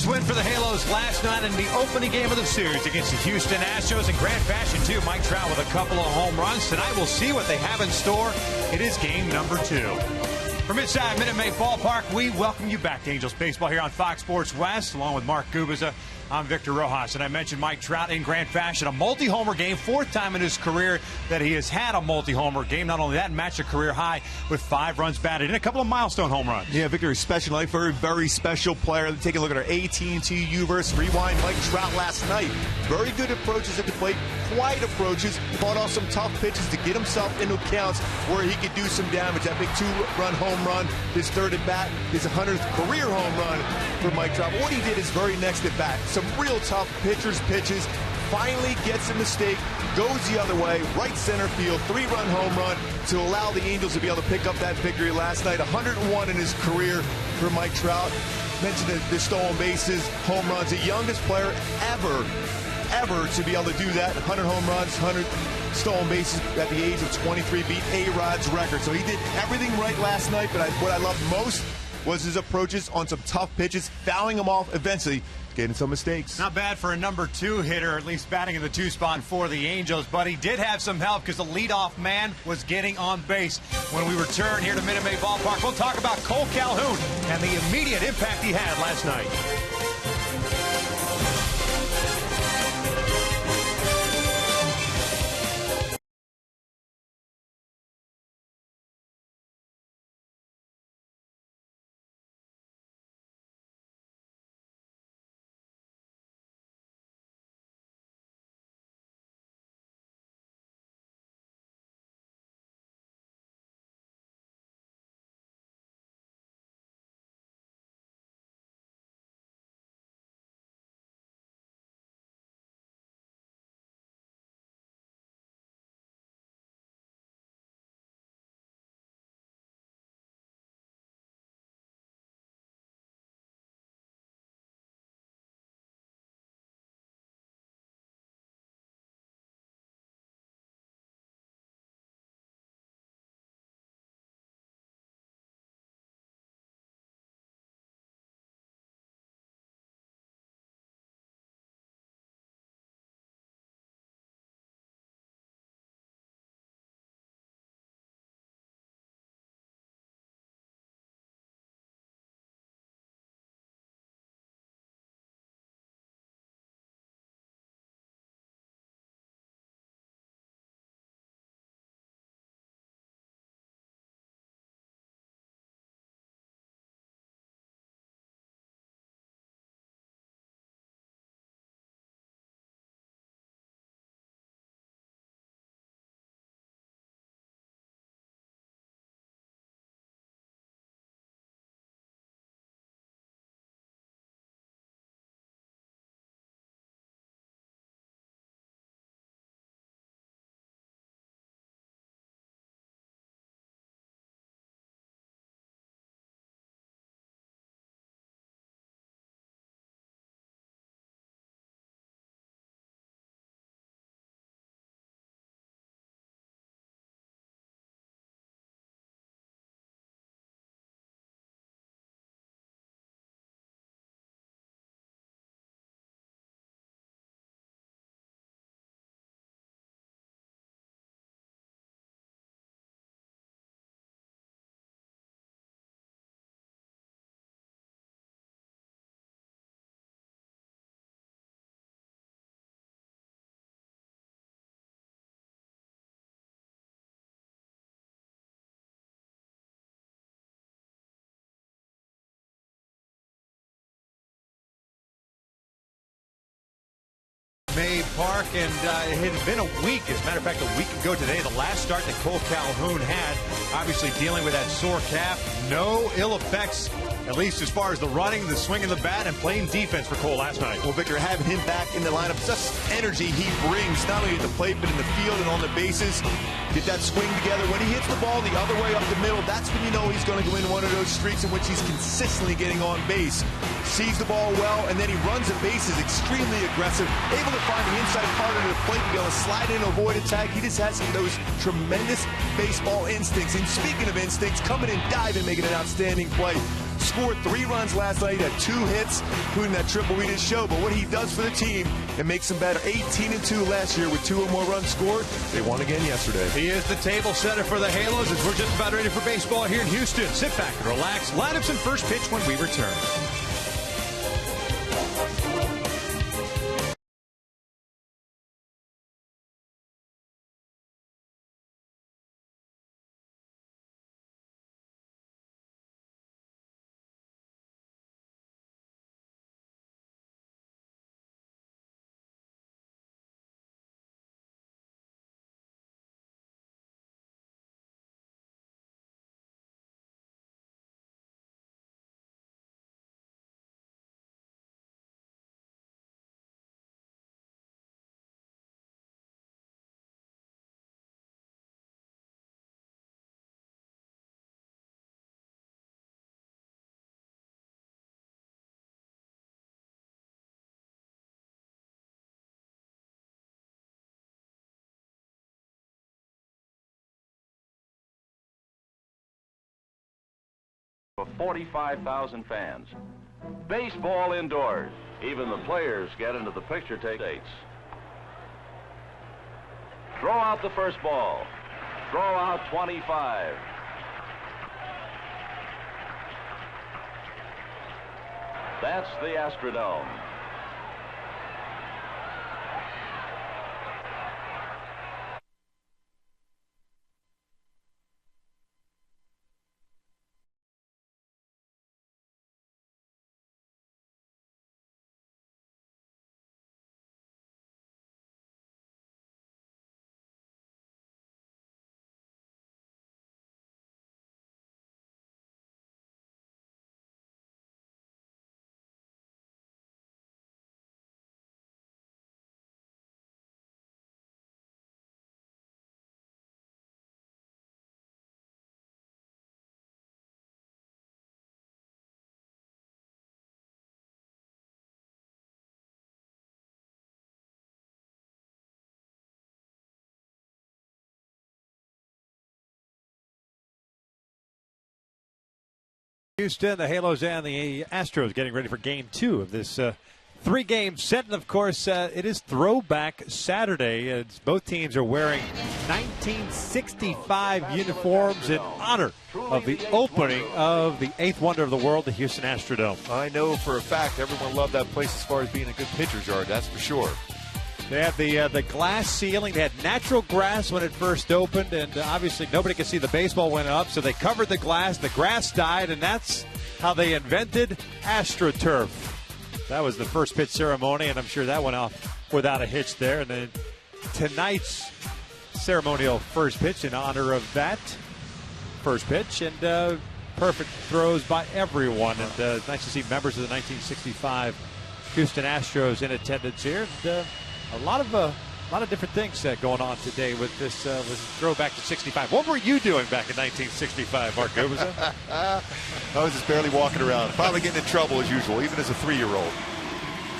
Nice win for the Halos last night in the opening game of the series against the Houston Astros in grand fashion, too. Mike Trout with a couple of home runs. Tonight we'll see what they have in store. It is game number 2. From inside Minute Maid Ballpark, we welcome you back to Angels Baseball here on Fox Sports West, along with Mark Gubiza. I'm Victor Rojas, and I mentioned Mike Trout in grand fashion. A multi-homer game, 4th time in his career that he has had a multi-homer game. Not only that, matched a career high with 5 runs batted and a couple of milestone home runs. Yeah, Victor, special night for a very special player. Take a look at our AT HOU versus Rewind Mike Trout last night. Very good approaches at the plate, quiet approaches, fought off some tough pitches to get himself into accounts where he could do some damage. That big 2-run home run, his 3rd at bat, his 100th career home run for Mike Trout. But what he did is very next at bat. Some real tough pitchers pitches, finally gets a mistake, goes the other way, right center field, 3-run home run to allow the Angels to be able to pick up that victory last night. 101 in his career for Mike Trout. Mentioned the stolen bases, home runs, the youngest player ever to be able to do that. 100 home runs, 100 stolen bases at the age of 23, beat A-Rod's record. So he did everything right last night, but what I loved most was his approaches on some tough pitches, fouling them off eventually, getting some mistakes. Not bad for a number 2 hitter, at least batting in the 2 spot for the Angels, but he did have some help because the leadoff man was getting on base. When we return here to Minute Maid Ballpark, we'll talk about Cole Calhoun and the immediate impact he had last night. May Park, and it had been a week. As a matter of fact, a week ago today, the last start that Cole Calhoun had, obviously dealing with that sore calf. No ill effects, at least as far as the running, the swing of the bat, and playing defense for Cole last night. Well, Victor, having him back in the lineup, just energy he brings, not only at the plate, but in the field and on the bases. Get that swing together. When he hits the ball the other way up the middle, that's when you know he's going to go in one of those streaks in which he's consistently getting on base. Sees the ball well, and then he runs the bases extremely aggressive, able to find the inside part of the plate to be able to slide in, avoid a tag. He just has those tremendous baseball instincts. And speaking of instincts, coming in, diving, making an outstanding play Scored 3 runs last night, had 2 hits, including that triple we just showed. But what he does for the team, it makes them better. 18-2 last year with 2 or more runs scored. They won again yesterday. He is the table setter for the Halos as we're just about ready for baseball here in Houston. Sit back and relax. Lineups and first pitch when we return. For 45,000 fans. Baseball indoors. Even the players get into the picture dates. Throw out the first ball. Throw out 25. That's the Astrodome. Houston, the Halos, and the Astros getting ready for Game 2 of this 3-game set. And, of course, it is Throwback Saturday. Both teams are wearing 1965 uniforms in honor of the opening of the 8th wonder of the world, the Houston Astrodome. I know for a fact everyone loved that place as far as being a good pitcher's yard, that's for sure. They had the glass ceiling. They had natural grass when it first opened, and obviously nobody could see the baseball went up, so they covered the glass. The grass died, and that's how they invented AstroTurf. That was the first pitch ceremony, and I'm sure that went off without a hitch there. And then tonight's ceremonial first pitch in honor of that first pitch, and perfect throws by everyone. And nice to see members of the 1965 Houston Astros in attendance here. And, a lot of different things going on today with this throwback to 65. What were you doing back in 1965, Mark Gobuza? I was just barely walking around, probably getting in trouble as usual, even as a 3-year-old.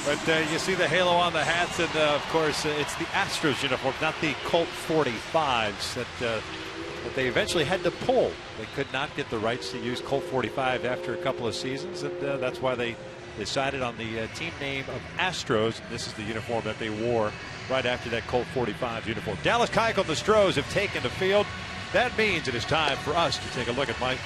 But you see the halo on the hats, and of course it's the Astros uniform, not the Colt 45s that they eventually had to pull. They could not get the rights to use Colt 45 after a couple of seasons, and that's why they decided on the team name of Astros. This is the uniform that they wore right after that Colt 45 uniform. Dallas Keuchel and the Astros have taken the field. That means it is time for us to take a look at Mike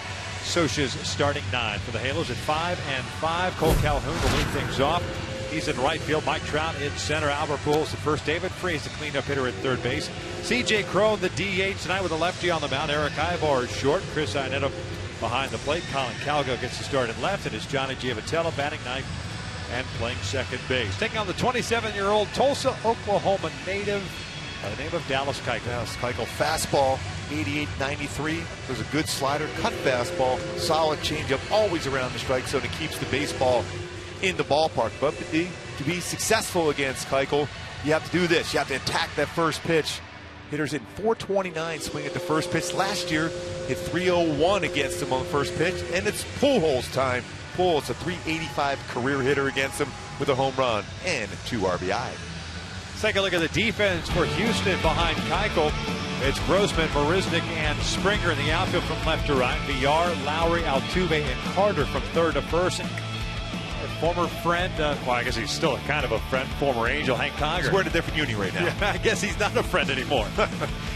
Scioscia's starting 9 for the Halos at 5-5. Cole Calhoun will lead things off. He's in right field. Mike Trout in center. Albert Pujols at first. David Freese, the cleanup hitter, at third base. C.J. Cron, the DH tonight with a lefty on the mound. Eric Ibar is short. Chris Iannetta behind the plate. Colin Calgo gets the start at left, and it's Johnny Giavitello batting ninth and playing second base. Taking on the 27-year-old Tulsa, Oklahoma native by the name of Dallas Keuchel. Dallas Keuchel, fastball, 88-93. There's a good slider, cut fastball, solid changeup, always around the strike zone. It keeps the baseball in the ballpark. But to be successful against Keuchel, you have to do this. You have to attack that first pitch. Hitters in 429 swing at the first pitch. Last year, hit 301 against him on the first pitch, and it's Pujols time. Pujols, a 385 career hitter against him with a home run and 2 RBI. Let's take a look at the defense for Houston behind Keuchel. It's Grossman, Marisnik, and Springer in the outfield from left to right. Villar, Lowry, Altuve, and Carter from third to first. And our former friend, well, I guess he's still kind of a friend, former Angel, Hank Conger. He's wearing a different uni right now. Yeah, I guess he's not a friend anymore.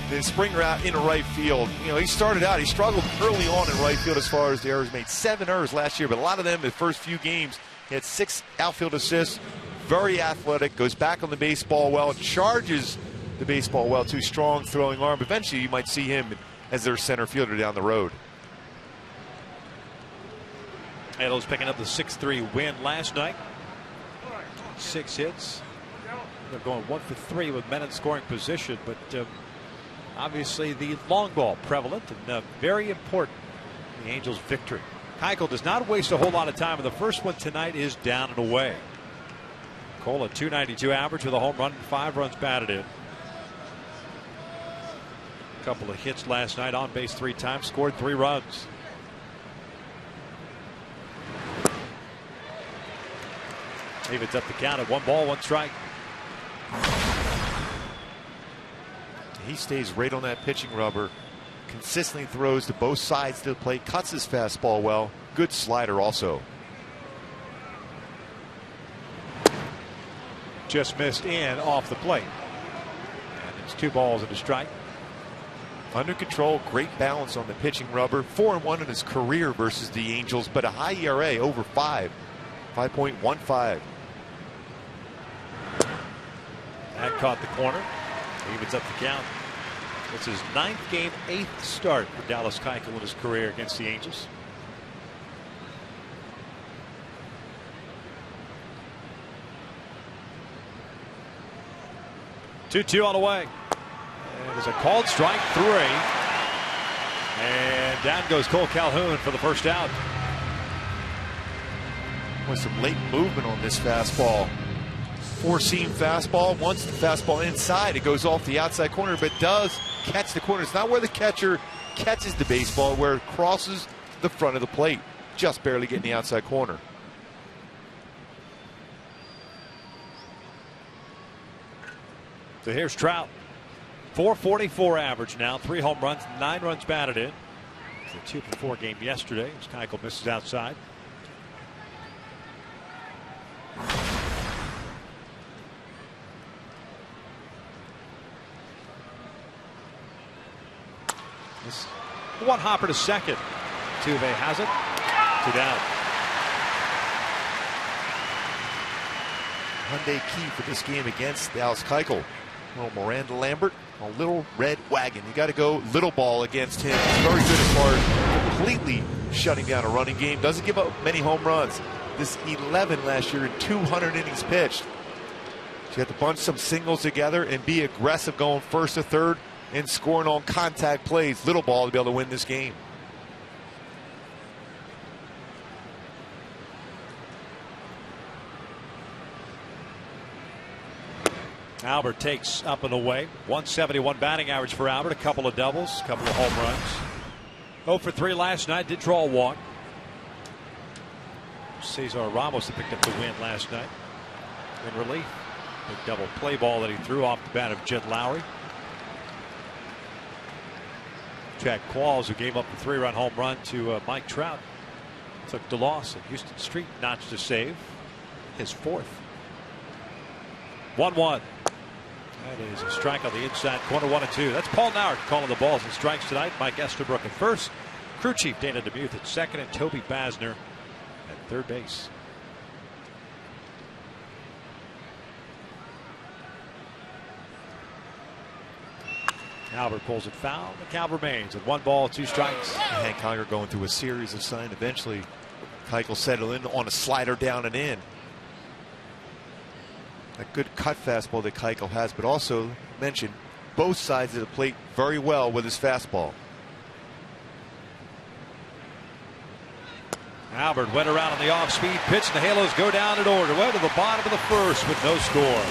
Then Springer out in right field. You know, he started out, he struggled early on in right field as far as the errors. Made 7 errors last year, but a lot of them in the first few games. He had 6 outfield assists. Very athletic, goes back on the baseball well, charges the baseball well, too strong throwing arm. Eventually you might see him as their center fielder down the road. Halos picking up the 6-3 win last night. 6 hits. They're going 1 for 3 with men in scoring position, but obviously the long ball prevalent and very important in the Angels' victory. Keuchel does not waste a whole lot of time, and the first one tonight is down and away. Cole, a .292 average with a home run and 5 runs batted in. A couple of hits last night, on base 3 times, scored 3 runs. Evens up the count at 1 ball, 1 strike. He stays right on that pitching rubber. Consistently throws to both sides of the plate, cuts his fastball well. Good slider also. Just missed in off the plate. And it's 2 balls and a strike. Under control, great balance on the pitching rubber. 4-1 in his career versus the Angels, but a high ERA over 5. 5.15. That caught the corner. Evens up the count. It's his 9th game, 8th start for Dallas Keuchel in his career against the Angels. Two on the way. And there's a called strike 3. And down goes Cole Calhoun for the first out. With some late movement on this fastball. 4-seam fastball. Once the fastball inside, it goes off the outside corner, but does catch the corner. It's not where the catcher catches the baseball, where it crosses the front of the plate. Just barely getting the outside corner. So here's Trout. .444 average now. 3 home runs, 9 runs batted in. It's a 2 for 4 game yesterday as Keuchel misses outside. This one hopper to second. Tuve has it. 2 down. Hyundai key for this game against Dallas Keuchel. Little Miranda Lambert, a little red wagon. You got to go little ball against him. He's very good as far as completely shutting down a running game. Doesn't give up many home runs. This 11 last year in 200 innings pitched. So you have to bunch some singles together and be aggressive going first to third and scoring on contact plays. Little ball to be able to win this game. Albert takes up and away. 171 batting average for Albert. A couple of doubles, a couple of home runs. 0 for 3 last night. Did draw a walk. Cesar Ramos that picked up the win last night in relief. Big double play ball that he threw off the bat of Jed Lowry. Chad Qualls, who gave up the 3-run home run to Mike Trout, took the loss, and Houston Street notched a save, his 4th. 1-1. That is a strike on the inside corner. 1-2. That's Paul Nauert calling the balls and strikes tonight. Mike Estabrook at first. Crew chief Dana DeMuth at second, and Toby Basner at third base. Albert pulls it foul. The count remains at 1 ball, 2 strikes. Hank Conger going through a series of signs. Eventually, Keuchel settled in on a slider down and in. A good cut fastball that Keuchel has, but also mentioned both sides of the plate very well with his fastball. Albert went around on the off-speed pitch, and the Halos go down in order. Went to the bottom of the first with no score.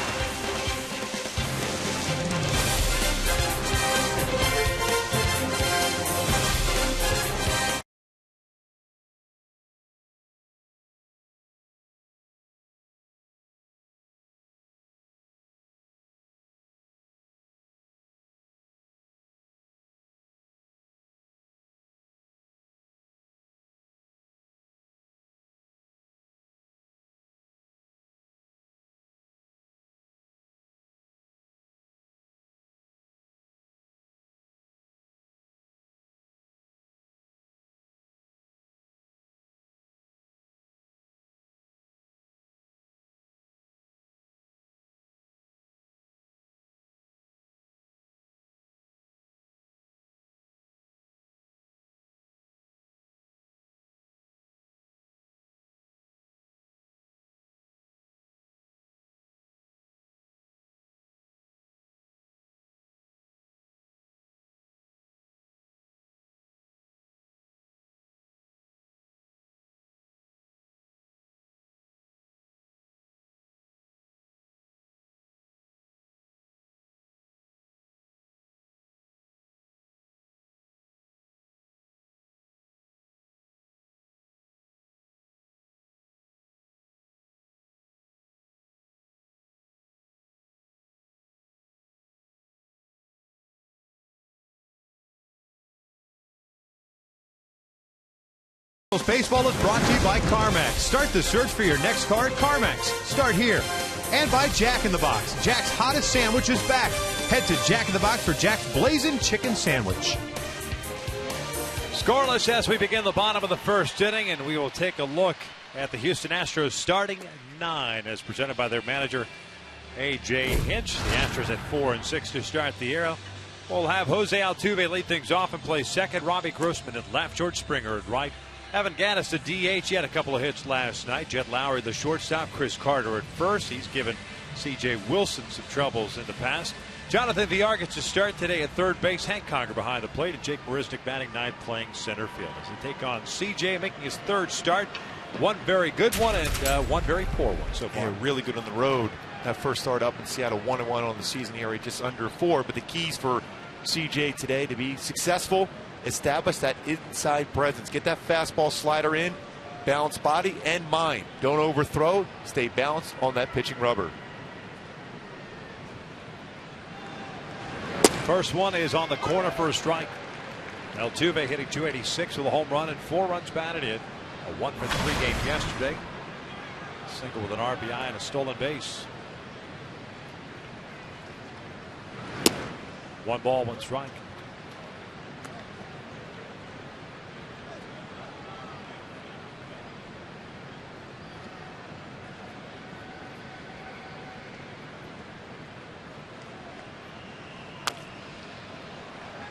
Orioles baseball is brought to you by CarMax. Start the search for your next car at CarMax. Start here. And by Jack in the Box. Jack's hottest sandwich is back. Head to Jack in the Box for Jack's Blazing Chicken Sandwich. Scoreless as we begin the bottom of the first inning, and we will take a look at the Houston Astros starting 9 as presented by their manager AT HOU. The Astros at 4-6 to start the year. We'll have Jose Altuve lead things off and play second. Robbie Grossman at left. George Springer at right. Evan Gattis to DH. He had a couple of hits last night. Jet Lowry the shortstop. Chris Carter at first. He's given C.J. Wilson some troubles in the past. Jonathan Villar gets to start today at third base. Hank Conger behind the plate, and Jake Marisnick batting 9th playing center field as they take on C.J. making his third start. One very good one and one very poor one so far. Yeah, really good on the road. That first start up in Seattle, 1-1 on the season here, just under 4. But the keys for CJ today to be successful: establish that inside presence, get that fastball slider in, balance body and mind. Don't overthrow, stay balanced on that pitching rubber. First one is on the corner for a strike. Altuve hitting .286 with a home run and 4 runs batted in. A 1-for-3 game yesterday. Single with an RBI and a stolen base. 1 ball, 1 strike.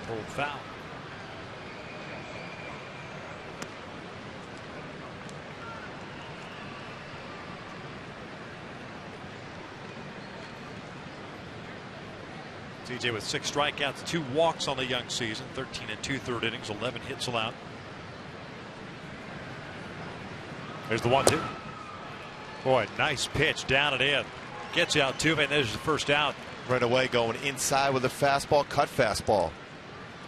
Pulled foul. TJ with 6 strikeouts, 2 walks on the young season, 13 2/3 innings, 11 hits allowed. There's the 1-2. Boy, nice pitch down and in. Gets Altuve, and there's the first out. Right away going inside with a fastball, cut fastball.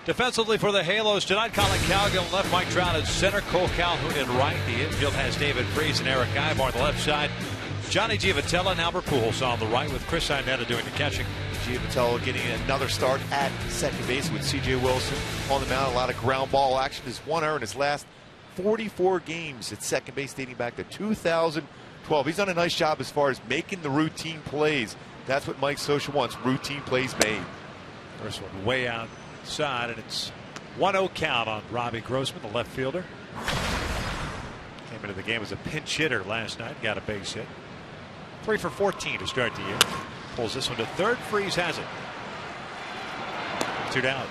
Defensively for the Halos tonight, Colin Cowgill left, Mike Trout at center, Cole Calhoun in right. The infield has David Freese and Eric Ivar on the left side. Johnny Giavotella and Albert Pujols on the right with Chris Iannetta doing the catching. Giavotella getting another start at second base with C.J. Wilson on the mound. A lot of ground ball action. Just 1 error in his last 44 games at second base dating back to 2012. He's done a nice job as far as making the routine plays. That's what Mike Scioscia wants, routine plays made. First one way outside, and it's 1-0 count on Robbie Grossman, the left fielder. Came into the game as a pinch hitter last night, got a base hit. 3 for 14 to start the year. Pulls this one to third. Freese has it. 2 down.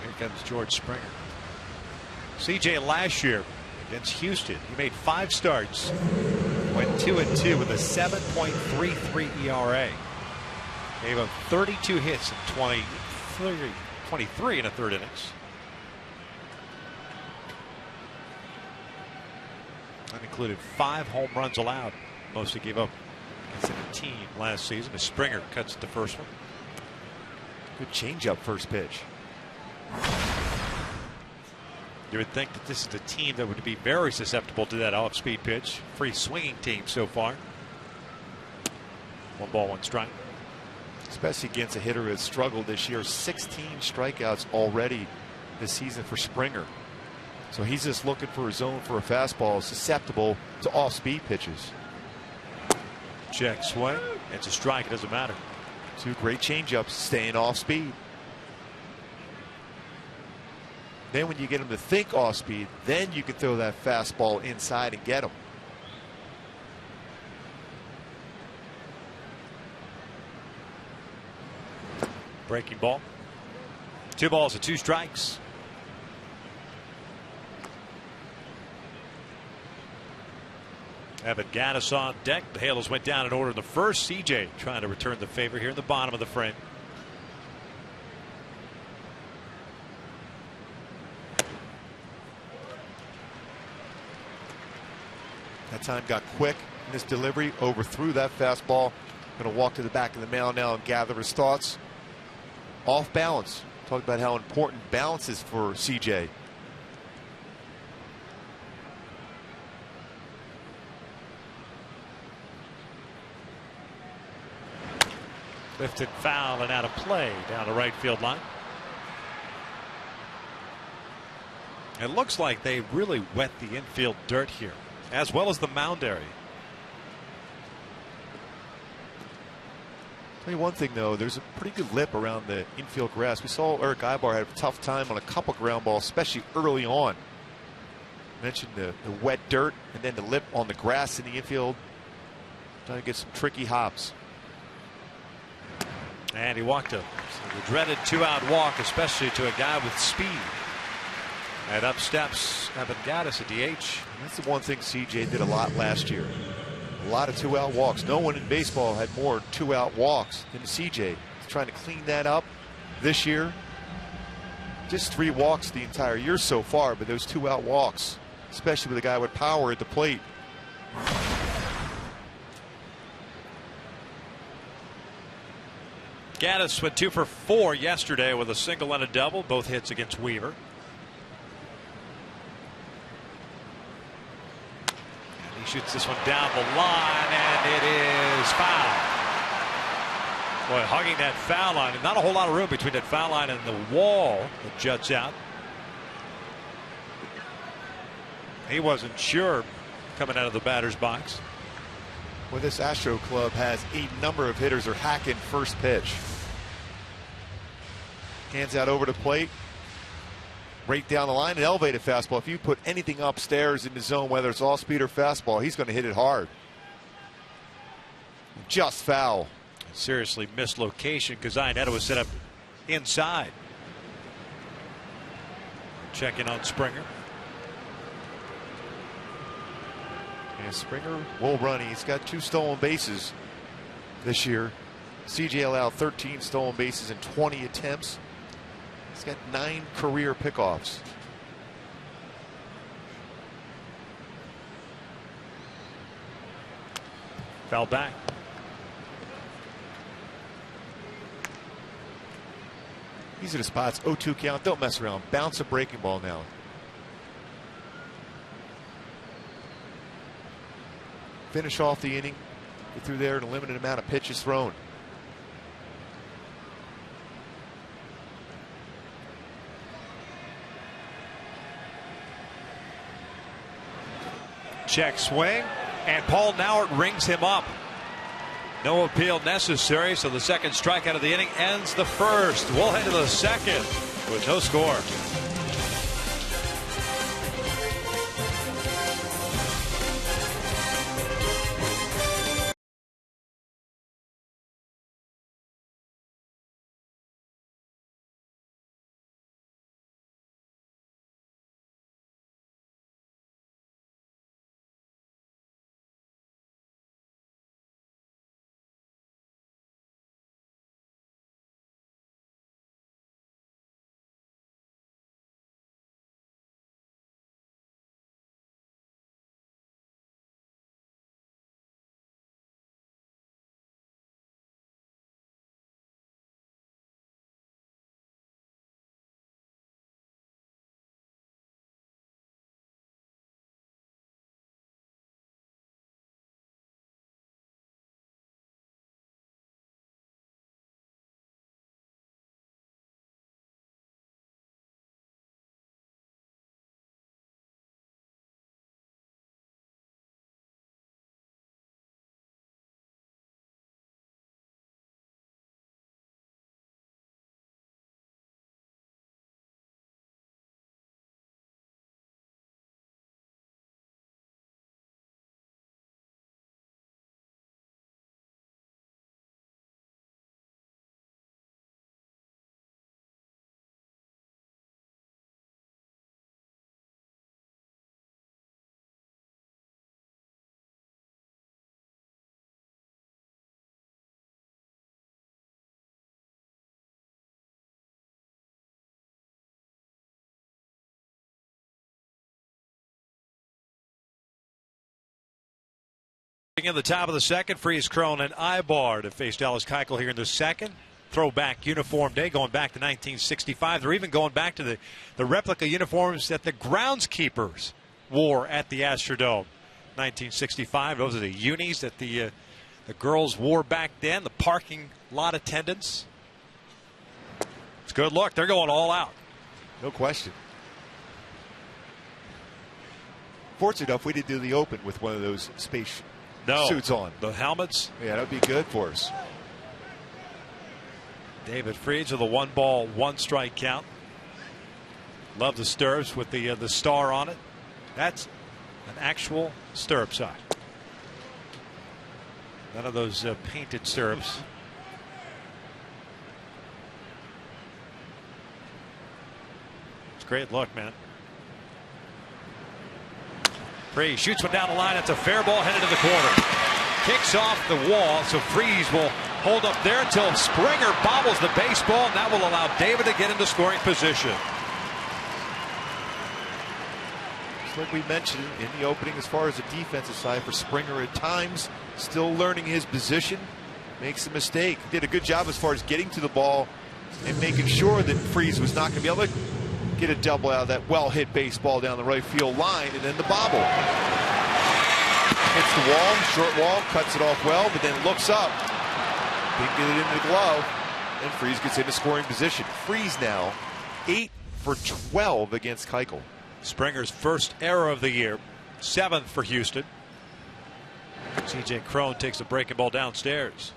Here comes George Springer. CJ last year against Houston, he made 5 starts, went 2-2 with a 7.33 ERA. Gave up 32 hits in 23 in a third innings. That included 5 home runs allowed. Most he gave up against a team last season as Springer cuts the first one. Good changeup first pitch. You would think that this is a team that would be very susceptible to that off-speed pitch. Free swinging team so far. 1 ball, 1 strike. Especially against a hitter who has struggled this year. 16 strikeouts already this season for Springer. So he's just looking for a zone for a fastball susceptible to off-speed pitches. Check swing. It's a strike. It doesn't matter. 2 great changeups, staying off speed. Then when you get him to think off speed, then you can throw that fastball inside and get him. Breaking ball. 2 balls and 2 strikes. Evan Gattis on deck. The Halos went down in order. The first, CJ trying to return the favor here in the bottom of the frame. That time got quick in this delivery, overthrew that fastball. Going to walk to the back of the mound now and gather his thoughts. Off balance. Talk about how important balance is for CJ. Lifted foul and out of play down the right field line. It looks like they really wet the infield dirt here, as well as the mound area. Tell you one thing though, there's a pretty good lip around the infield grass. We saw Eric Ibar had a tough time on a couple ground balls, especially early on. Mentioned the wet dirt and then the lip on the grass in the infield. Trying to get some tricky hops. And he walked him. So the dreaded 2-out walk, especially to a guy with speed. And up steps Evan Gattis at DH. That's the one thing CJ did a lot last year. A lot of 2-out walks. No one in baseball had more 2-out walks than CJ. He's trying to clean that up this year. Just 3 walks the entire year so far, but those 2-out walks, especially with a guy with power at the plate. Gattis went 2 for 4 yesterday with a single and a double, both hits against Weaver. And he shoots this one down the line, and it is foul. Boy, hugging that foul line, and not a whole lot of room between that foul line and the wall that juts out. He wasn't sure coming out of the batter's box. Well, this Astro club has a number of hitters are hacking first pitch. Hands out over the plate. Right down the line, an elevated fastball. If you put anything upstairs in the zone, whether it's off speed or fastball, he's going to hit it hard. Just foul. Seriously missed location because Iannetta was set up inside. Check in on Springer. And Springer will run. He's got 2 stolen bases this year. CJ allowed 13 stolen bases in 20 attempts. He's got 9 career pickoffs. Foul back. These are the spots. 0-2 count. Don't mess around. Bounce a breaking ball now. Finish off the inning. Get through there in a limited amount of pitches thrown. Check swing, and Paul Nauert rings him up. No appeal necessary, so the second strikeout of the inning ends the first. We'll head to the second with no score. In the top of the second, Freeze, Crone, and Ibar to face Dallas Keuchel here in the second. Throwback uniform day going back to 1965. They're even going back to the replica uniforms that the groundskeepers wore at the Astrodome. 1965. Those are the unis that the The girls wore back then, the parking lot attendants. It's a good look. They're going all out. No question. Fortunate enough, we didn't do the Open with one of those space suits on. The helmets? Yeah, that would be good for us. David Freeds with a 1-ball, 1-strike count. Love the stirrups with the star on it. That's an actual stirrup sock. None of those painted stirrups. It's a great look, man. Freeze shoots one down the line. It's a fair ball headed to the corner. Kicks off the wall, so Freeze will hold up there until Springer bobbles the baseball, and that will allow David to get into scoring position. Just like we mentioned in the opening, as far as the defensive side for Springer, at times still learning his position, makes a mistake. Did a good job as far as getting to the ball and making sure that Freeze was not going to be able to get a double out of that well-hit baseball down the right field line, and then the bobble. Hits the wall, short wall, cuts it off well, but then looks up. Didn't get it into the glove, and Freeze gets into scoring position. Freeze now 8 for 12 against Keuchel. Springer's first error of the year, 7th for Houston. C.J. Cron takes the breaking ball downstairs.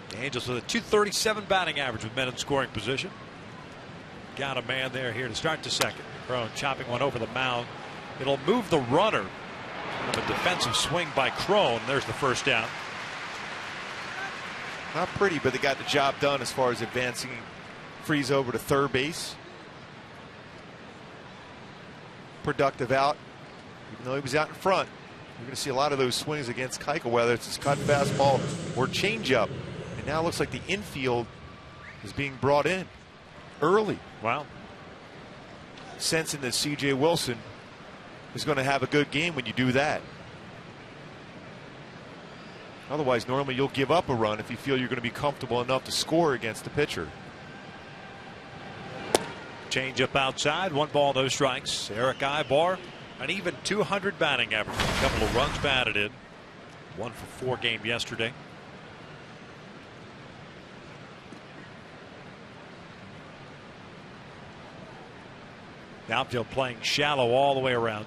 The Angels with a .237 batting average with men in scoring position. Got a man there here to start the second. Cron chopping one over the mound. It'll move the runner. A defensive swing by Cron. There's the first down. Not pretty, but they got the job done as far as advancing Freeze over to third base. Productive out, even though he was out in front. You're going to see a lot of those swings against Keuchel, whether it's his cut fastball or changeup. And now it looks like the infield is being brought in early. Wow. Sensing that C.J. Wilson is going to have a good game when you do that. Otherwise, normally you'll give up a run if you feel you're going to be comfortable enough to score against the pitcher. Change up outside, 1 ball, no strikes. Eric Ibar, an even .200 batting average. A couple of runs batted in. 1 for 4 game yesterday. The outfield playing shallow all the way around.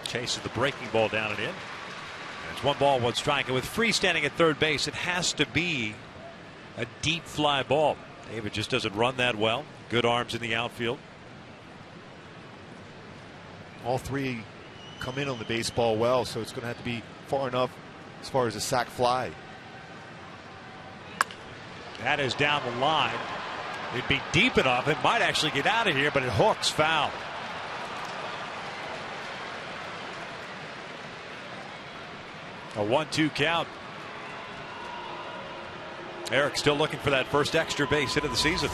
Chases the breaking ball down and in. It's 1 ball, 1 strike. And with Freeze standing at third base, it has to be a deep fly ball. David just doesn't run that well. Good arms in the outfield. All three come in on the baseball well, so it's going to have to be far enough as far as a sac fly. That is down the line. It'd be deep enough. It might actually get out of here, but it hooks foul. A 1-2 count. Eric still looking for that first extra base hit of the season.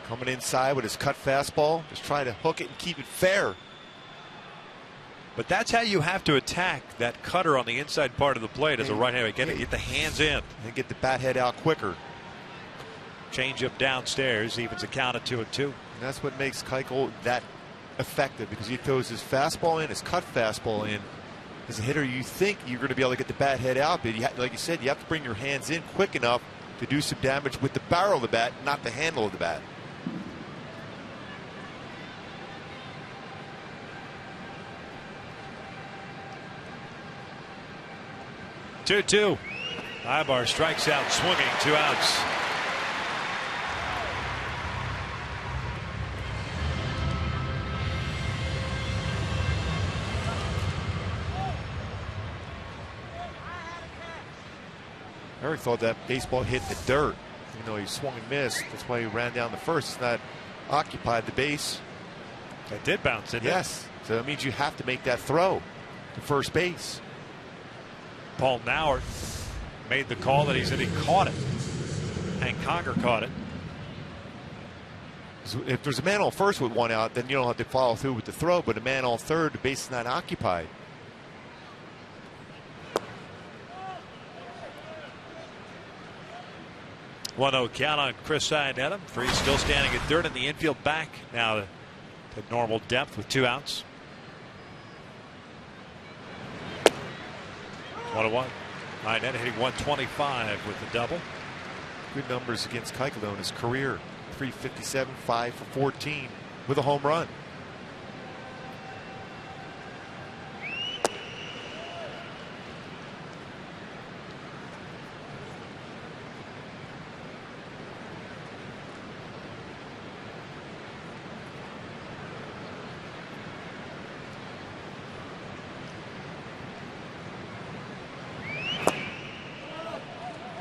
Coming inside with his cut fastball, just trying to hook it and keep it fair. But that's how you have to attack that cutter on the inside part of the plate as a right-hander. Get the hands in. And get the bat head out quicker. Change up downstairs, evens the count at 2-2. And that's what makes Keuchel that effective, because he throws his fastball in, his cut fastball in. As a hitter, you think you're going to be able to get the bat head out, but like you said, you have to bring your hands in quick enough to do some damage with the barrel of the bat, not the handle of the bat. Two. Ibar strikes out swinging, 2 outs. Eric thought that baseball hit the dirt. You know, he swung and missed. That's why he ran down the first. It's not occupied the base. That did bounce, didn't it? Yes. So that means you have to make that throw to first base. Paul Nauert made the call that he said he caught it. Hank Conger caught it. So if there's a man on first with 1 out, then you don't have to follow through with the throw. But a man on third, the base is not occupied. 1-0 count on Chris Iannetta. Freese still standing at third, and the infield back now to normal depth with 2 outs. 1-1. Iannetta hitting 125 with the double. Good numbers against Keuchel in his career. 357, 5 for 14 with a home run.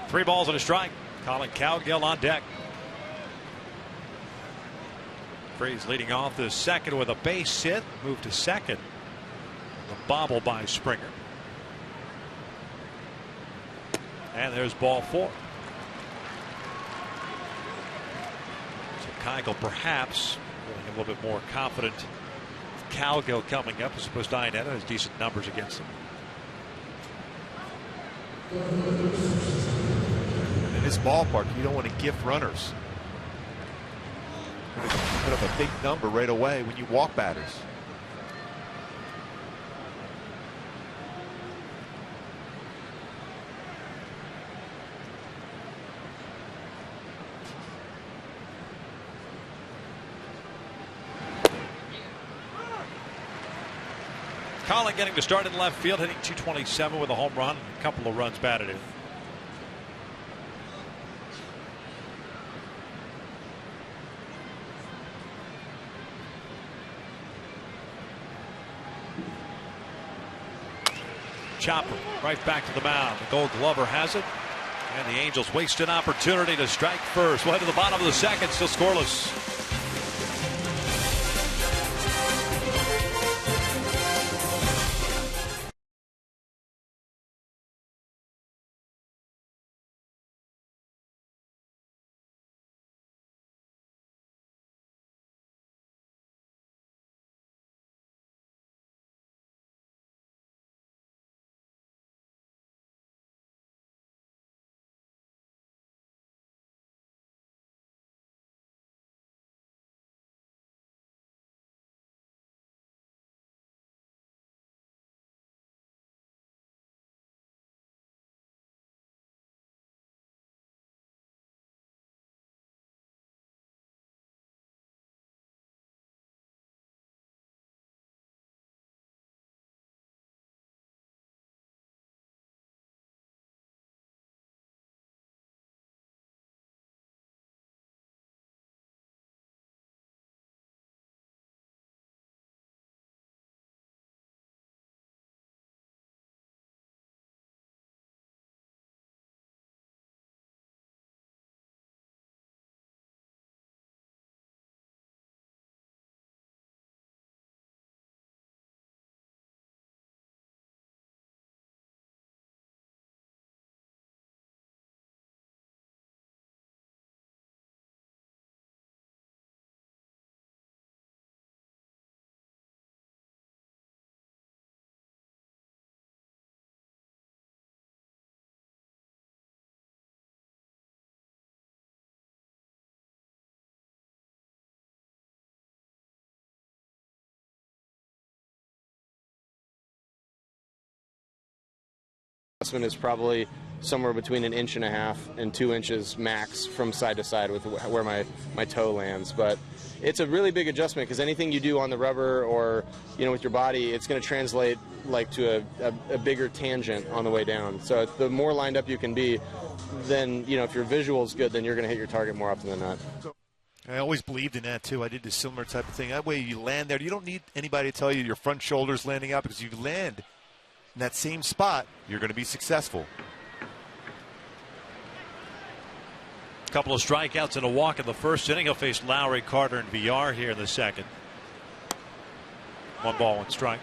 Three balls and a strike. Colin Cowgill on deck. Freese leading off the second with a base hit. Moved to second. The bobble by Springer. And there's ball 4. So Keuchel perhaps feeling a little bit more confident. Cowgill coming up as opposed to Iannetta has decent numbers against him. In this ballpark, you don't want to gift runners. You're going to put up a big number right away when you walk batters. Colin getting to start in left field, hitting 227 with a home run, a couple of runs batted in. Chopper right back to the mound. The Gold Glover has it, and the Angels waste an opportunity to strike first. Way to the bottom of the second, still scoreless. Is probably somewhere between 1.5 inches and 2 inches max from side to side with where my toe lands. But it's a really big adjustment because anything you do on the rubber or with your body, it's going to translate like to a bigger tangent on the way down. So the more lined up you can be, then if your visual is good, then you're going to hit your target more often than not. I always believed in that too. I did a similar type of thing. That way you land there. You don't need anybody to tell you your front shoulder's landing up because you land in that same spot, you're going to be successful. A couple of strikeouts and a walk in the first inning. He'll face Lowry, Carter, and VR here in the second. 1 ball, 1 strike.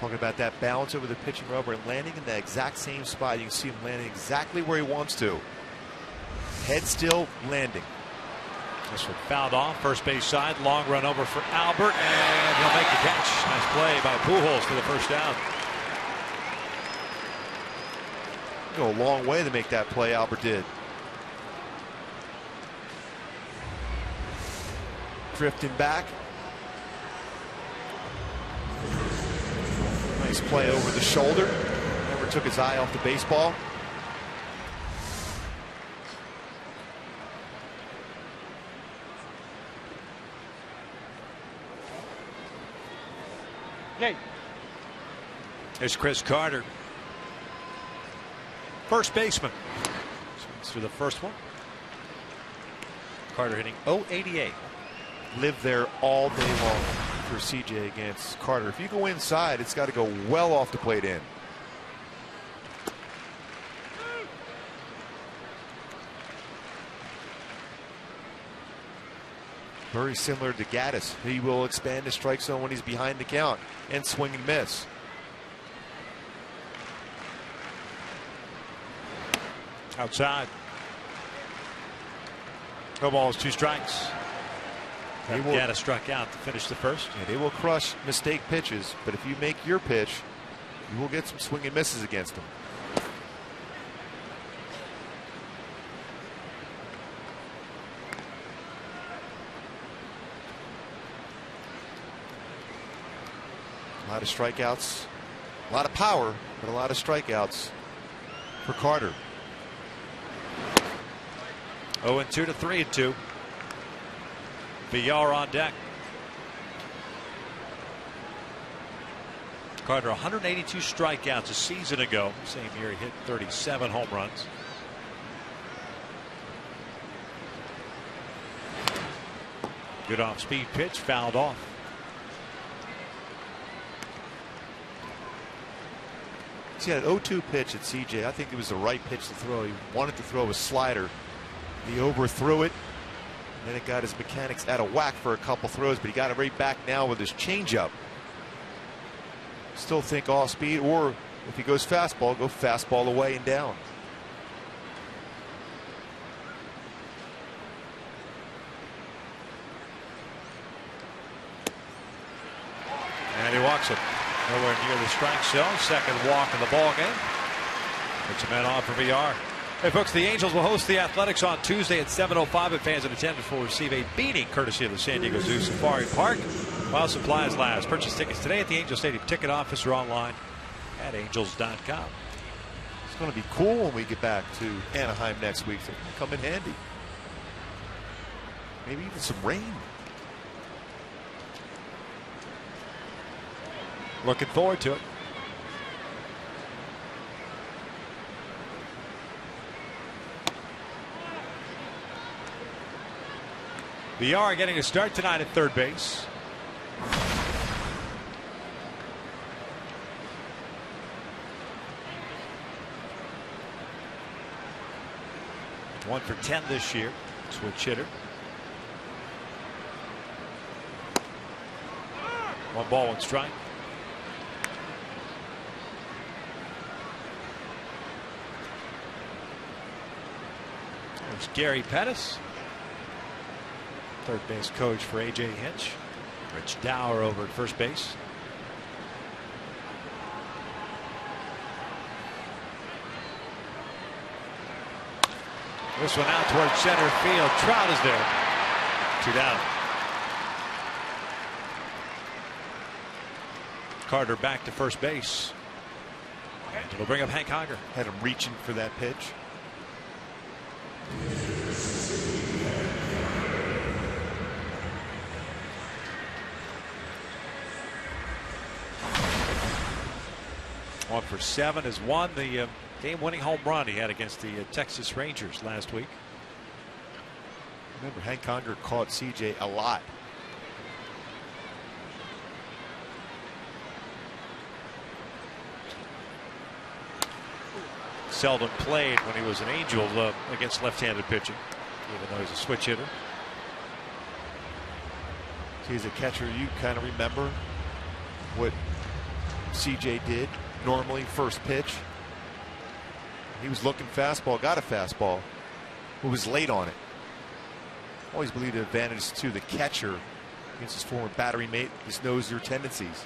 Talking about that balance over the pitching rubber and landing in the exact same spot. You can see him landing exactly where he wants to. Head still, landing. This one fouled off, first base side, long run over for Albert, and he'll make the catch. Nice play by Pujols for the first down. Go a long way to make that play. Albert did. Drifting back. Nice play over the shoulder. Never took his eye off the baseball. There's Chris Carter, first baseman. Swings through the first one. Carter hitting .088. Live there all day long for CJ against Carter. If you go inside, it's got to go well off the plate in. Very similar to Gaddis. He will expand the strike zone when he's behind the count and swing and miss. Outside. No balls, 2 strikes. Gaddis struck out to finish the first. Yeah, they will crush mistake pitches, but if you make your pitch, you will get some swing and misses against them. A lot of strikeouts, a lot of power, but a lot of strikeouts for Carter. 0-2 to 3-2. Villar on deck. Carter 182 strikeouts a season ago. Same year he hit 37 home runs. Good off-speed pitch, fouled off. See that 0-2 pitch at CJ. I think it was the right pitch to throw. He wanted to throw a slider. He overthrew it. And then it got his mechanics out of whack for a couple throws, but he got it right back now with his changeup. Still think off speed, or if he goes fastball, go fastball away and down. And he walks it. Nowhere near the strike zone. Second walk in the ball game. Puts a man off for VR. Hey folks, the Angels will host the Athletics on Tuesday at 7:05, and fans in attendance will receive a beating courtesy of the San Diego Zoo Safari Park while supplies last. Purchase tickets today at the Angel Stadium ticket office or online at angels.com. It's going to be cool when we get back to Anaheim next week. So it can come in handy. Maybe even some rain. Looking forward to it. VR getting a start tonight at third base. One for 10 this year. Switch hitter. 1 ball, 1 strike. There's Gary Pettis, third base coach for AJ Hinch. Rich Dower over at first base. This one out towards center field. Trout is there. 2 down. Carter back to first base. And it'll bring up Hank Hogger. Had him reaching for that pitch. One for 7 has won the game-winning home run he had against the Texas Rangers last week. Remember, Hank Conger caught CJ a lot. Seldom played when he was an Angel against left-handed pitching, even though he's a switch hitter. See, as a catcher, you kind of remember what CJ did normally first pitch. He was looking fastball, got a fastball, but was late on it. Always believed the advantage to the catcher against his former battery mate. Just knows your tendencies.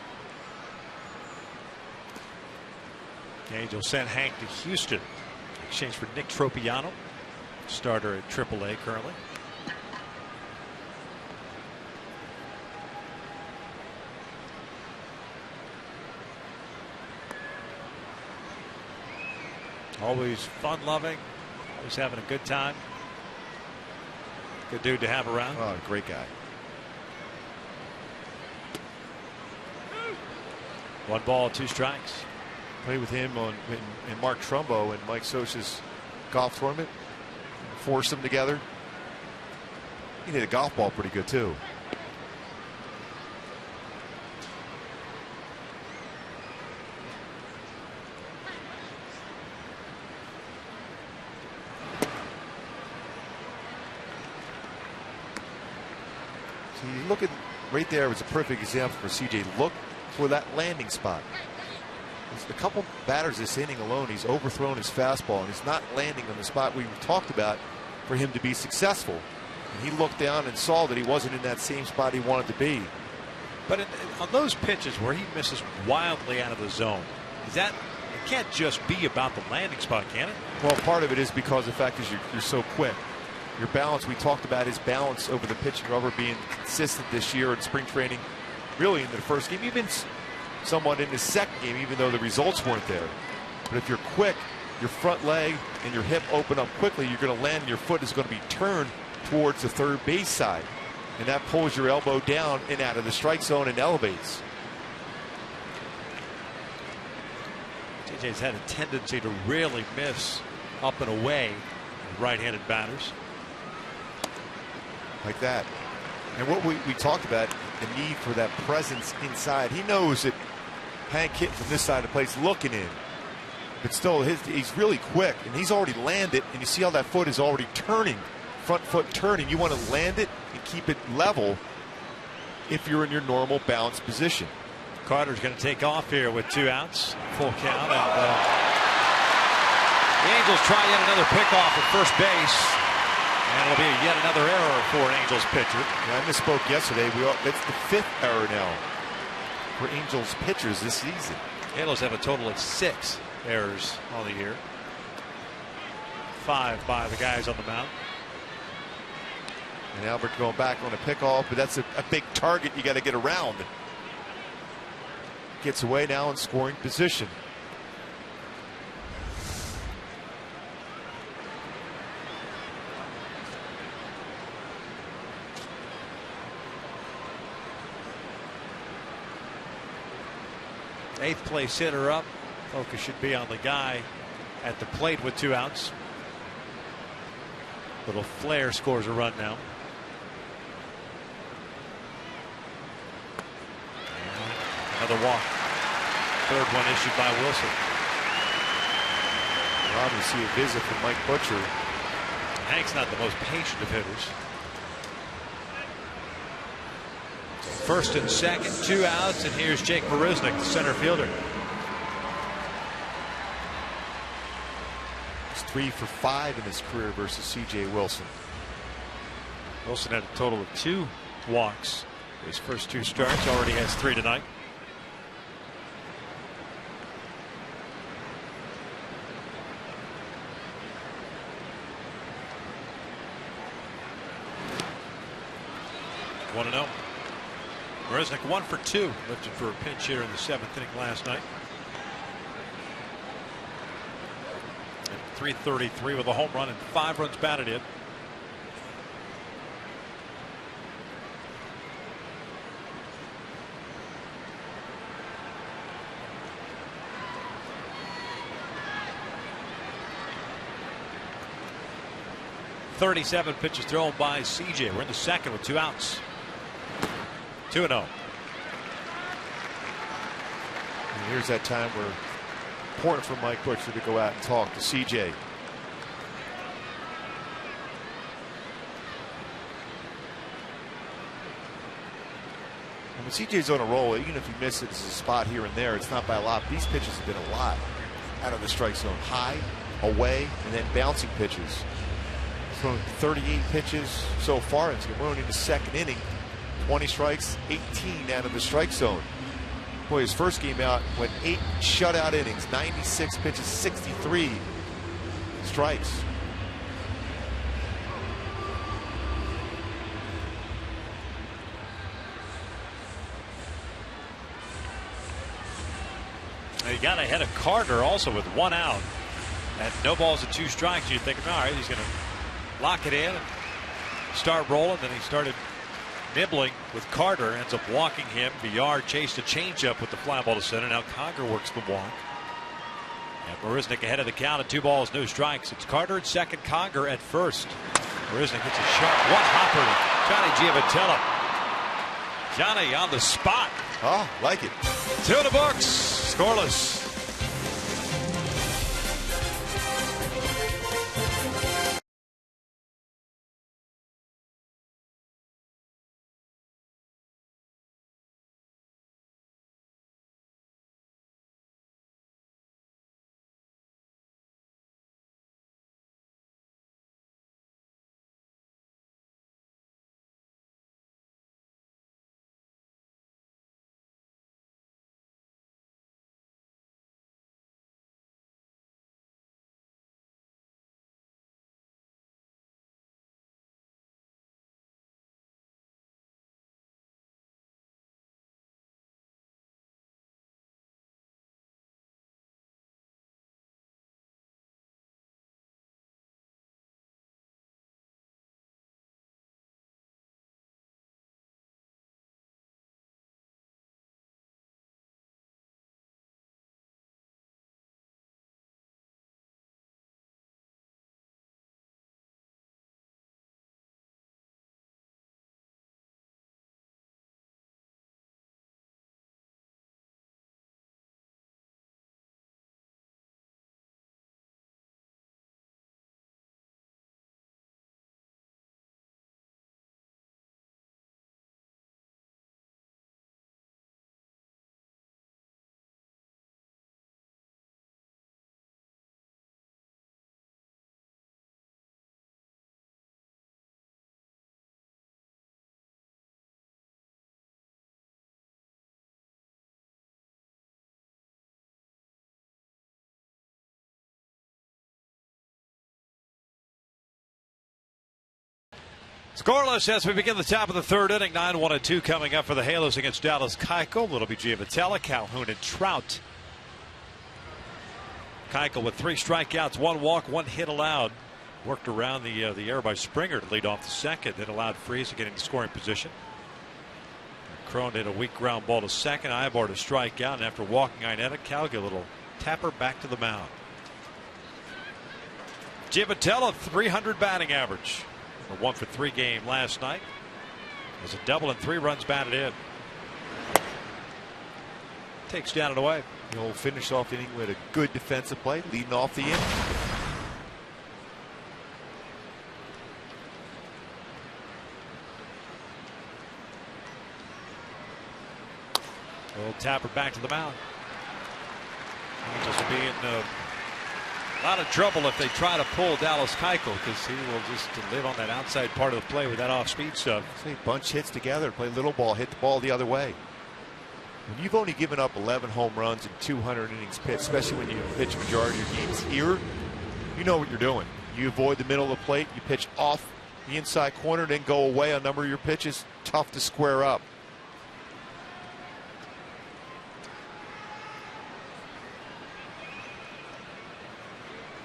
The Angels sent Hank to Houston exchange for Nick Tropiano, starter at AAA currently. Always fun-loving, always having a good time. Good dude to have around. Oh, great guy. 1 ball, 2 strikes. Played with him in Mark Trumbo and Mike Scioscia's golf tournament. Forced them together. He hit a golf ball pretty good too. So you look at right there, was a perfect example for CJ. Look for that landing spot. There's a couple batters this inning alone, he's overthrown his fastball and he's not landing on the spot we talked about for him to be successful. And he looked down and saw that he wasn't in that same spot he wanted to be. But on those pitches where he misses wildly out of the zone, is that, it can't just be about the landing spot, can it? Well, part of it is because the fact is you're so quick. Your balance, we talked about his balance over the pitching rubber being consistent this year in spring training, really in the first game, even somewhat in the second game, even though the results weren't there. But if you're quick, your front leg and your hip open up quickly, you're going to land and your foot is going to be turned towards the third base side. And that pulls your elbow down and out of the strike zone and elevates. JJ's had a tendency to really miss up and away right-handed batters. Like that. And what we talked about, the need for that presence inside. He knows that Hank hitting from this side of the place looking in. But still, he's really quick, and he's already landed, and you see how that foot is already turning, front foot turning. You want to land it and keep it level if you're in your normal balanced position. Carter's going to take off here with 2 outs, full count. And, the Angels try yet another pickoff at first base. And it'll be yet another error for an Angels pitcher. Yeah, I misspoke yesterday. That's the 5th error now for Angels pitchers this season. Angels have a total of 6 errors on the year. 5 by the guys on the mound. And Albert going back on a pickoff, but that's a big target you got to get around. Gets away now in scoring position. Eighth place hitter up. Focus should be on the guy at the plate with 2 outs. Little Flair scores a run now. Another walk. 3rd one issued by Wilson. Obviously a visit from Mike Butcher. Hank's not the most patient of hitters. First and second, 2 outs, and here's Jake Marisnick, the center fielder. He's 3 for 5 in his career versus C.J. Wilson. Wilson had a total of 2 walks. His first 2 starts, already has 3 tonight. One and 0. Marisnick 1 for 2, lifted for a pinch hitter in the 7th inning last night. And .333 with a home run and 5 runs batted in. .37 pitches thrown by CJ. We're in the second with 2 outs. 2-0. And here's that time where important for Mike Butcher to go out and talk to CJ. And when CJ's on a roll, even if he misses a spot here and there, it's not by a lot. These pitches have been a lot out of the strike zone. High, away, and then bouncing pitches. Thrown 38 pitches so far. It's going in the 2nd inning. 20 strikes, 18 out of the strike zone. Boy, his first game out went 8 shutout innings, 96 pitches, 63 strikes. He got ahead of Carter also with 1 out. At no balls and 2 strikes, you're thinking, all right, he's going to lock it in and start rolling. Then he started nibbling with Carter, ends up walking him. Villar chased a changeup with the fly ball to center. Now Conger works the walk. And Marisnick ahead of the count at 2 balls, no strikes. It's Carter at second, Conger at first. Marisnick gets a shot. One hopper. Johnny Giavatello. Johnny on the spot. Oh, like it. 2 in the books. Scoreless. Scoreless as we begin the top of the 3rd inning. 9-1-2 coming up for the Halos against Dallas Keuchel. It'll be Giavatello, Calhoun, and Trout. Keuchel with 3 strikeouts, 1 walk, 1 hit allowed. Worked around the air by Springer to lead off the second. Then allowed Freese to get into scoring position. Cron hit a weak ground ball to second. Ibar to strike out. And after walking Inetta, Calgill, little tapper back to the mound. Giavatello, 300 batting average. A 1-for-3 game last night. There's a double and 3 runs batted in. Takes down and away. He'll finish off the inning with a good defensive play, leading off the inning. Little tapper back to the mound. Angels will be in a lot of trouble if they try to pull Dallas Keuchel, because he will just live on that outside part of the play with that off-speed stuff. Say bunch hits together, play little ball, hit the ball the other way. When you've only given up 11 home runs in 200 innings pitched, especially when you pitch majority of your games here, you know what you're doing. You avoid the middle of the plate, you pitch off the inside corner, then go away on a number of your pitches. Tough to square up.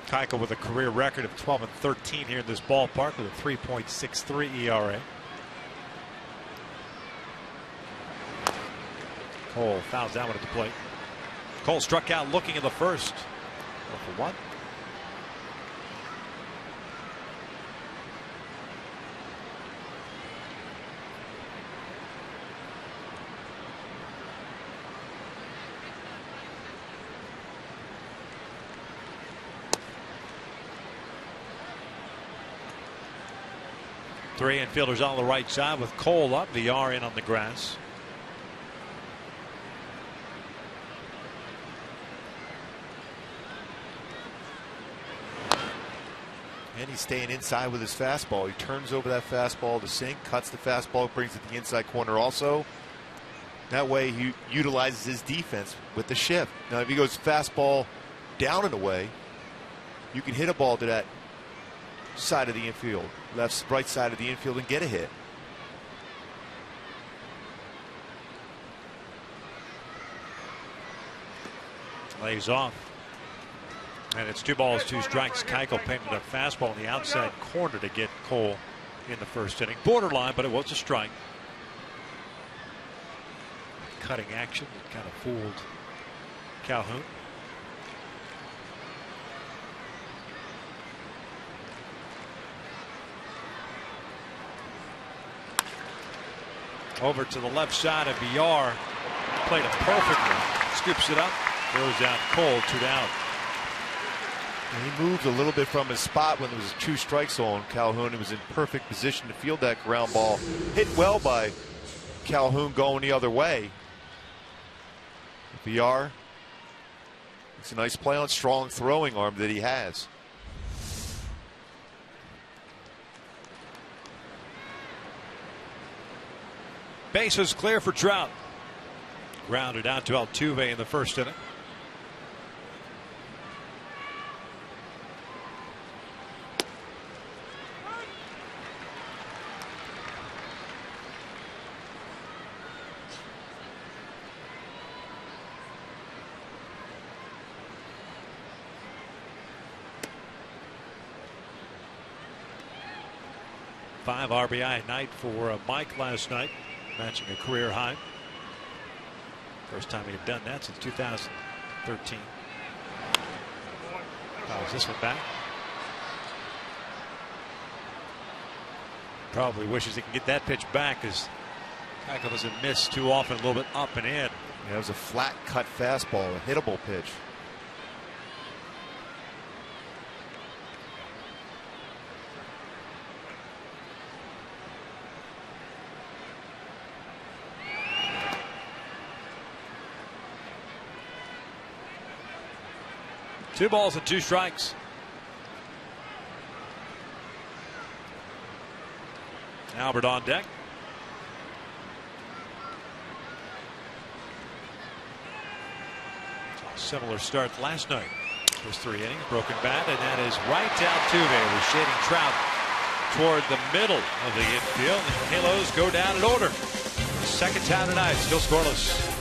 Keuchel with a career record of 12-13 here in this ballpark with a 3.63 ERA. Cole fouls that one at the plate. Cole struck out looking in the first. 0-for-1. Three infielders on the right side with Cole up, Villar in on the grass. And he's staying inside with his fastball. He turns over that fastball to sink, cuts the fastball, brings it to the inside corner also. That way he utilizes his defense with the shift. Now if he goes fastball down and away, you can hit a ball to that side of the infield, right side of the infield, and get a hit. Lays off. And it's 2 balls, 2 strikes. Keuchel painted a fastball in the outside corner to get Cole in the first inning. Borderline, but it was a strike. Cutting action that kind of fooled Calhoun. Over to the left side of Villar. Played it perfectly. Scoops it up. Throws out Cole, 2 down. And he moved a little bit from his spot when there was a 2 strike zone. Calhoun, he was in perfect position to field that ground ball. Hit well by Calhoun going the other way. Villar, it's a nice play on strong throwing arm that he has. Bases clear for Trout. Grounded out to Altuve in the first inning. Five RBI night for Mike last night, matching a career high. First time he had done that since 2013. Fouls this one back. Probably wishes he can get that pitch back, as Keuchel doesn't miss too often, a little bit up and in. Yeah, it was a flat cut fastball, a hittable pitch. Two balls and 2 strikes. Albert on deck. Similar start last night. First 3 innings, broken bat, and that is right to Altuve, with shading Trout toward the middle of the infield. The Halos go down in order. Second time tonight, still scoreless.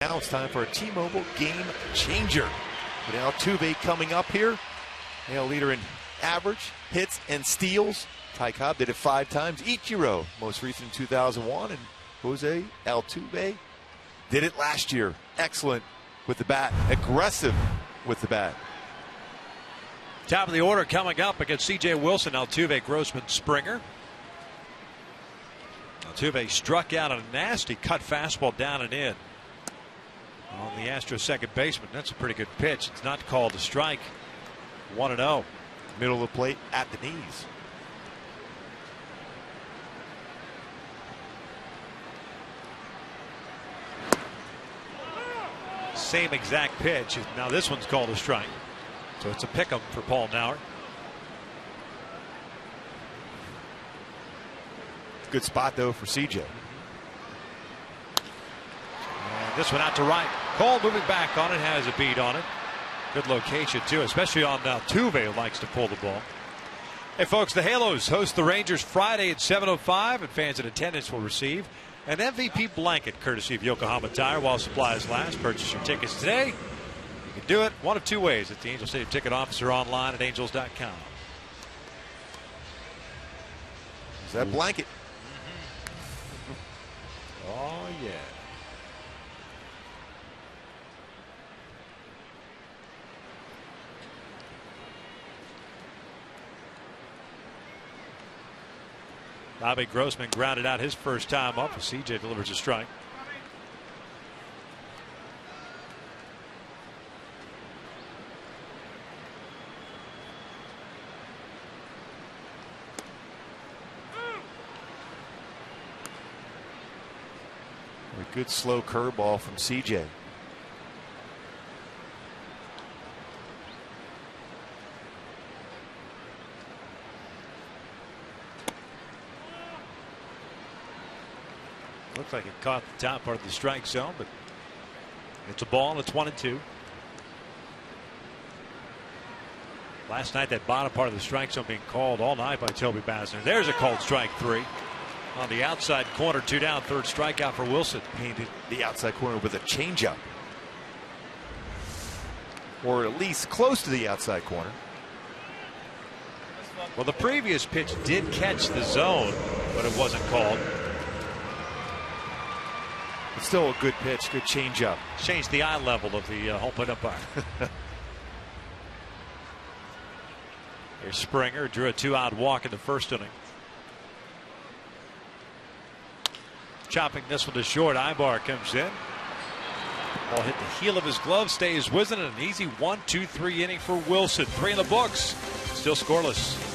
Now it's time for a T-Mobile game changer. With Altuve coming up here, AL leader in average, hits, and steals. Ty Cobb did it 5 times. Ichiro, most recent in 2001, and Jose Altuve did it last year. Excellent with the bat, aggressive with the bat. Top of the order coming up against C.J. Wilson, Altuve, Grossman, Springer. Altuve struck out a nasty cut fastball down and in on the Astros second baseman. That's a pretty good pitch. It's not called a strike. 1-0. Middle of the plate at the knees. Same exact pitch. Now this one's called a strike. So it's a pick-em for Paul Nauer. Good spot, though, for CJ. And this one out to right. Cole moving back on it, has a beat on it. Good location, too, especially on Altuve, who likes to pull the ball. Hey, folks, the Halos host the Rangers Friday at 7:05, and fans in attendance will receive an MVP blanket courtesy of Yokohama Tire while supplies last. Purchase your tickets today. You can do it one of two ways at the Angel Stadium ticket office or online at angels.com. Is that blanket? Oh, yeah. Robbie Grossman grounded out his first time up as CJ delivers a strike. A good slow curveball from CJ. Looks like it caught the top part of the strike zone, but it's a ball. It's 1-2. Last night, that bottom part of the strike zone being called all night by Toby Basner. There's a called strike 3. On the outside corner, 2 down, third strikeout for Wilson. Painted the outside corner with a changeup. Or at least close to the outside corner. Well, the previous pitch did catch the zone, but it wasn't called. It's still a good pitch, good changeup. Changed the eye level of the home plate umpire. Here's Springer, drew a 2-out walk in the first inning. Chopping this one to short. Ibar comes in. Ball hit the heel of his glove, stays with it. An easy 1-2-3 inning for Wilson. 3 in the books. Still scoreless.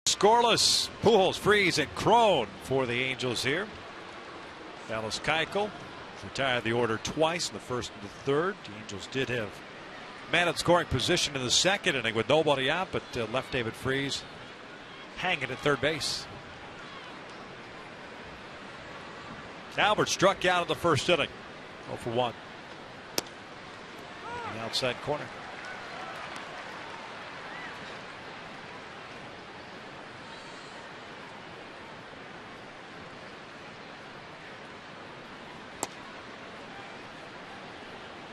Scoreless. Pujols, Freeze, and Crone for the Angels here. Dallas Keuchel retired the order twice in the first and the third. The Angels did have man at scoring position in the second inning with nobody out, but left David Freeze hanging at third base. Albert struck out in the first inning. 0 for 1. In the outside corner.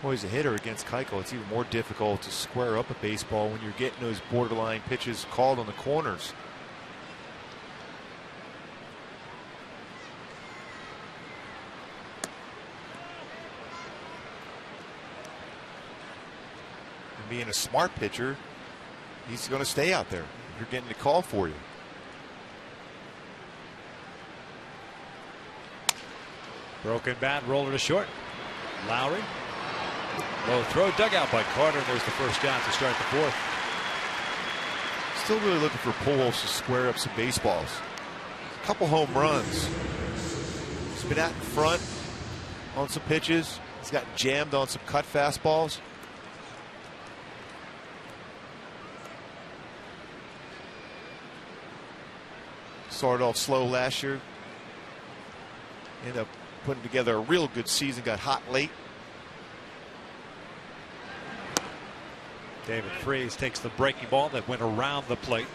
Well, as a hitter against Keuchel, it's even more difficult to square up a baseball when you're getting those borderline pitches called on the corners. And being a smart pitcher, he's going to stay out there. You're getting the call for you. Broken bat, roller to short. Lowry. Low throw, dug out by Carter. There's the first out to start the fourth. Still really looking for Pujols to square up some baseballs. A couple home runs. He's been out in front on some pitches. He's gotten jammed on some cut fastballs. Started off slow last year. Ended up putting together a real good season. Got hot late. David Freese takes the breaking ball that went around the plate.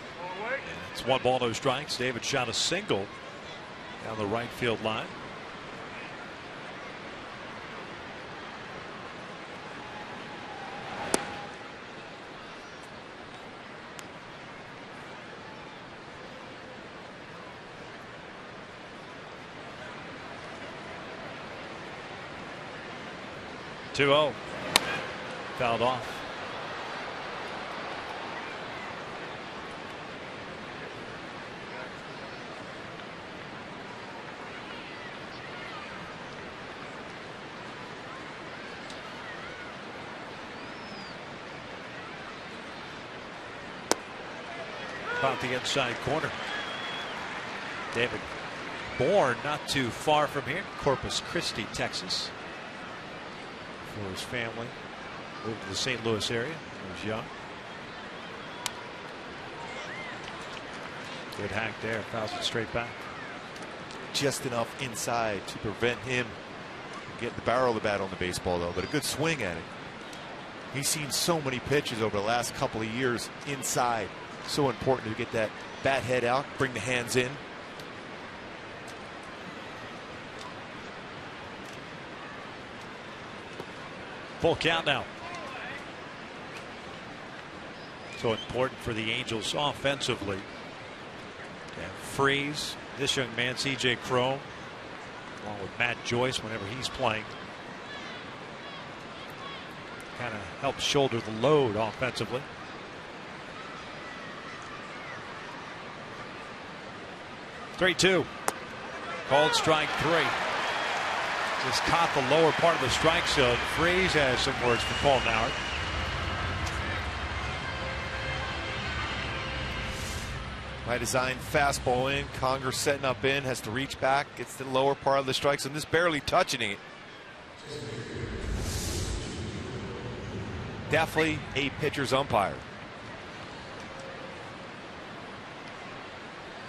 And it's 1 ball, no strikes. David shot a single down the right field line. Two-0. Fouled off. About the inside corner. David born not too far from here, Corpus Christi, Texas. For his family, moved to the St. Louis area when he was young. Good hack there, fouls it straight back. Just enough inside to prevent him from getting the barrel of the bat on the baseball, though, but a good swing at it. He's seen so many pitches over the last couple of years inside. So important to get that bat head out, bring the hands in. Full count now. So important for the Angels offensively to have Freese, this young man, C.J. Cron, along with Matt Joyce whenever he's playing. Kind of helps shoulder the load offensively. Three-two. Called strike 3. Just caught the lower part of the strike zone. Freese has some words for Paul Nauert. By design, fastball in. Conger setting up in, has to reach back, gets the lower part of the strike zone. Just barely touching it. Definitely a pitcher's umpire.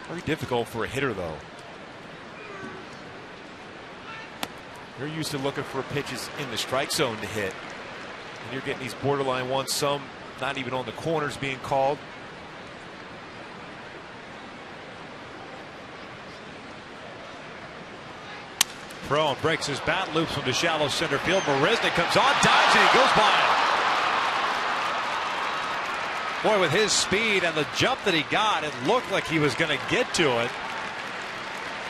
Very difficult for a hitter, though. You're used to looking for pitches in the strike zone to hit. And you're getting these borderline ones, some not even on the corners being called. Cron breaks his bat, loops him to shallow center field. Marisnik comes on, dives, and he goes by. Boy, with his speed and the jump that he got, it looked like he was going to get to it.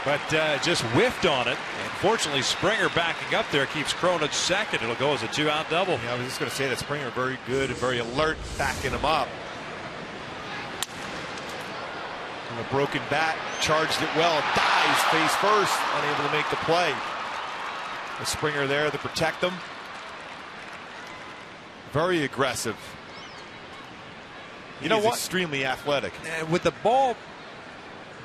But just whiffed on it. And fortunately, Springer backing up there keeps Cron at second. It'll go as a 2-out double. Yeah, I was just going to say that Springer very good and very alert backing him up. And a broken bat, charged it well, dives face first, unable to make the play. The Springer there to protect him. Very aggressive. You know what? Extremely athletic. And with the ball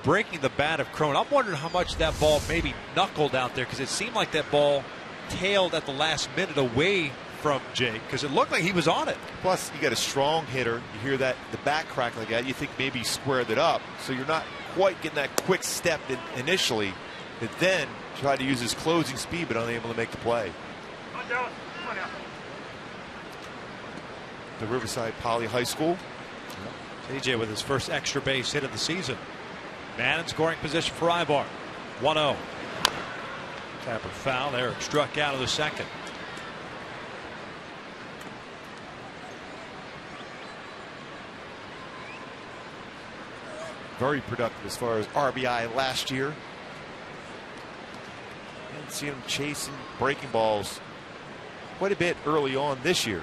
breaking the bat of Cron, I'm wondering how much that ball maybe knuckled out there, because it seemed like that ball tailed at the last minute away from Jake, because it looked like he was on it. Plus, you got a strong hitter. You hear that the bat crack like that, you think maybe he squared it up. So you're not quite getting that quick step initially, but then tried to use his closing speed, but unable to make the play. The Riverside Poly High School. TJ with his first extra base hit of the season. Man in scoring position for Ibar. 1-0. Tapper foul. Eric struck out of the second. very productive as far as RBI last year. And see him chasing breaking balls quite a bit early on this year.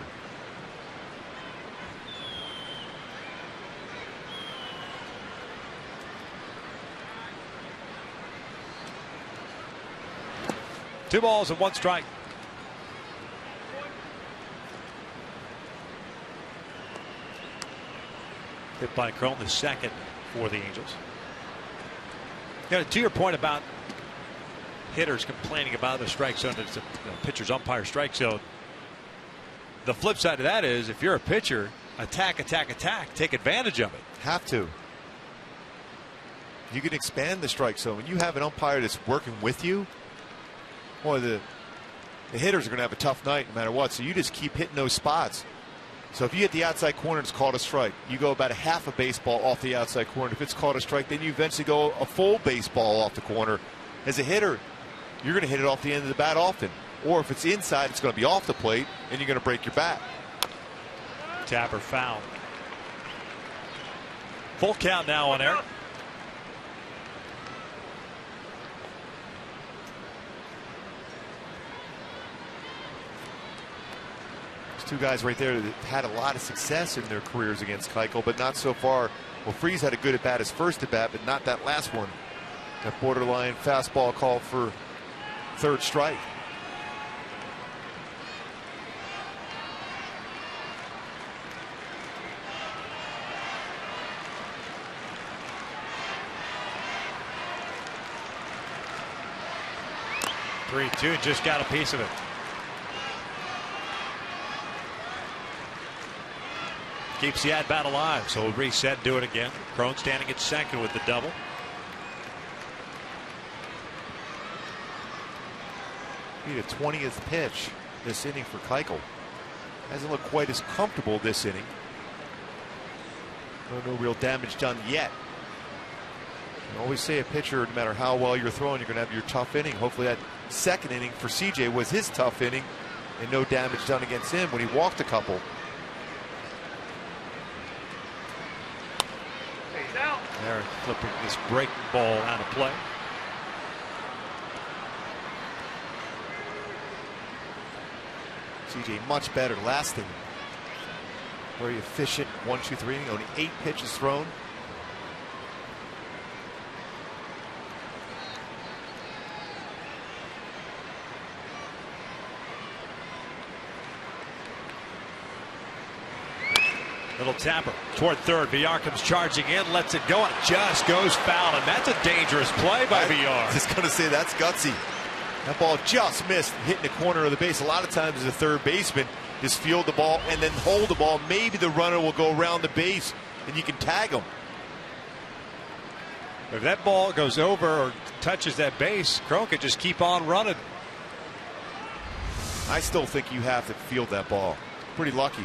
Two balls and one strike. Hit by Cron, the second for the Angels. You know, to your point about hitters complaining about the strike zone, it's a pitcher's umpire strike zone. The flip side of that is, if you're a pitcher, attack, attack, attack. Take advantage of it. Have to. You can expand the strike zone. When you have an umpire that's working with you, boy, the hitters are going to have a tough night no matter what. So you just keep hitting those spots. So if you hit the outside corner and it's called a strike, you go about a half a baseball off the outside corner. If it's called a strike, then you eventually go a full baseball off the corner. As a hitter, you're going to hit it off the end of the bat often. Or if it's inside, it's going to be off the plate, and you're going to break your bat. Tapper foul. Full count now on air. Two guys right there that had a lot of success in their careers against Keuchel, but not so far. Well, Freese had a good at bat his first at bat, but not that last one. That borderline fastball call for third strike. Three-two, just got a piece of it. Keeps the at-bat alive, so we'll reset, do it again. Cron standing at second with the double. Need a 20th pitch this inning for Keuchel. Hasn't looked quite as comfortable this inning. No real damage done yet. I always say a pitcher, no matter how well you're throwing, you're going to have your tough inning. Hopefully that second inning for CJ was his tough inning and no damage done against him when he walked a couple. They're flipping this breaking ball out of play. CJ much better last inning. Very efficient 1-2-3 inning. Only 8 pitches thrown. Little tapper toward third. Villar comes charging in, lets it go, and just goes foul. And that's a dangerous play by Villar. I was just going to say that's gutsy. That ball just missed, hitting the corner of the base. A lot of times as a third baseman, just field the ball and then hold the ball. Maybe the runner will go around the base and you can tag him. If that ball goes over or touches that base, Cron could just keep on running. I still think you have to field that ball. Pretty lucky.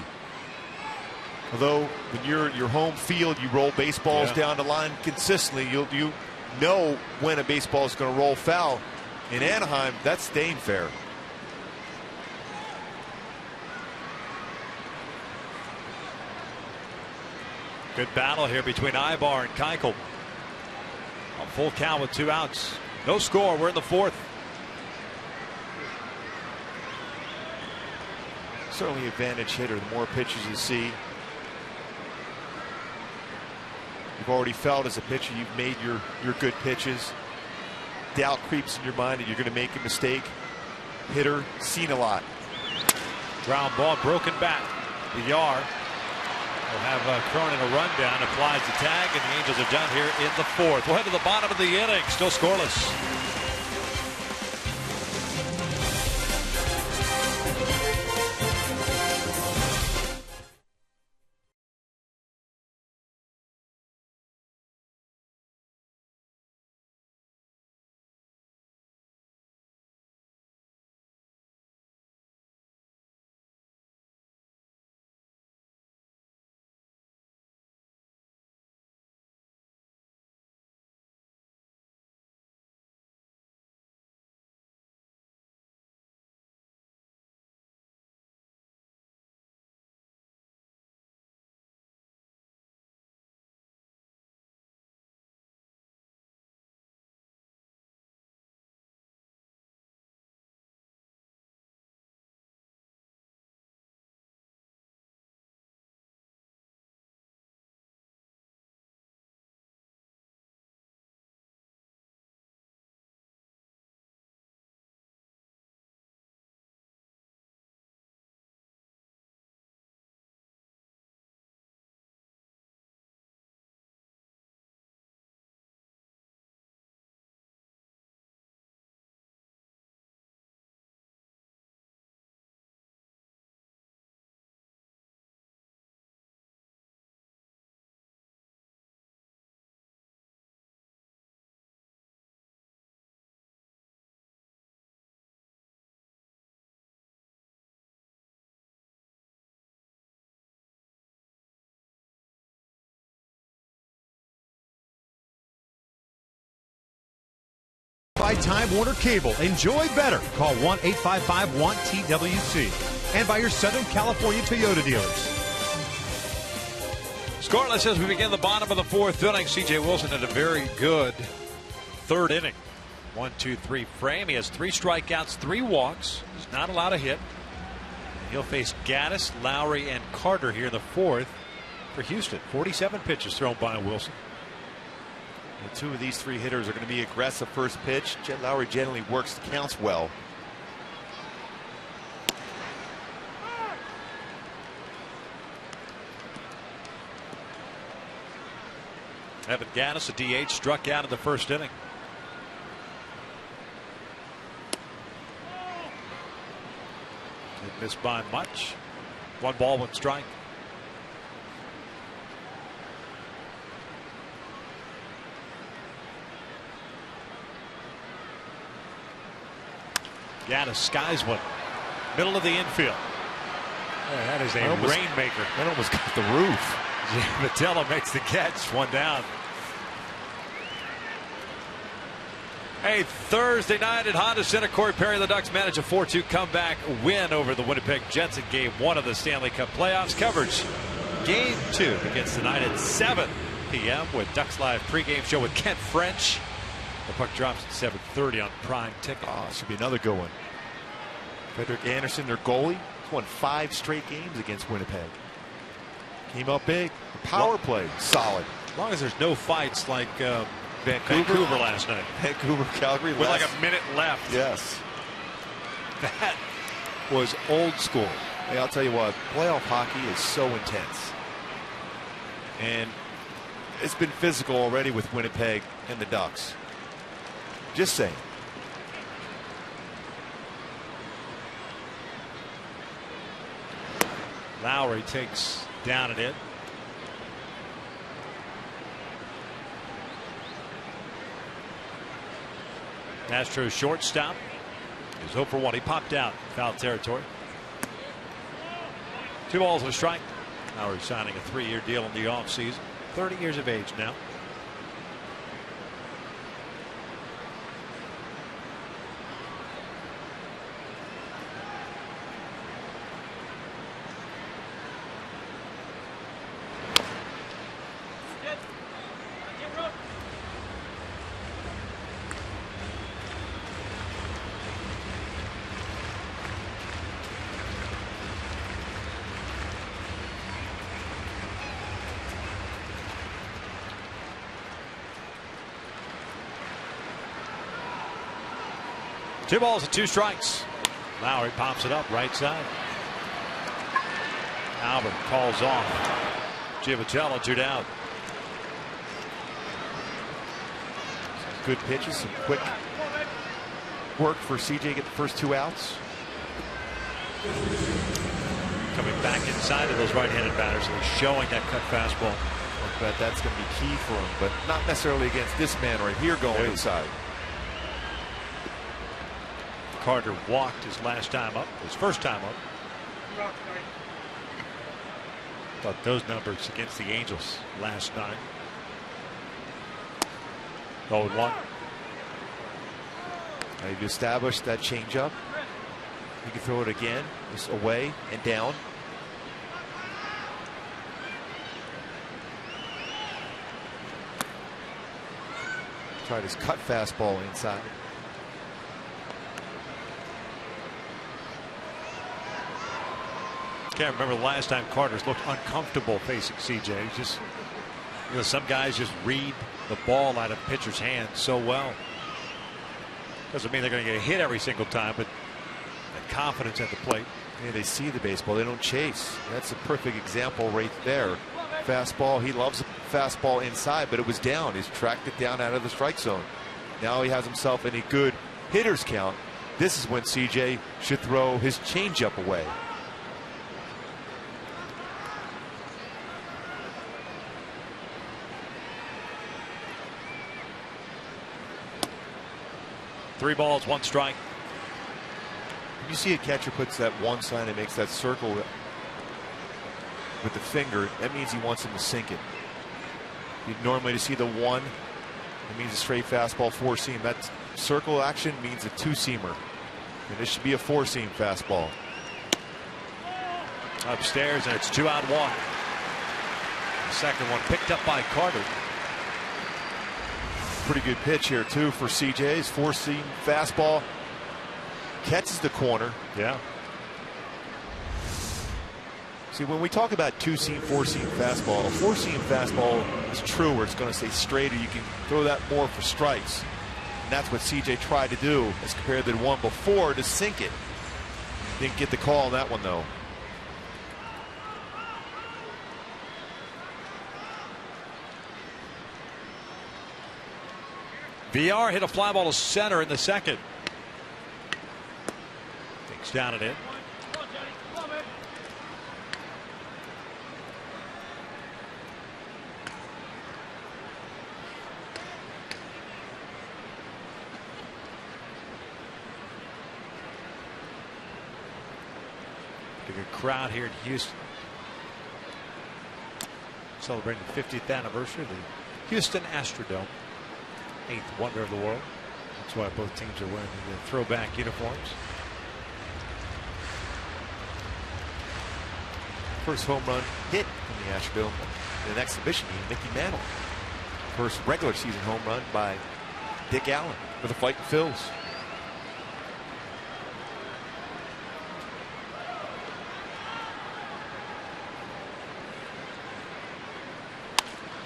Although when you're your home field, you roll baseballs down the line consistently. You know when a baseball is going to roll foul. In Anaheim, that's staying fair. Good battle here between Ibar and Keuchel. On full count with 2 outs. No score. We're in the fourth. Certainly advantage hitter. The more pitches you see. You've already felt as a pitcher you've made your good pitches. Doubt creeps in your mind that you're going to make a mistake. Hitter, seen a lot. Ground ball, broken bat. Villar will have Cron in a rundown, applies the tag, and the Angels are done here in the fourth. We'll head to the bottom of the inning, still scoreless. By Time Warner Cable. Enjoy better. Call 1-855-1-TWC. And by your Southern California Toyota dealers. Scoreless as we begin the bottom of the fourth inning. C.J. Wilson had a very good third inning. 1-2-3 frame. He has 3 strikeouts, 3 walks. He's not allowed a hit. He'll face Gaddis, Lowry, and Carter here in the fourth for Houston. 47 pitches thrown by Wilson. And 2 of these 3 hitters are going to be aggressive first pitch. Jet Lowry generally works the counts well. Evan Gaddis, a DH, struck out in the first inning. Didn't miss by much. 1 ball, 1 strike. Gaddis skies one. Middle of the infield. That is a rainmaker. That almost got the roof. Vitello makes the catch. 1 down. Hey, Thursday night at Honda Center, Corey Perry and the Ducks managed a 4-2 comeback win over the Winnipeg Jets in Game 1 of the Stanley Cup playoffs. Coverage Game 2 begins tonight at 7 p.m. with Ducks Live pregame show with Kent French. The puck drops at 7:30 on Prime Ticket. Oh, should be another good one. Frederick Anderson, their goalie, has won 5 straight games against Winnipeg. Came up big. Power play, solid. As long as there's no fights like Vancouver last night. Vancouver, Calgary. With like a minute left. Yes. That was old school. Hey, I'll tell you what, playoff hockey is so intense. And it's been physical already with Winnipeg and the Ducks. Just saying. Lowry takes down and in. Astros shortstop is 0 for 1. He popped out foul territory. 2 balls and a strike. Lowry signing a 3-year deal in the offseason. 30 years of age now. Two balls and 2 strikes. Lowry pops it up right side. Albert calls off. Vitello 2 down. Some good pitches, some quick work for CJ to get the first 2 outs. Coming back inside of those right-handed batters and showing that cut fastball. I bet that's going to be key for him, but not necessarily against this man right here going inside. Carter walked his last time up, his first time up. Thought those numbers against the Angels last night. 0-1. You've established that changeup. You can throw it again, just away and down. Tried his cut fastball inside. Can't remember the last time Carter's looked uncomfortable facing CJ. Just, some guys just read the ball out of pitcher's hands so well. Doesn't mean they're going to get a hit every single time, but that confidence at the plate. Yeah, they see the baseball, they don't chase. That's a perfect example right there. Fastball, he loves a fastball inside, but it was down. He's tracked it down out of the strike zone. Now he has himself in a good hitter's count. This is when CJ should throw his changeup away. Three balls, 1 strike. You see a catcher puts that 1 sign and makes that circle with the finger. That means he wants him to sink it. You'd normally to see the 1. It means a straight fastball, 4 seam. That's circle action means a two-seamer. And this should be a four-seam fastball. Upstairs, and it's 2 out 1. The second one picked up by Carter. Pretty good pitch here, too, for CJ's four-seam fastball. Catches the corner. Yeah. See, when we talk about two-seam, four-seam fastball, a four-seam fastball is true where it's going to stay straight, or you can throw that more for strikes. And that's what CJ tried to do as compared to the one before, to sink it. Didn't get the call on that one, though. VR hit a fly ball to center in the second. Takes down and in. Bigger crowd here in Houston, celebrating the 50th anniversary of the Houston Astrodome, 8th wonder of the world. That's why both teams are wearing the throwback uniforms. First home run hit in the Astrodome in an exhibition game, Mickey Mantle. First regular season home run by Dick Allen for the Fighting Phils.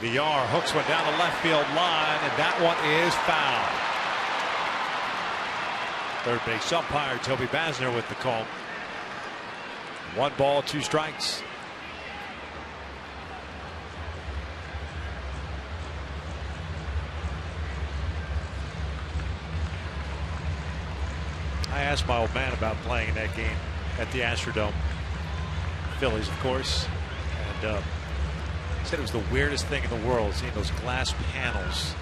VR hooks one down the left field line, and that one is foul. Third base umpire Toby Basner with the call. 1 ball, 2 strikes. I asked my old man about playing in that game at the Astrodome. Phillies, of course. And he said it was the weirdest thing in the world, seeing those glass panels.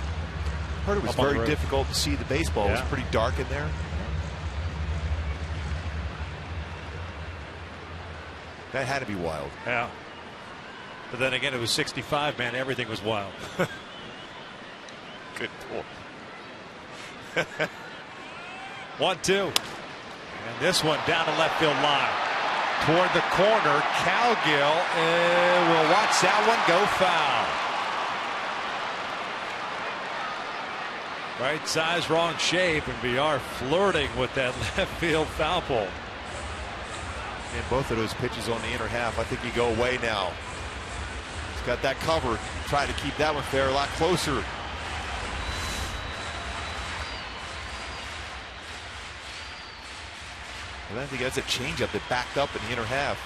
Heard it was very difficult to see the baseball. It was pretty dark in there. That had to be wild. Yeah. But then again, it was 65, man. Everything was wild. Good pull. 1-2. And this one down the left field line. Toward the corner, Cowgill will watch that one go foul. Right size, wrong shape, and VR flirting with that left field foul pole. And both of those pitches on the inner half, I think you go away now. He's got that covered. Try to keep that one fair, a lot closer. And I think that's a changeup that backed up in the inner half.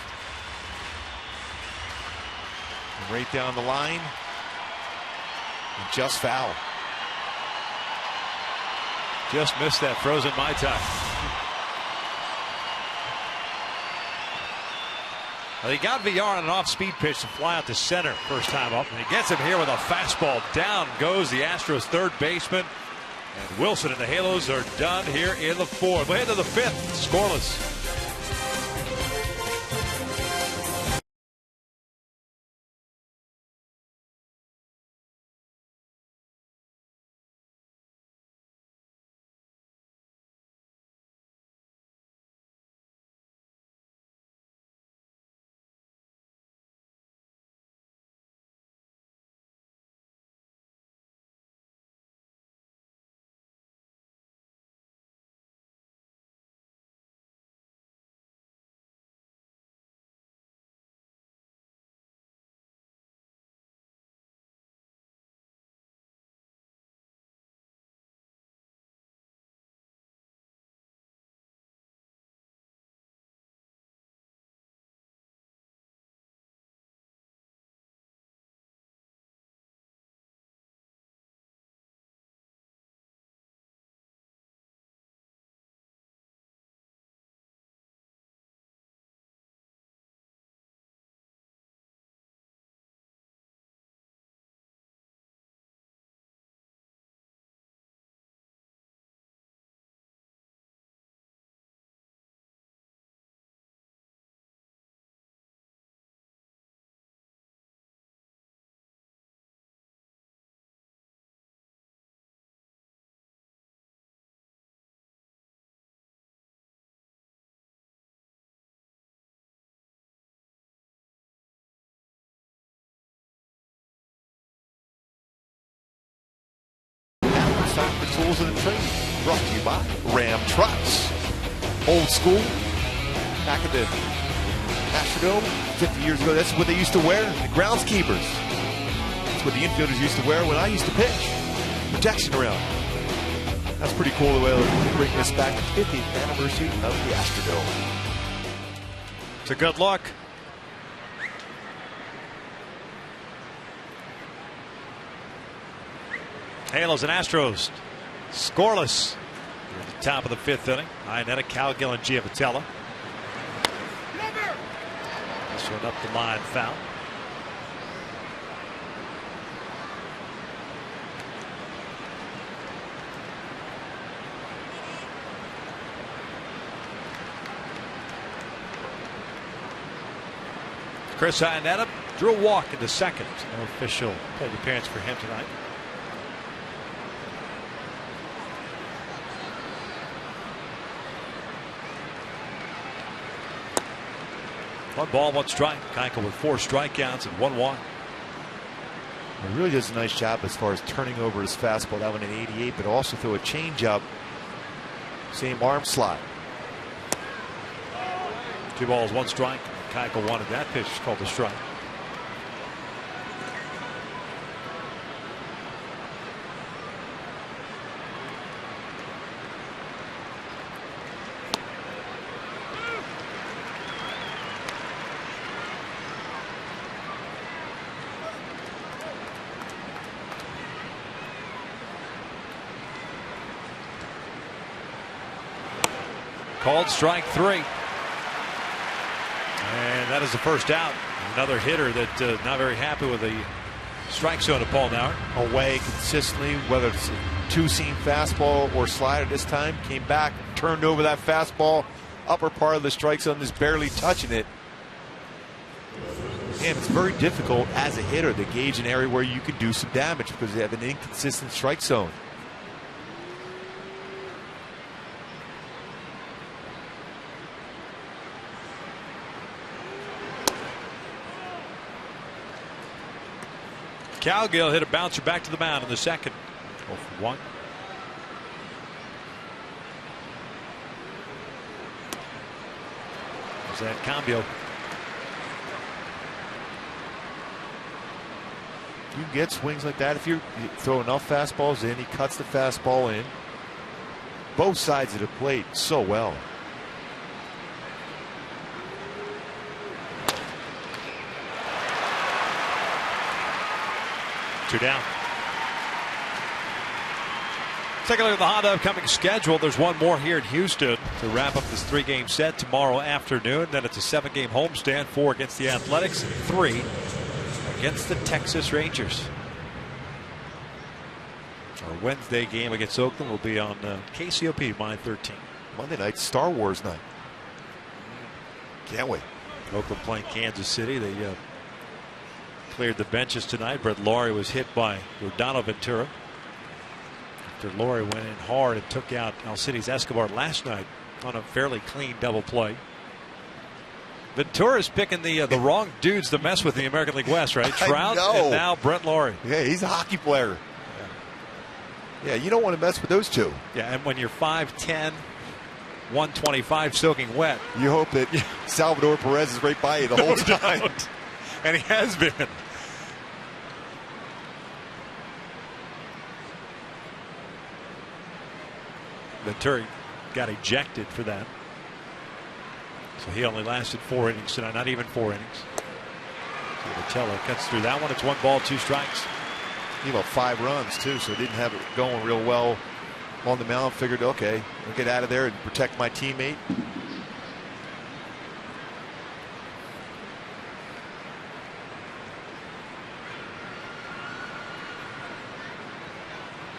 And right down the line. And just foul. Just missed that frozen Mai Tai. Well, he got VR on an off-speed pitch to fly out to center first time up, and he gets him here with a fastball. Down goes the Astros third baseman. And Wilson and the Halos are done here in the 4th. We'll head to the 5th, scoreless. tools of the trade. Brought to you by Ram Trucks. Old school. Back at the Astrodome 50 years ago, that's what they used to wear. The groundskeepers. That's what the infielders used to wear when I used to pitch. Protection around. That's pretty cool the way they're bringing this back to the 50th anniversary of the Astrodome. It's a good look. Halos and Astros scoreless at the top of the 5th inning. Iannetta, Cowgill, and Giavotella. This one up the line, foul. Chris Iannetta drew a walk into second. No official plate appearance for him tonight. One ball, one strike. Keuchel with 4 strikeouts and 1 walk. He really does a nice job as far as turning over his fastball. That one at 88, but also throw a changeup. Same arm slot. 2 balls, 1 strike. Keuchel wanted that pitch called a strike. Called strike 3. And that is the first out. Another hitter that not very happy with the strike zone of Paul Nauer. Away consistently, whether it's a 2-seam fastball or slider this time. Came back, turned over that fastball. Upper part of the strike zone is barely touching it. And it's very difficult as a hitter to gauge an area where you can do some damage because you have an inconsistent strike zone. Cowgill hit a bouncer back to the mound in the second. 0 for 1. There's that Cambio. You can get swings like that if you throw enough fastballs in. He cuts the fastball in. Both sides of the plate so well. Down. Take a look at the hot upcoming schedule. There's one more here in Houston to wrap up this 3-game set tomorrow afternoon. Then it's a 7-game homestand, 4 against the Athletics, 3 against the Texas Rangers. Our Wednesday game against Oakland will be on KCOP, Mine 13. Monday night, Star Wars night. Can't wait. Oakland playing Kansas City. They cleared the benches tonight. Brett Laurie was hit by Rodano Ventura. After Laurie went in hard and took out Alcides Escobar last night on a fairly clean double play. Ventura's picking the wrong dudes to mess with in the American League West, right? Trout and now Brett Laurie. Yeah, he's a hockey player. Yeah, you don't want to mess with those two. Yeah, and when you're 5'10", 125 soaking wet. You hope that Salvador Perez is right by you the whole time. And he has been. Venturi got ejected for that. So he only lasted 4 innings tonight, not even 4 innings. So Vitello cuts through that one. It's 1 ball, 2 strikes. He about 5 runs too, so didn't have it going real well on the mound. Figured, okay, I'll get out of there and protect my teammate.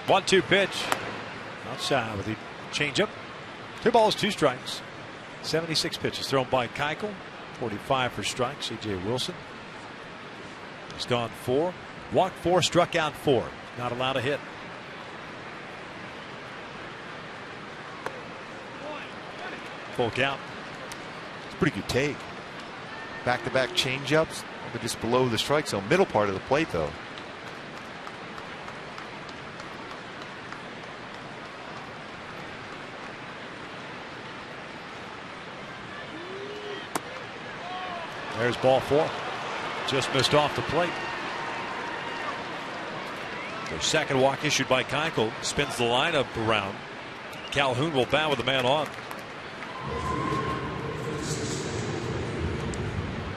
One-two pitch. Outside with the changeup. 2 balls, 2 strikes. 76 pitches thrown by Keuchel. 45 for strikes. C.J. Wilson. He's gone 4. Walked 4, struck out 4. Not allowed a hit. Full count. It's a pretty good take. Back-to-back changeups. They're just below the strike zone. Middle part of the plate, though. There's ball 4. Just missed off the plate. Their second walk issued by Keuchel spins the lineup around. Calhoun will bat with the man on.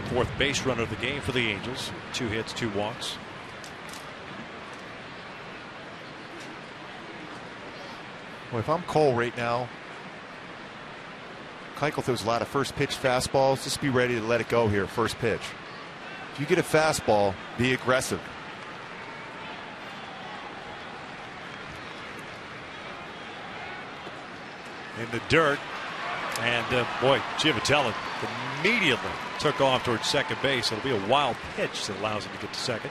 Fourth base runner of the game for the Angels. 2 hits, 2 walks. Well, if I'm Cole right now, Keuchel throws a lot of first pitch fastballs. Just be ready to let it go here, first pitch. If you get a fastball, be aggressive. In the dirt, and boy, Giavotella immediately took off towards second base. It'll be a wild pitch that allows him to get to second.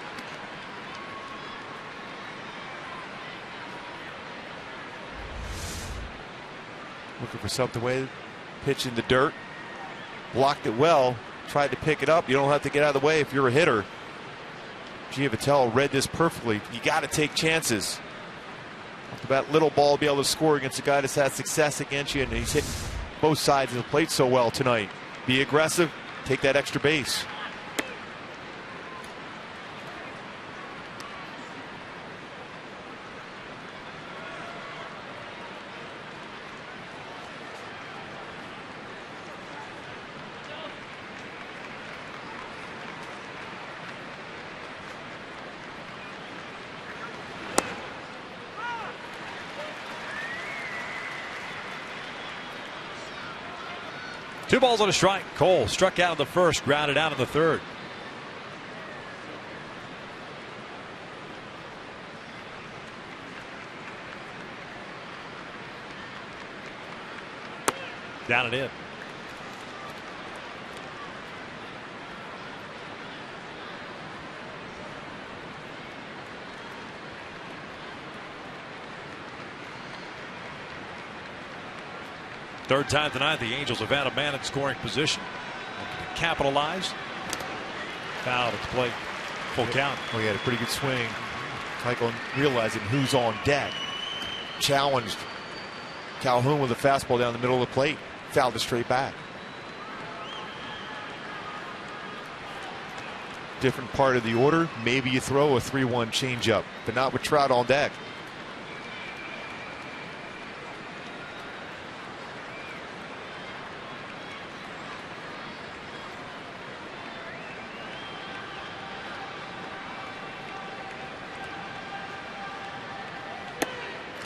Looking for something way. Pitch in the dirt. Blocked it well. Tried to pick it up. You don't have to get out of the way if you're a hitter. Giavotella read this perfectly. You got to take chances. Off the bat, little ball, be able to score against a guy that's had success against you, and he's hitting both sides of the plate so well tonight. Be aggressive. Take that extra base. Two balls on a strike. Cole struck out in the first, grounded out in the third. Down and in. Third time tonight, the Angels have had a man in scoring position. Capitalized. Foul at the plate. Full count. Oh, he had a pretty good swing. Keuchel realizing who's on deck. Challenged Calhoun with a fastball down the middle of the plate. Fouled it straight back. Different part of the order. Maybe you throw a 3-1 changeup, but not with Trout on deck.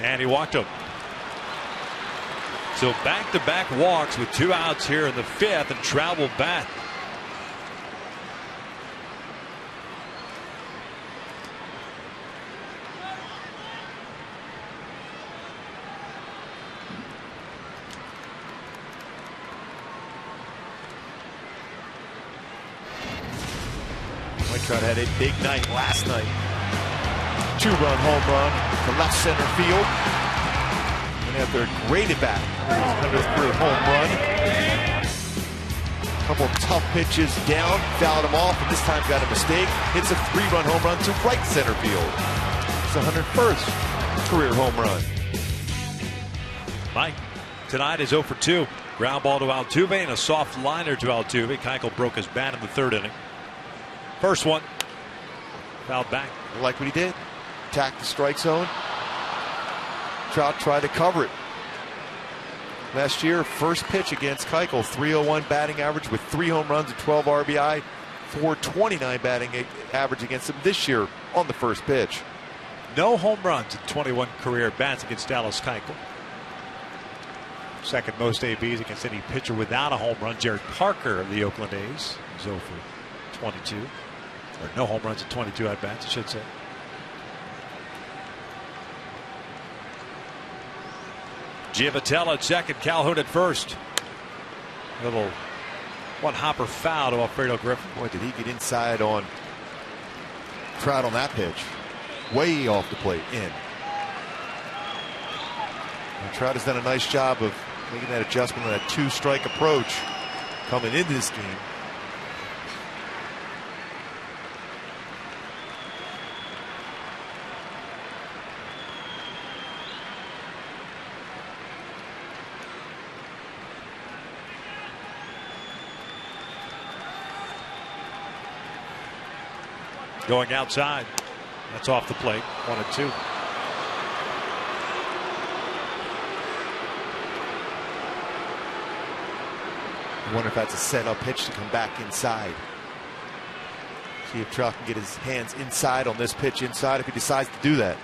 And he walked him. So back-to-back walks with 2 outs here in the 5th, and Trout will bat. Mike Trout had a big night last night. 2-run home run to left center field. And after a great at bat, 100th career home run. A couple of tough pitches down, fouled him off, and this time got a mistake. Hits a 3-run home run to right center field. It's the 101st career home run. Mike tonight is 0 for 2. Ground ball to Altuve and a soft liner to Altuve. Keuchel broke his bat in the 3rd inning. First one, fouled back. I like what he did. Attacked the strike zone. Trout tried to cover it. Last year, first pitch against Keuchel, 301 batting average with 3 home runs and 12 RBI, 429 batting average against him this year on the first pitch. No home runs in 21 career bats against Dallas Keuchel. Second most ABs against any pitcher without a home run. Jared Parker of the Oakland A's is 0 for 22. Or no home runs in 22 at bats, I should say. Giavotella at second, Calhoun at first. Little one hopper foul to Alfredo Griffin. Boy, did he get inside on Trout on that pitch. Way off the plate, in. And Trout has done a nice job of making that adjustment on that 2-strike approach coming into this game. Going outside. That's off the plate. 1-2. I wonder if that's a set-up pitch to come back inside. See if Trout can get his hands inside on this pitch inside if he decides to do that.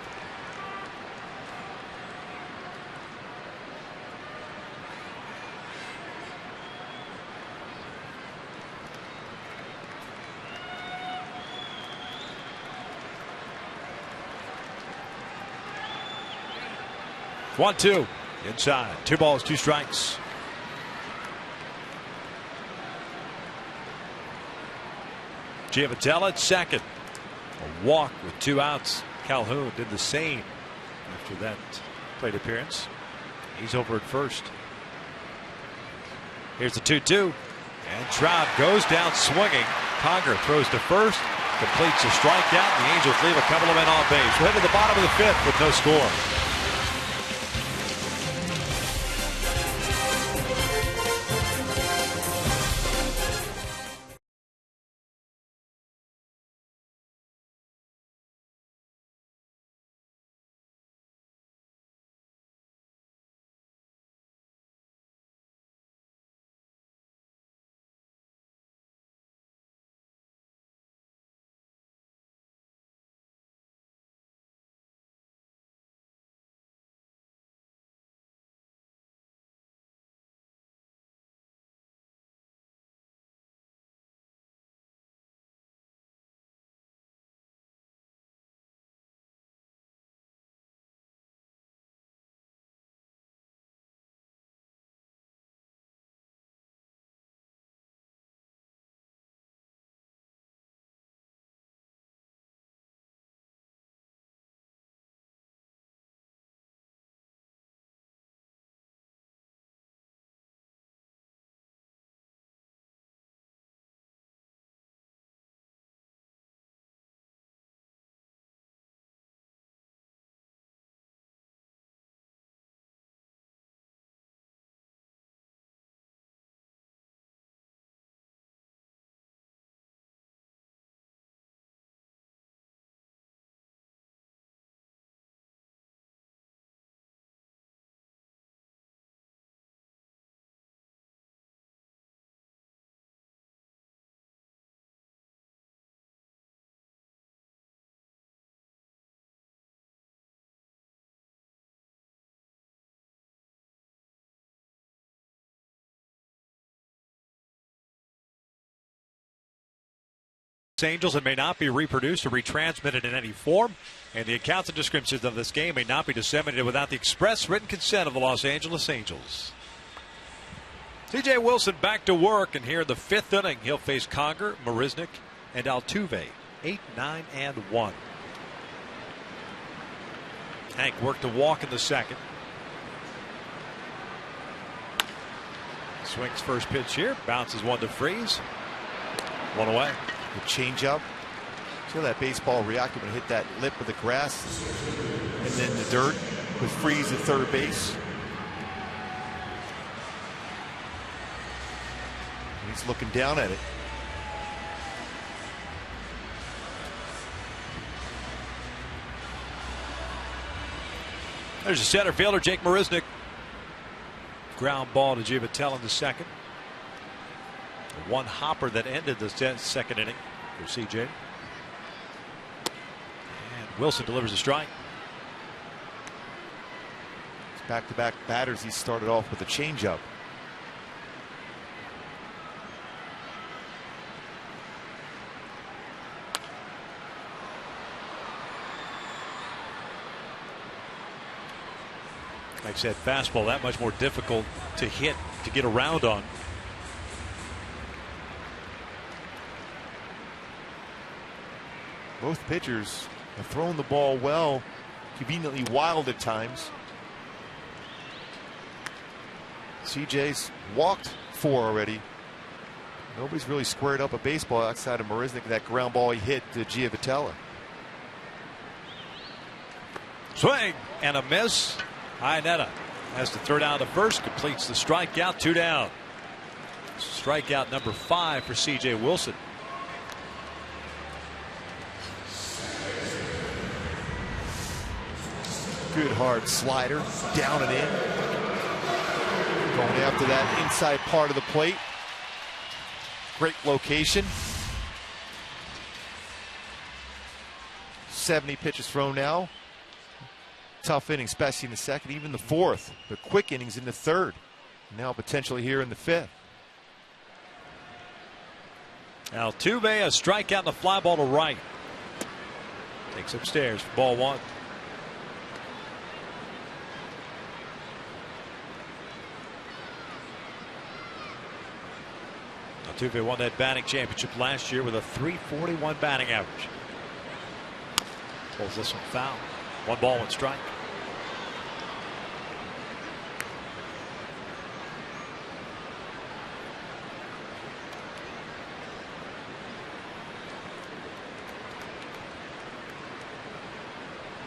One, two. Inside. 2 balls, 2 strikes. Giavotella at second. A walk with 2 outs. Calhoun did the same after that plate appearance. He's over at first. Here's the 2-2. And Trout goes down swinging. Conger throws to first. Completes a strikeout. The Angels leave a couple of men on base. We're headed to the bottom of the 5th with no score. Angels and may not be reproduced or retransmitted in any form, and the accounts and descriptions of this game may not be disseminated without the express written consent of the Los Angeles Angels. C.J. Wilson back to work, and here in the 5th inning he'll face Conger, Marisnick, and Altuve. 8, 9, and 1. Hank worked a walk in the 2nd. Swings first pitch here, bounces one to Freeze. 1 away. The changeup. See how that baseball reacted when it hit that lip of the grass and then the dirt with Freeze at third base. He's looking down at it. There's a center fielder, Jake Marisnick. Ground ball to Giavotella in the 2nd. The one hopper that ended the 2nd inning for CJ. And Wilson delivers a strike. Back-to-back batters, he started off with a changeup. Like I said, fastball that much more difficult to hit, to get around on. Both pitchers have thrown the ball well, conveniently wild at times. CJ's walked 4 already. Nobody's really squared up a baseball outside of Marisnick. That ground ball he hit to Giavotella. Swing and a miss. Iannetta has to throw down to first, completes the strikeout, 2 down. Strikeout number 5 for C.J. Wilson. Good hard slider, down and in. Going after that inside part of the plate. Great location. 70 pitches thrown now. Tough inning, especially in the second, even the fourth. The quick innings in the third. Now potentially here in the fifth. Altuve, a strikeout and a fly ball to right. Takes upstairs for ball one. Altuve won that batting championship last year with a .341 batting average. Pulls this one foul. 1 ball, 1 strike.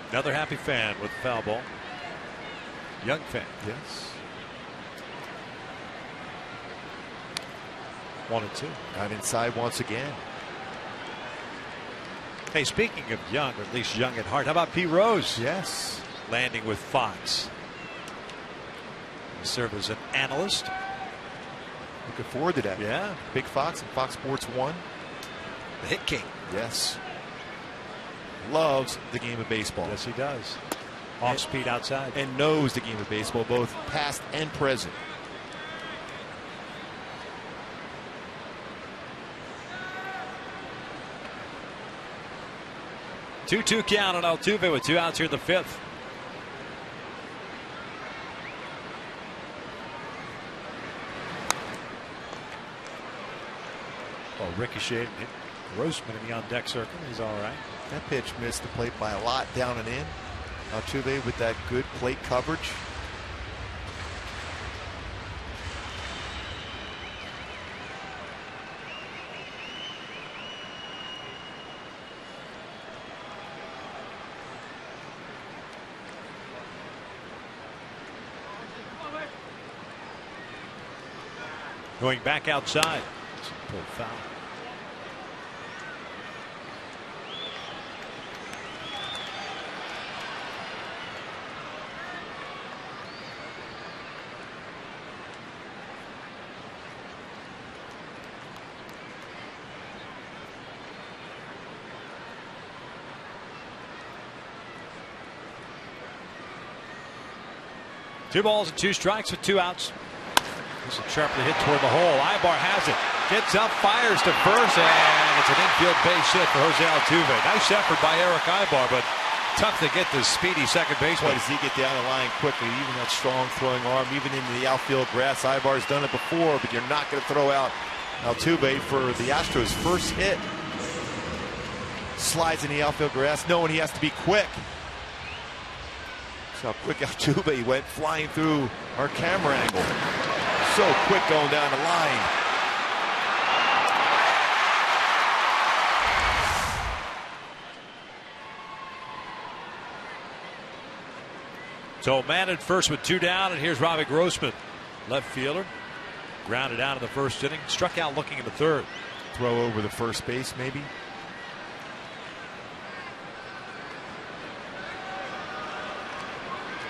Another happy fan with the foul ball. Young fan. Yes. 1-2. Got inside once again. Hey, speaking of young, or at least young at heart, how about Pete Rose? Yes. Landing with Fox. He served as an analyst. Looking forward to that. Yeah. Big Fox and Fox Sports 1. The hit king. Yes. Loves the game of baseball. Yes, he does. Off speed outside. And knows the game of baseball, both past and present. Two count on Altuve with 2 outs here in the fifth. Oh, ricocheted and hit Grossman in the on-deck circle. He's all right. That pitch missed the plate by a lot, down and in. Altuve with that good plate coverage. Going back outside. Pulled foul. Two balls and 2 strikes with 2 outs. This is sharply hit toward the hole. Ibar has it. Gets up, fires to first, and it's an infield base hit for Jose Altuve. Nice effort by Eric Ibar, but tough to get the speedy second baseman. Boy, does he get down the line quickly. Even that strong throwing arm, even into the outfield grass. Ibar's done it before, but you're not going to throw out Altuve for the Astros' first hit. Slides in the outfield grass, knowing he has to be quick. So how quick Altuve went flying through our camera angle. So quick going down the line. So man at first with 2 down, and here's Robbie Grossman, left fielder. Grounded out in the first inning. Struck out looking in the third. Throw over the first base, maybe.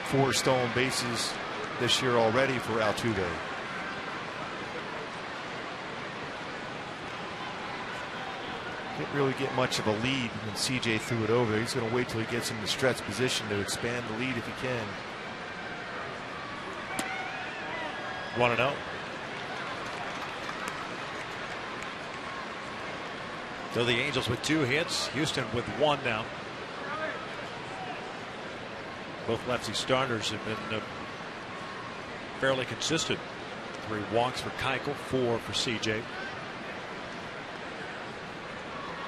Four stolen bases this year already for Altuve. Didn't really get much of a lead when CJ threw it over. He's going to wait till he gets in the stretch position to expand the lead if he can. 1-0. So the Angels with 2 hits, Houston with 1 now. Both lefty starters have been fairly consistent. 3 walks for Keuchel, 4 for CJ.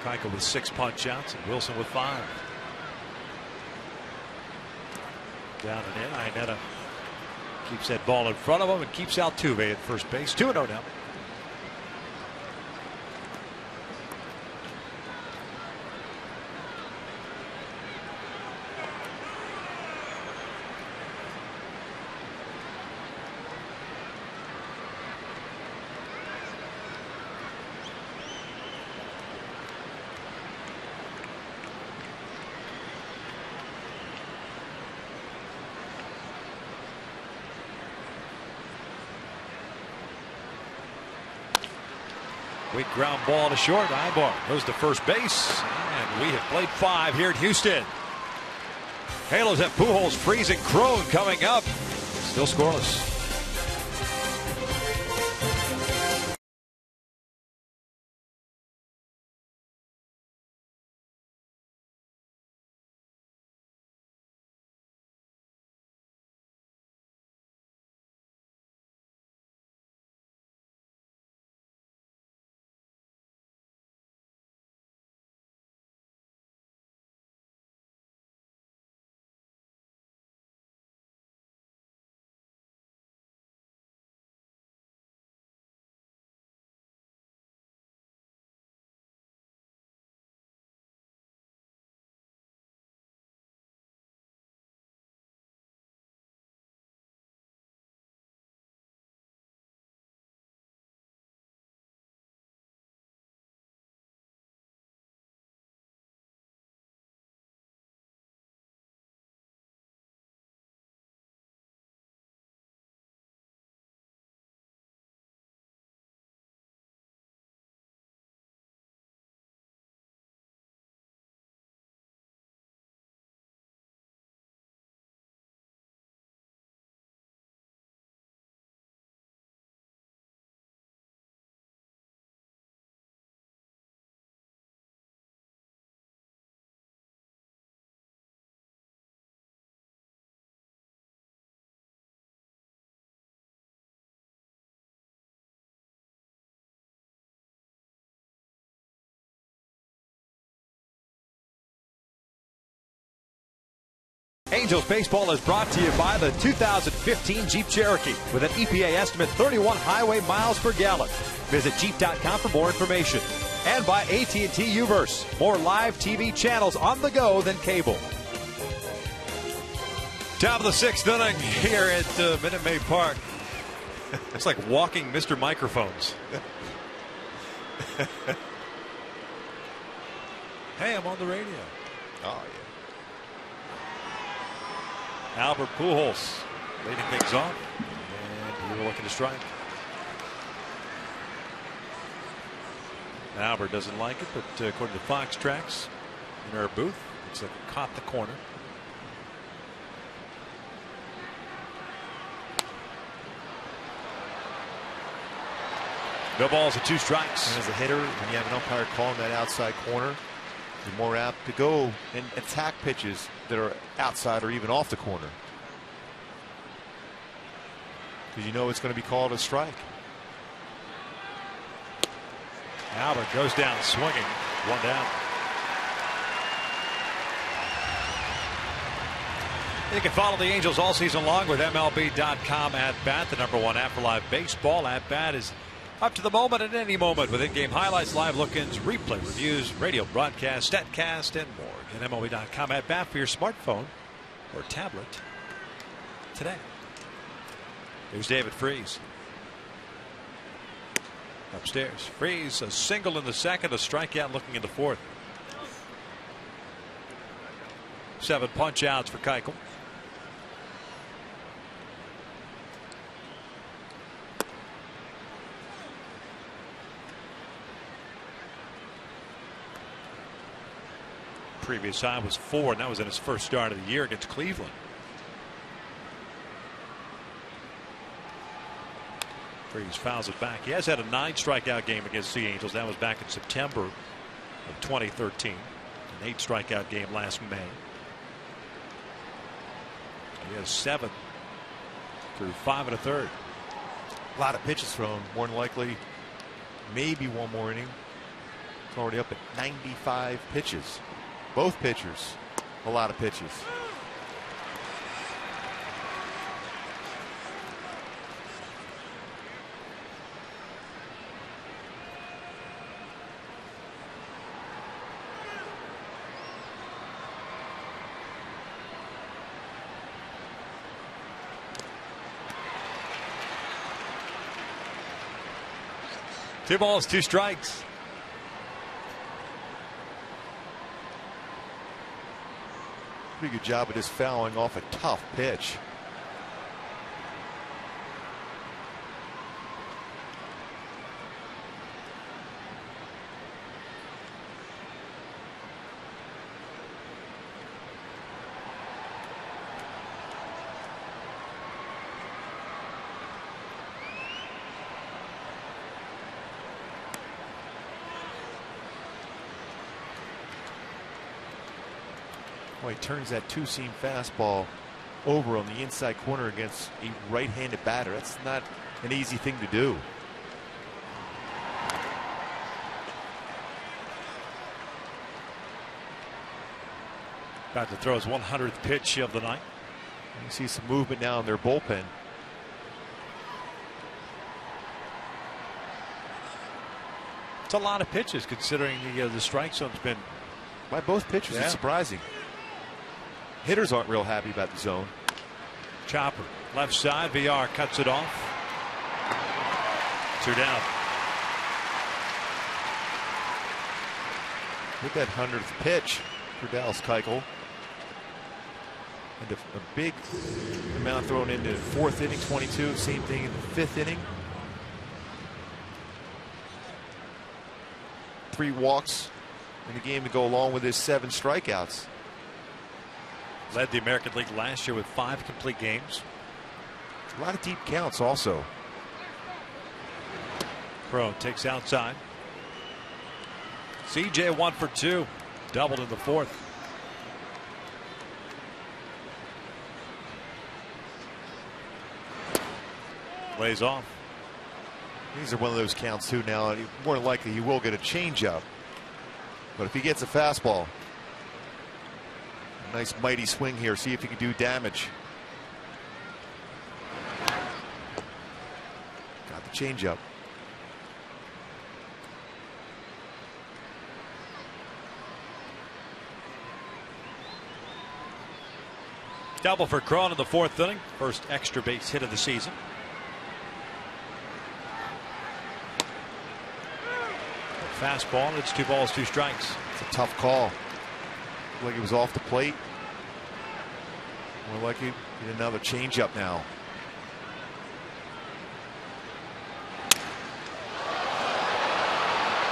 Keuchel with 6 punch outs and Wilson with 5. Down and in. Iannetta keeps that ball in front of him and keeps Altuve at first base. 2-0 now. Sweet ground ball to short. Ibar goes to first base. And we have played 5 here at Houston. Halos have Pujols, Freeze, and Crone coming up. Still scoreless. Angels baseball is brought to you by the 2015 Jeep Cherokee with an EPA estimate 31 highway miles per gallon. Visit Jeep.com for more information. And by AT HOU Verse, more live TV channels on the go than cable. Top of the 6th inning here at Minute Maid Park. It's like walking Mr. Microphones. Hey, I'm on the radio. Oh, yeah. Albert Pujols leading things off, and we're looking to strike. Albert doesn't like it, but according to Fox Tracks in our booth, looks like it caught the corner. No balls and 2 strikes. And as a hitter, when you have an umpire calling that outside corner, you're more apt to go and attack pitches that are outside or even off the corner, because you know it's going to be called a strike. Albert goes down swinging. 1 down. You can follow the Angels all season long with MLB.com at bat, the @1 app for live baseball. At bat is up to the moment at any moment with in-game highlights, live look-ins, replay reviews, radio broadcasts, StatCast, and more. Get MLB.com at bat for your smartphone or tablet today. Here's David Freeze. Upstairs. Freeze, a single in the 2nd, a strikeout looking in the 4th. 7 punch outs for Keuchel. Previous high was 4, and that was in his first start of the year against Cleveland. Freeze fouls it back. He has had a 9 strikeout game against the Angels. That was back in September of 2013. An 8 strikeout game last May. He has 7 through 5 1/3. A lot of pitches thrown. More than likely, maybe one more inning. It's already up at 95 pitches. Both pitchers, a lot of pitches. Two balls, 2 strikes. Pretty good job of just fouling off a tough pitch. Well, he turns that two-seam fastball over on the inside corner against a right-handed batter. That's not an easy thing to do. About to throw his 100th pitch of the night. You see some movement now in their bullpen. It's a lot of pitches considering the strike zone's been. By both pitchers, it's surprising. Hitters aren't real happy about the zone. Chopper left side. VR cuts it off. 2 down. With that 100th pitch for Dallas Keuchel. And a big amount thrown into the 4th inning, 22. Same thing in the 5th inning. 3 walks in the game to go along with his 7 strikeouts. Led the American League last year with 5 complete games. A lot of deep counts also. Crow takes outside. CJ 1 for 2. Doubled in the 4th. Lays off. These are one of those counts too now. More than likely he will get a changeup. But if he gets a fastball, a nice mighty swing here. See if he can do damage. Got the changeup. Double for Cron in the 4th inning. First extra base hit of the season. Fastball, and it's 2 balls, 2 strikes. It's a tough call. Like it was off the plate. More likely get another changeup now.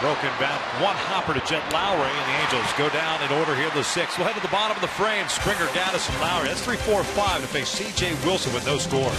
Broken bat, 1 hopper to Jet Lowry, and the Angels go down in order here in the 6th. We'll head to the bottom of the frame. Springer, Gaddis, and Lowry. That's 3, 4, 5 to face C.J. Wilson with no score.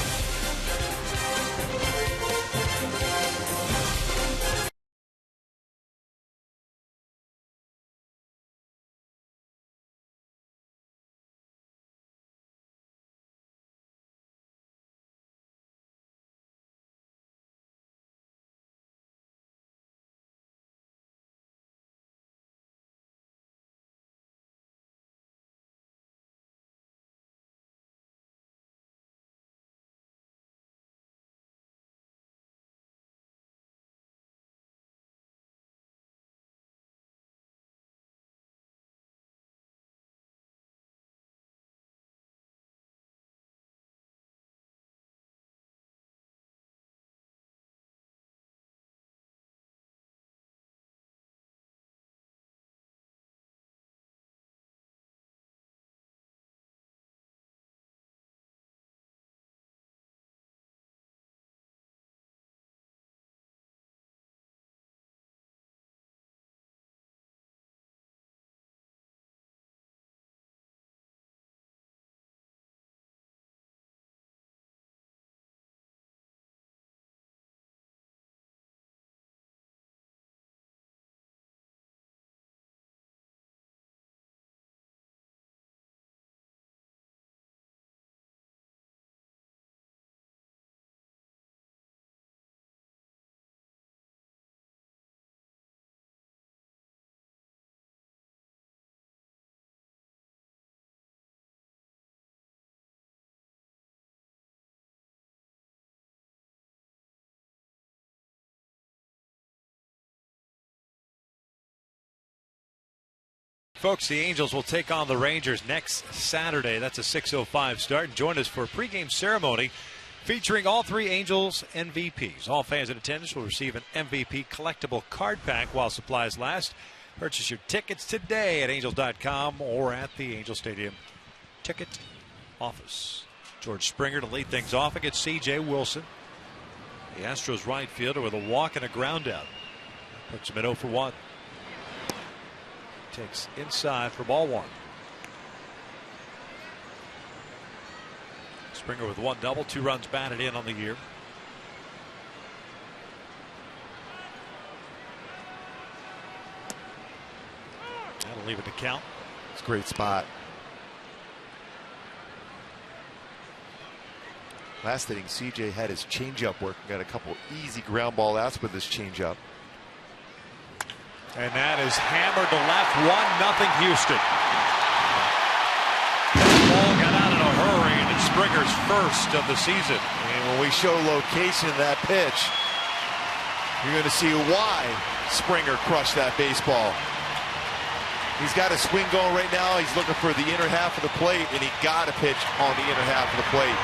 Folks, the Angels will take on the Rangers next Saturday. That's a 6:05 start. And join us for a pregame ceremony featuring all 3 Angels MVPs. All fans in attendance will receive an MVP collectible card pack while supplies last. Purchase your tickets today at angels.com or at the Angel Stadium ticket office. George Springer to lead things off against C.J. Wilson. The Astros right fielder with a walk and a ground out. Puts him at 0 for 1. Takes inside for ball 1. Springer with 1 double, 2 runs batted in on the year. That'll leave it to count. It's a great spot. Last inning, CJ had his changeup working, got a couple easy ground ball outs with his changeup. And that is hammered to left. 1-0 Houston. Ball got out in a hurry, and it's Springer's first of the season. And when we show location of that pitch, you're going to see why Springer crushed that baseball. He's got a swing going right now. He's looking for the inner half of the plate, and he got a pitch on the inner half of the plate.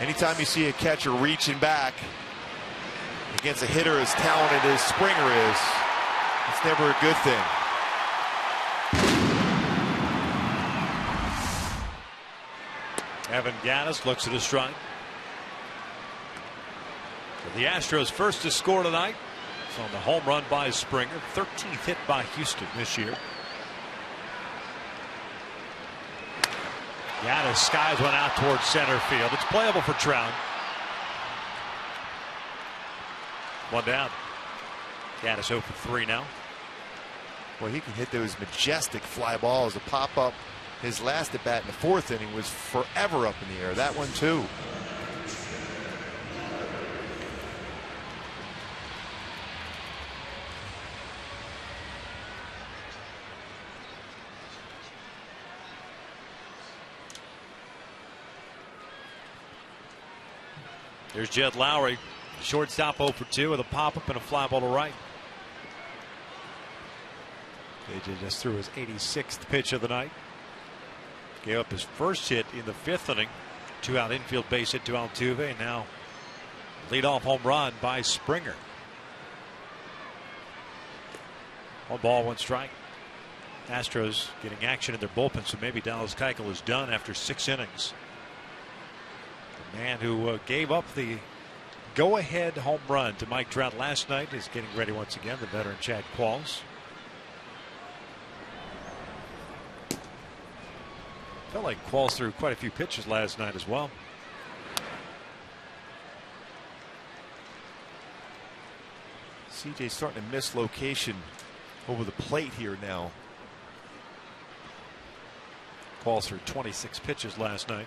Anytime you see a catcher reaching back against a hitter as talented as Springer is, it's never a good thing. Evan Gattis looks at his strike. The Astros first to score tonight. It's on the home run by Springer. 13th hit by Houston this year. Gattis skies one out towards center field. It's playable for Trout. One down. Gattis 0 for 3 now. Well, he can hit those majestic fly balls. The pop up his last at bat in the 4th inning was forever up in the air. That one too. There's Jed Lowry, shortstop 0 for 2 with a pop-up and a fly ball to right. AJ just threw his 86th pitch of the night. Gave up his first hit in the 5th inning. 2-out infield base hit to Altuve, and now leadoff home run by Springer. 1 ball, 1 strike. Astros getting action in their bullpen, so maybe Dallas Keuchel is done after 6 innings. The man who gave up the go-ahead home run to Mike Trout last night is getting ready once again, the veteran Chad Qualls. Felt like Qualls threw quite a few pitches last night as well. CJ's starting to miss location over the plate here now. Qualls threw 26 pitches last night.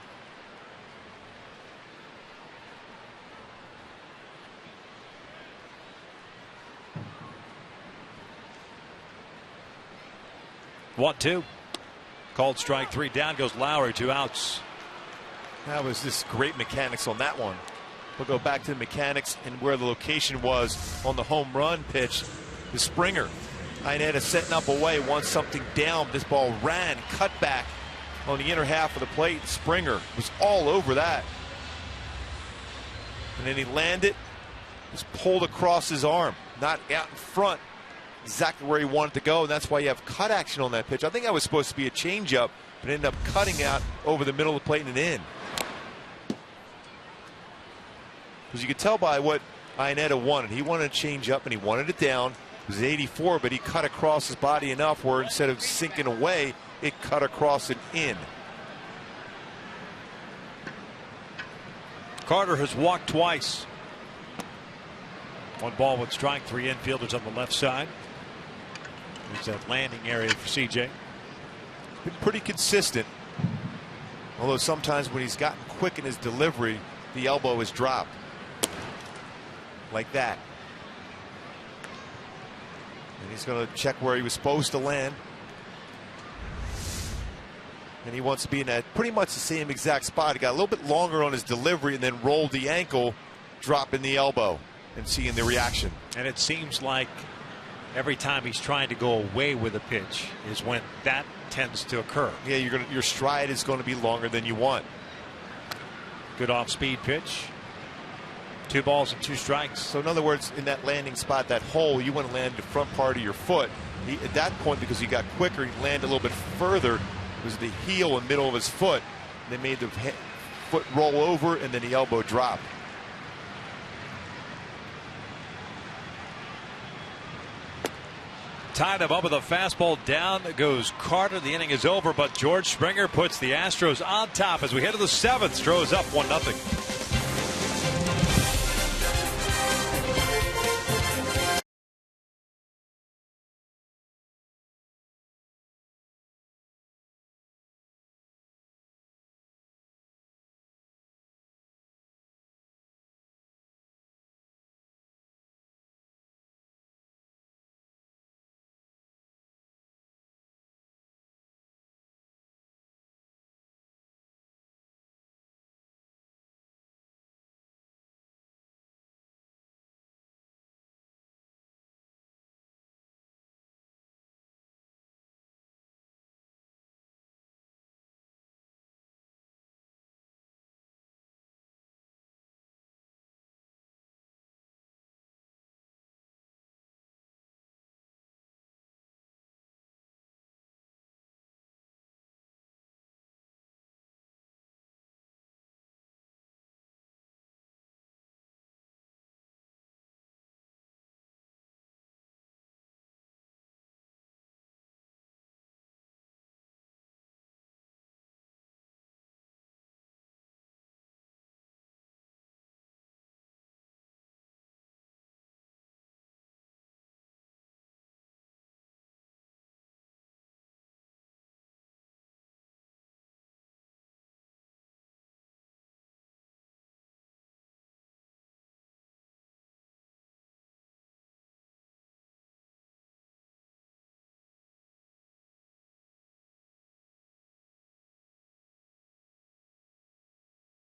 One, 2. Called strike 3 down goes Lowry, 2 outs. That was just great mechanics on that one. We'll go back to the mechanics and where the location was on the home run pitch to Springer. Ineta setting up away, wants something down. This ball ran, cut back on the inner half of the plate. Springer was all over that. And then he landed, just pulled across his arm, not out in front. Exactly where he wanted to go, and that's why you have cut action on that pitch. I think that was supposed to be a changeup, but ended up cutting out over the middle of the plate and in. Because you could tell by what Ineta wanted. He wanted a changeup and he wanted it down. It was 84, but he cut across his body enough where instead of sinking away, it cut across and in. Carter has walked twice. 1 ball, 1 strike, 3 infielders on the left side. There's that landing area for CJ. Been pretty consistent. Although sometimes when he's gotten quick in his delivery, the elbow is dropped. Like that. And he's going to check where he was supposed to land. And he wants to be in that pretty much the same exact spot. He got a little bit longer on his delivery and then rolled the ankle, dropping the elbow and seeing the reaction. And it seems like every time he's trying to go away with a pitch is when that tends to occur. Yeah, your stride is going to be longer than you want. Good off-speed pitch. 2 balls and 2 strikes. So in other words, in that landing spot, that hole, you want to land the front part of your foot. At that point, because he got quicker, he landed a little bit further. It was the heel and middle of his foot. They made the foot roll over, and then the elbow drop. Tied him up with a fastball. Down goes Carter. The inning is over, but George Springer puts the Astros on top as we head to the 7th. Stros up 1-0.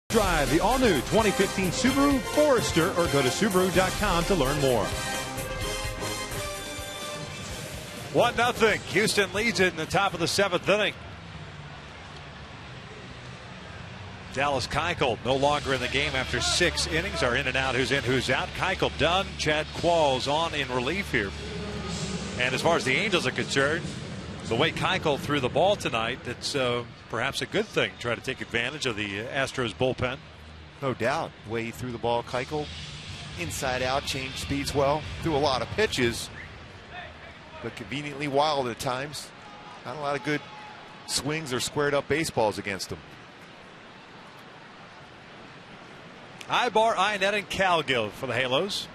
Drive the all-new 2015 Subaru Forester or go to Subaru.com to learn more. 1-0. Houston leads it in the top of the 7th inning. Dallas Keuchel no longer in the game after 6 innings. Our in and out, who's in, who's out. Keuchel done. Chad Qualls on in relief here. And as far as the Angels are concerned, the way Keuchel threw the ball tonight, it's perhaps a good thing. Try to take advantage of the Astros bullpen. No doubt. The way he threw the ball, Keuchel, inside out, changed speeds well. Threw a lot of pitches, but conveniently wild at times. Not a lot of good swings or squared up baseballs against him. Ibar, Iannetta, and Calgill for the Halos.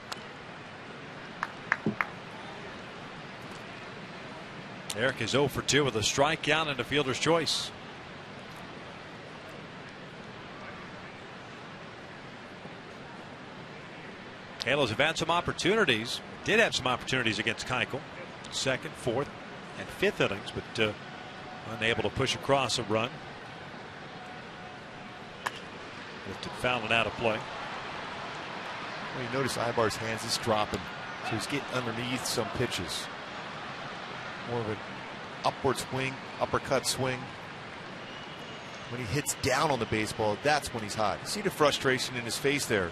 Eric is 0 for 2 with a strikeout and a fielder's choice. Halos have had some opportunities. Did have some opportunities against Keuchel. 2nd, 4th, and 5th innings, but unable to push across a run. Lifted foul and out of play. Well, you notice Ibar's hands is dropping, so he's getting underneath some pitches. More of an upward swing, uppercut swing. When he hits down on the baseball, that's when he's hot. You see the frustration in his face there.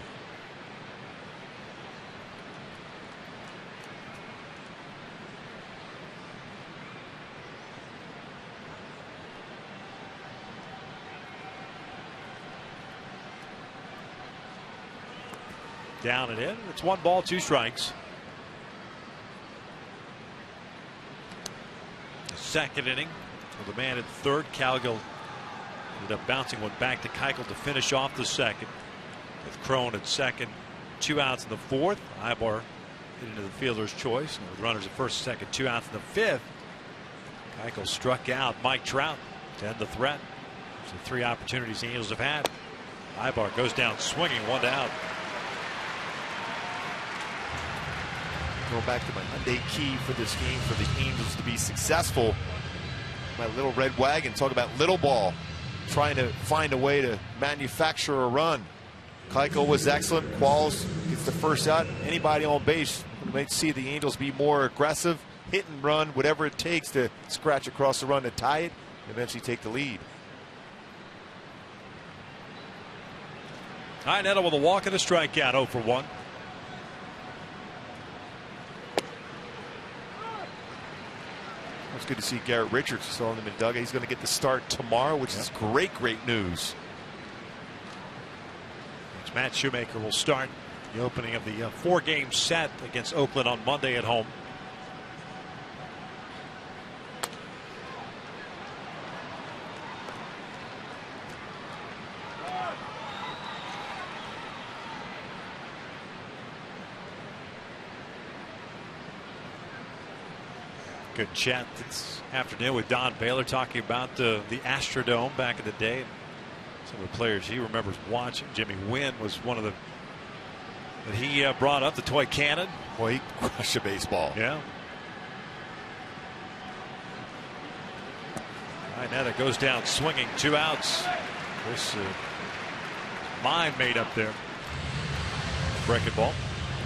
Down and in. It's 1 ball, 2 strikes. The 2nd inning with a man at 3rd. Calgill ended up bouncing one back to Keuchel to finish off the 2nd. With Crone at 2nd, 2 outs in the 4th. Ibar hit into the fielder's choice. And with runners at 1st, 2nd, 2 outs in the 5th. Keuchel struck out Mike Trout to end the threat. So 3 opportunities the Angels have had. Ibar goes down swinging, 1 out. Going back to my Hyundai key for this game for the Angels to be successful. My little red wagon, talk about little ball, trying to find a way to manufacture a run. Keuchel was excellent. Qualls gets the first out. Anybody on base, we might see the Angels be more aggressive, hit and run, whatever it takes to scratch across the run to tie it, and eventually take the lead. Iannetta with a walk and a strikeout, 0 for 1. It's good to see Garrett Richards still in the dugout. He's going to get the start tomorrow, which is great news. Matt Shoemaker will start the opening of the 4-game set against Oakland on Monday at home. Good chat this afternoon with Don Baylor talking about the Astrodome back in the day. Some of the players he remembers watching. Jimmy Wynn was one of the that he brought up, the toy cannon. Boy, he crushed a baseball. Yeah. Iannetta goes down swinging, 2 outs. This mind made up there. Breaking ball.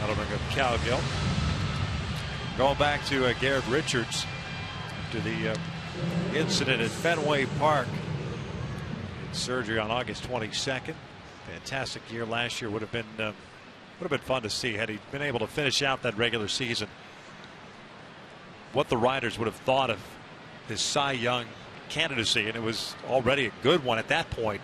That'll bring up Calgill. Going back to Garrett Richards after the incident at Fenway Park. Surgery on August 22nd. Fantastic year last year. Would have been fun to see had he been able to finish out that regular season. What the writers would have thought of his Cy Young candidacy, and it was already a good one at that point.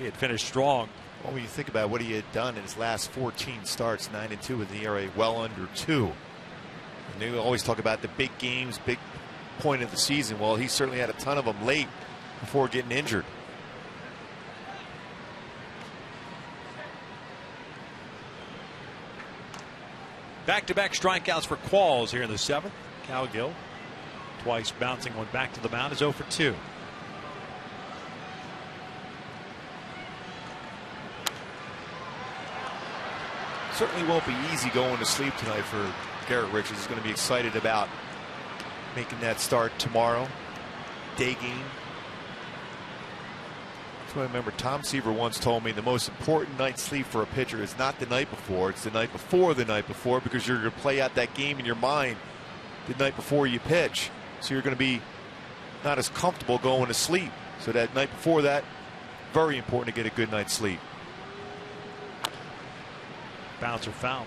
He had finished strong. Well, when you think about what he had done in his last 14 starts, 9-2 with the ERA well under 2. And they always talk about the big games, big point of the season. Well, he certainly had a ton of them late before getting injured. Back-to-back strikeouts for Qualls here in the 7th. Calgill twice bouncing one back to the mound is 0 for 2. Certainly won't be easy going to sleep tonight for Garrett Richards. He's going to be excited about making that start tomorrow. Day game. That's what I remember. Tom Seaver once told me the most important night's sleep for a pitcher is not the night before. It's the night before the night before, because you're going to play out that game in your mind the night before you pitch. So you're going to be not as comfortable going to sleep. So that night before that, very important to get a good night's sleep. Bouncer foul.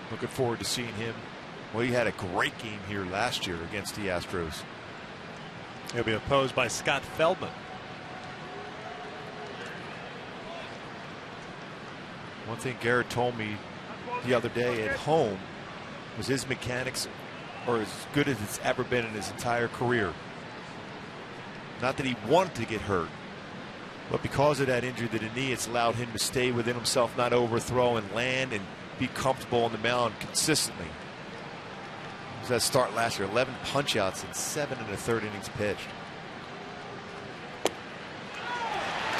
Looking forward to seeing him. Well, he had a great game here last year against the Astros. He'll be opposed by Scott Feldman. One thing Garrett told me the other day at home was his mechanics are as good as it's ever been in his entire career. Not that he wanted to get hurt, but because of that injury to the knee, it's allowed him to stay within himself, not overthrow and land and be comfortable on the mound consistently. It was that start last year, 11 punch-outs in 7 1/3 innings pitched.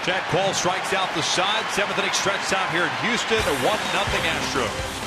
Chad Cole strikes out the side. 7th inning stretch time here in Houston. A 1-0 Astros.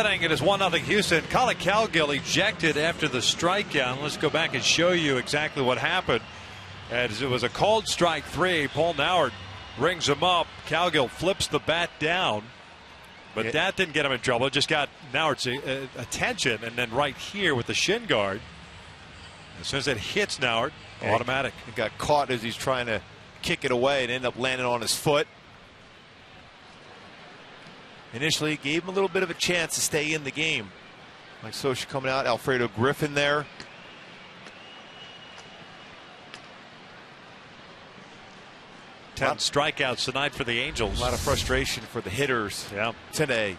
It is 1-0 Houston. Colin Cowgill ejected after the strikeout. Let's go back and show you exactly what happened. As it was a called strike 3. Paul Nauert rings him up. Cowgill flips the bat down, but that didn't get him in trouble. It just got Nauert's attention, and then right here with the shin guard, as soon as it hits Nauert, automatic. He got caught as he's trying to kick it away and ended up landing on his foot. Initially gave him a little bit of a chance to stay in the game. Mike Scioscia coming out, Alfredo Griffin there. Ten strikeouts tonight for the Angels. A lot of frustration for the hitters today.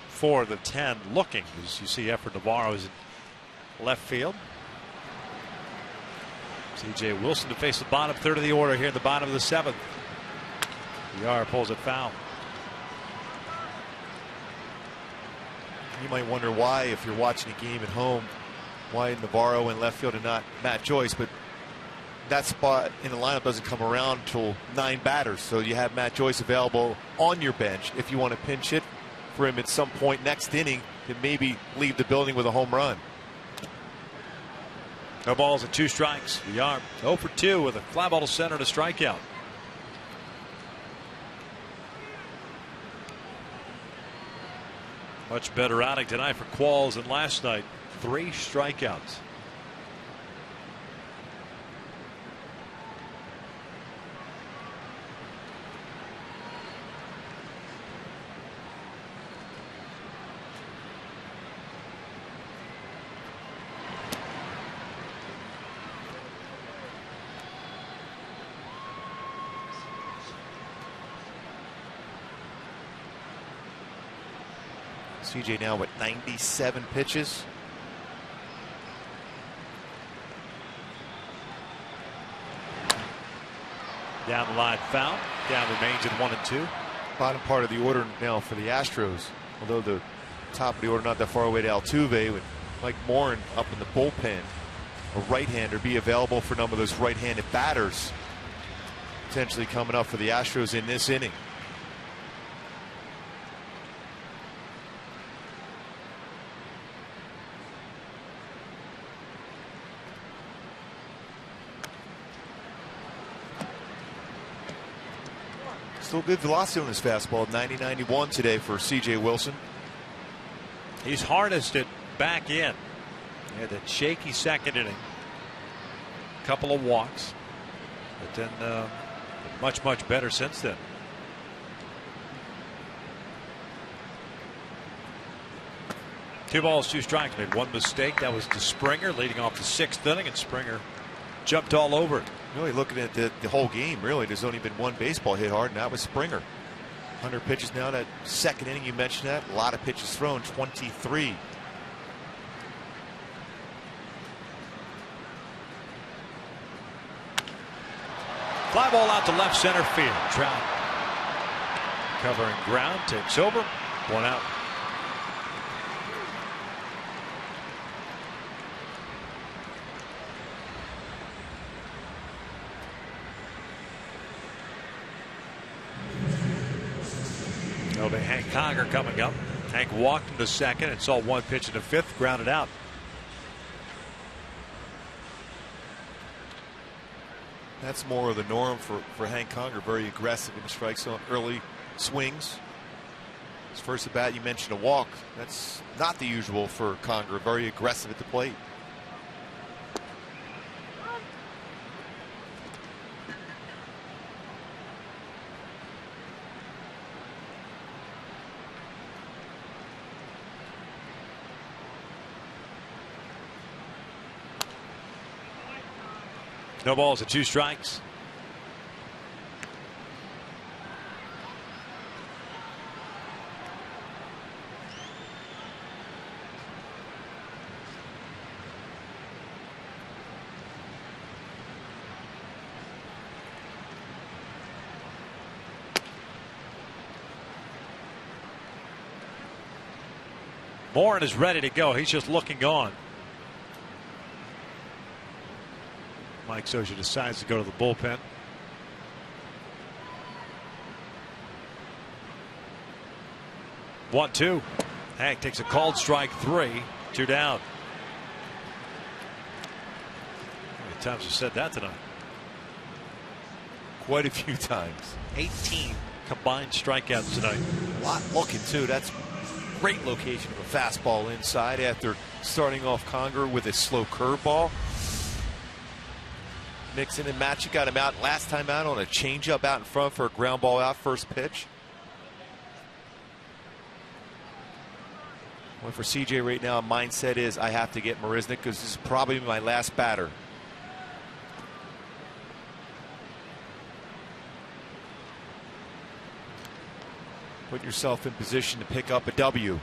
4 of the 10 looking, as you see Efrain Navarro is in left field. C.J. Wilson to face the bottom third of the order here in the bottom of the 7th. Yar pulls it foul. You might wonder why, if you're watching a game at home, why Navarro in left field and not Matt Joyce, but that spot in the lineup doesn't come around until 9 batters, so you have Matt Joyce available on your bench if you want to pinch hit for him at some point next inning to maybe leave the building with a home run. No balls and 2 strikes. Yar 0 for 2 with a fly ball to center to strikeout. Much better outing tonight for Qualls than last night. 3 strikeouts. CJ now with 97 pitches. Down the line, foul. Down remains at 1-2. Bottom part of the order now for the Astros. Although the top of the order not that far away to Altuve, with Mike Morin up in the bullpen. A right-hander be available for a number of those right-handed batters potentially coming up for the Astros in this inning. Still good velocity on his fastball. 90-91 today for C.J. Wilson. He's harnessed it back in. He had that shaky second inning. Couple of walks. But then much better since then. Two balls, two strikes. Made one mistake. That was to Springer leading off the 6th inning, and Springer jumped all over it. Really looking at the whole game, really, there's only been one baseball hit hard, and that was Springer. 100 pitches now. That second inning, you mentioned that. A lot of pitches thrown, 23. Fly ball out to left center field. Trout covering ground, takes over. One out. It'll be Hank Conger coming up. Hank walked into second and saw one pitch in the 5th, grounded out. That's more of the norm for Hank Conger. Very aggressive in the strike zone, early swings. His first at bat, you mentioned a walk. That's not the usual for Conger. Very aggressive at the plate. No balls and 2 strikes. Morin is ready to go. He's just looking on. Mike Scioscia decides to go to the bullpen. One, two. Hank takes a called strike 3, 2 down. How many times have said that tonight? Quite a few times. 18 combined strikeouts tonight. A lot looking too. That's great location of a fastball inside after starting off Conger with a slow curveball. Mixing and matching, got him out last time out on a changeup out in front for a ground ball out first pitch. Well, for CJ right now, mindset is I have to get Marisnick because this is probably my last batter. Put yourself in position to pick up a W.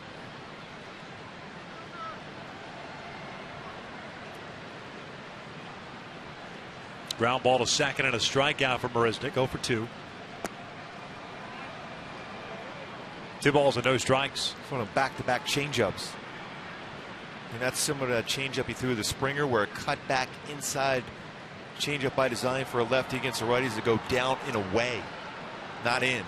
Ground ball to second and a strikeout for Marisnick. 0 for 2. 2 balls and no strikes. It's one of back-to-back changeups. And that's similar to that changeup he threw to Springer, where it cut back inside changeup by design for a lefty against the righties to go down and away, not in.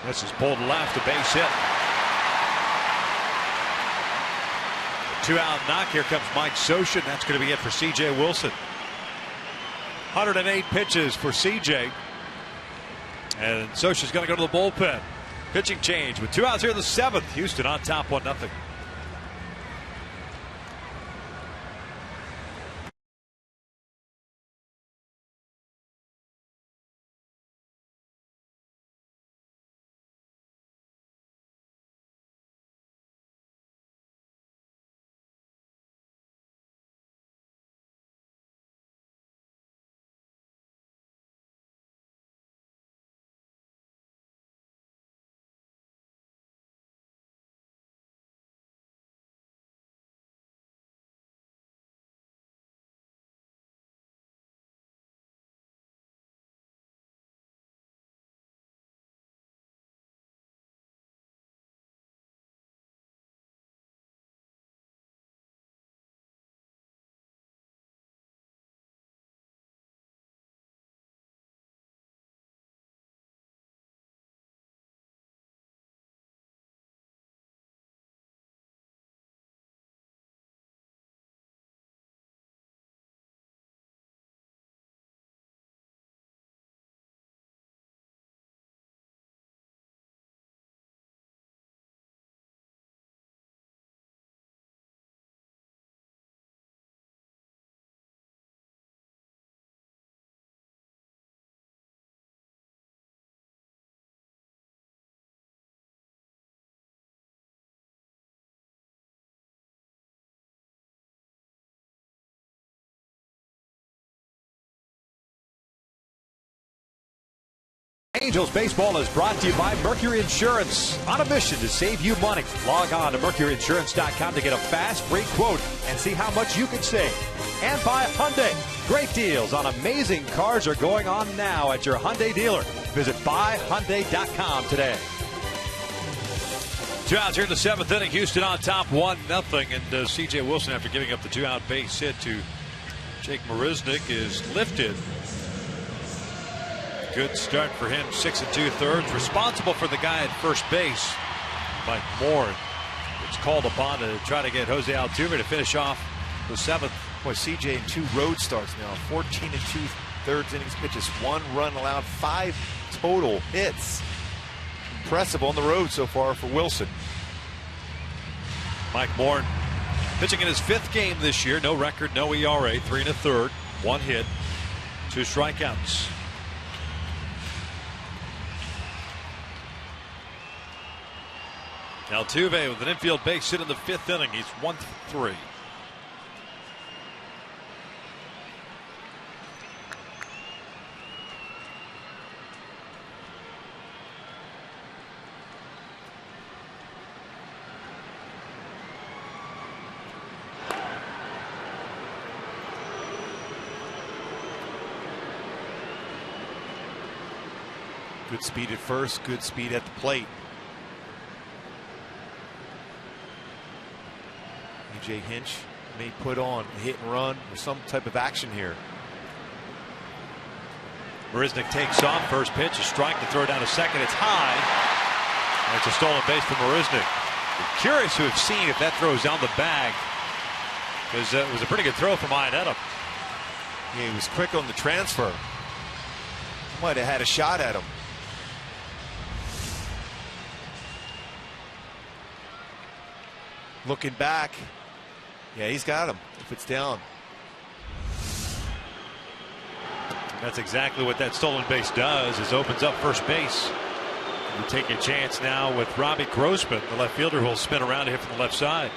This is pulled left, a base hit. 2-out knock. Here comes Mike Scioscia. That's going to be it for C.J. Wilson. 108 pitches for C.J. And Scioscia's going to go to the bullpen. Pitching change with 2 outs here in the 7th. Houston on top 1-0. Angels baseball is brought to you by Mercury Insurance. On a mission to save you money. Log on to MercuryInsurance.com to get a fast, free quote and see how much you can save. And by Hyundai. Great deals on amazing cars are going on now at your Hyundai dealer. Visit buyhyundai.com today. 2 outs here in the 7th inning. Houston on top 1-0. And C.J. Wilson, after giving up the 2-out base hit to Jake Marisnick, is lifted. Good start for him. 6 2/3. Responsible for the guy at first base, Mike Moore. It's called upon to try to get Jose Altuve to finish off the 7th. Boy, CJ in 2 road starts now. 14 2/3 innings pitches. 1 run allowed. 5 total hits. Impressive on the road so far for Wilson. Mike Moore pitching in his 5th game this year. No record, no ERA. 3 1/3. 1 hit, 2 strikeouts. Altuve with an infield base hit in the 5th inning. He's 1-3. Good speed at first, good speed at the plate. A.J. Hinch may put on a hit and run or some type of action here. Marisnick takes off. First pitch, a strike to throw down to second. It's high. And it's a stolen base for Marisnick. I'm curious to have seen if that throws down the bag, because it was a pretty good throw from Iannetta. Yeah, he was quick on the transfer. Might have had a shot at him. Looking back. Yeah, he's got him if it's down. That's exactly what that stolen base does, is opens up first base. You take a chance now with Robbie Grossman, the left fielder, who will spin around to hit from the left side.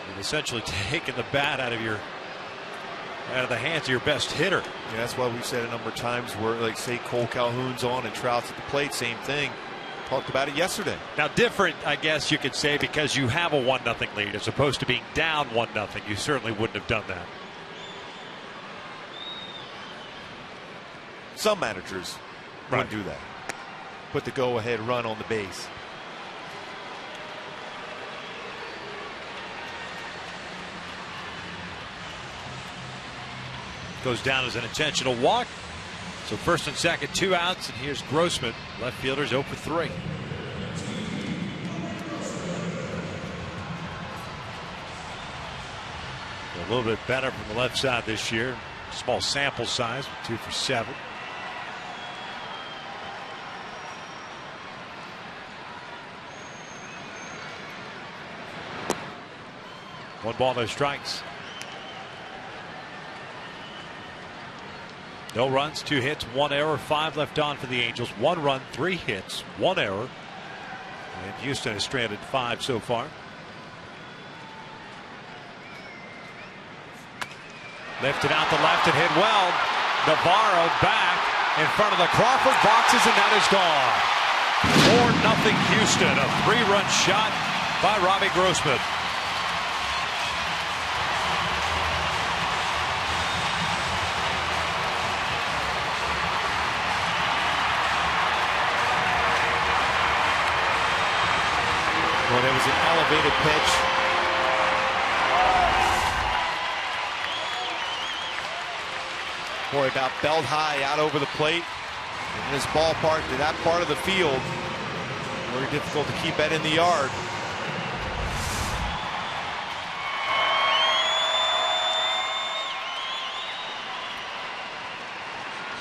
And essentially taking the bat out of the hands of your best hitter. Yeah, that's why we've said a number of times where, like, say Cole Calhoun's on and Trout's at the plate, same thing. Talked about it yesterday. Now, different, I guess you could say, because you have a 1-0 lead as opposed to being down 1-0. You certainly wouldn't have done that. Some managers wouldn't do that. Put the go-ahead run on the base. Goes down as an intentional walk. So first and second, 2 outs, and here's Grossman. Left fielder's 0 for 3. A little bit better from the left side this year. Small sample size, 2 for 7. One ball, no strikes. No runs, 2 hits, 1 error, 5 left on for the Angels. 1 run, 3 hits, 1 error. And Houston has stranded 5 so far. Lifted out the left and hit well. Navarro back in front of the Crawford boxes, and that is gone. 4-0 Houston. A 3-run shot by Robbie Grossman. Well, there was an elevated pitch. Boy, about belt high out over the plate. In this ballpark, to that part of the field, very difficult to keep that in the yard.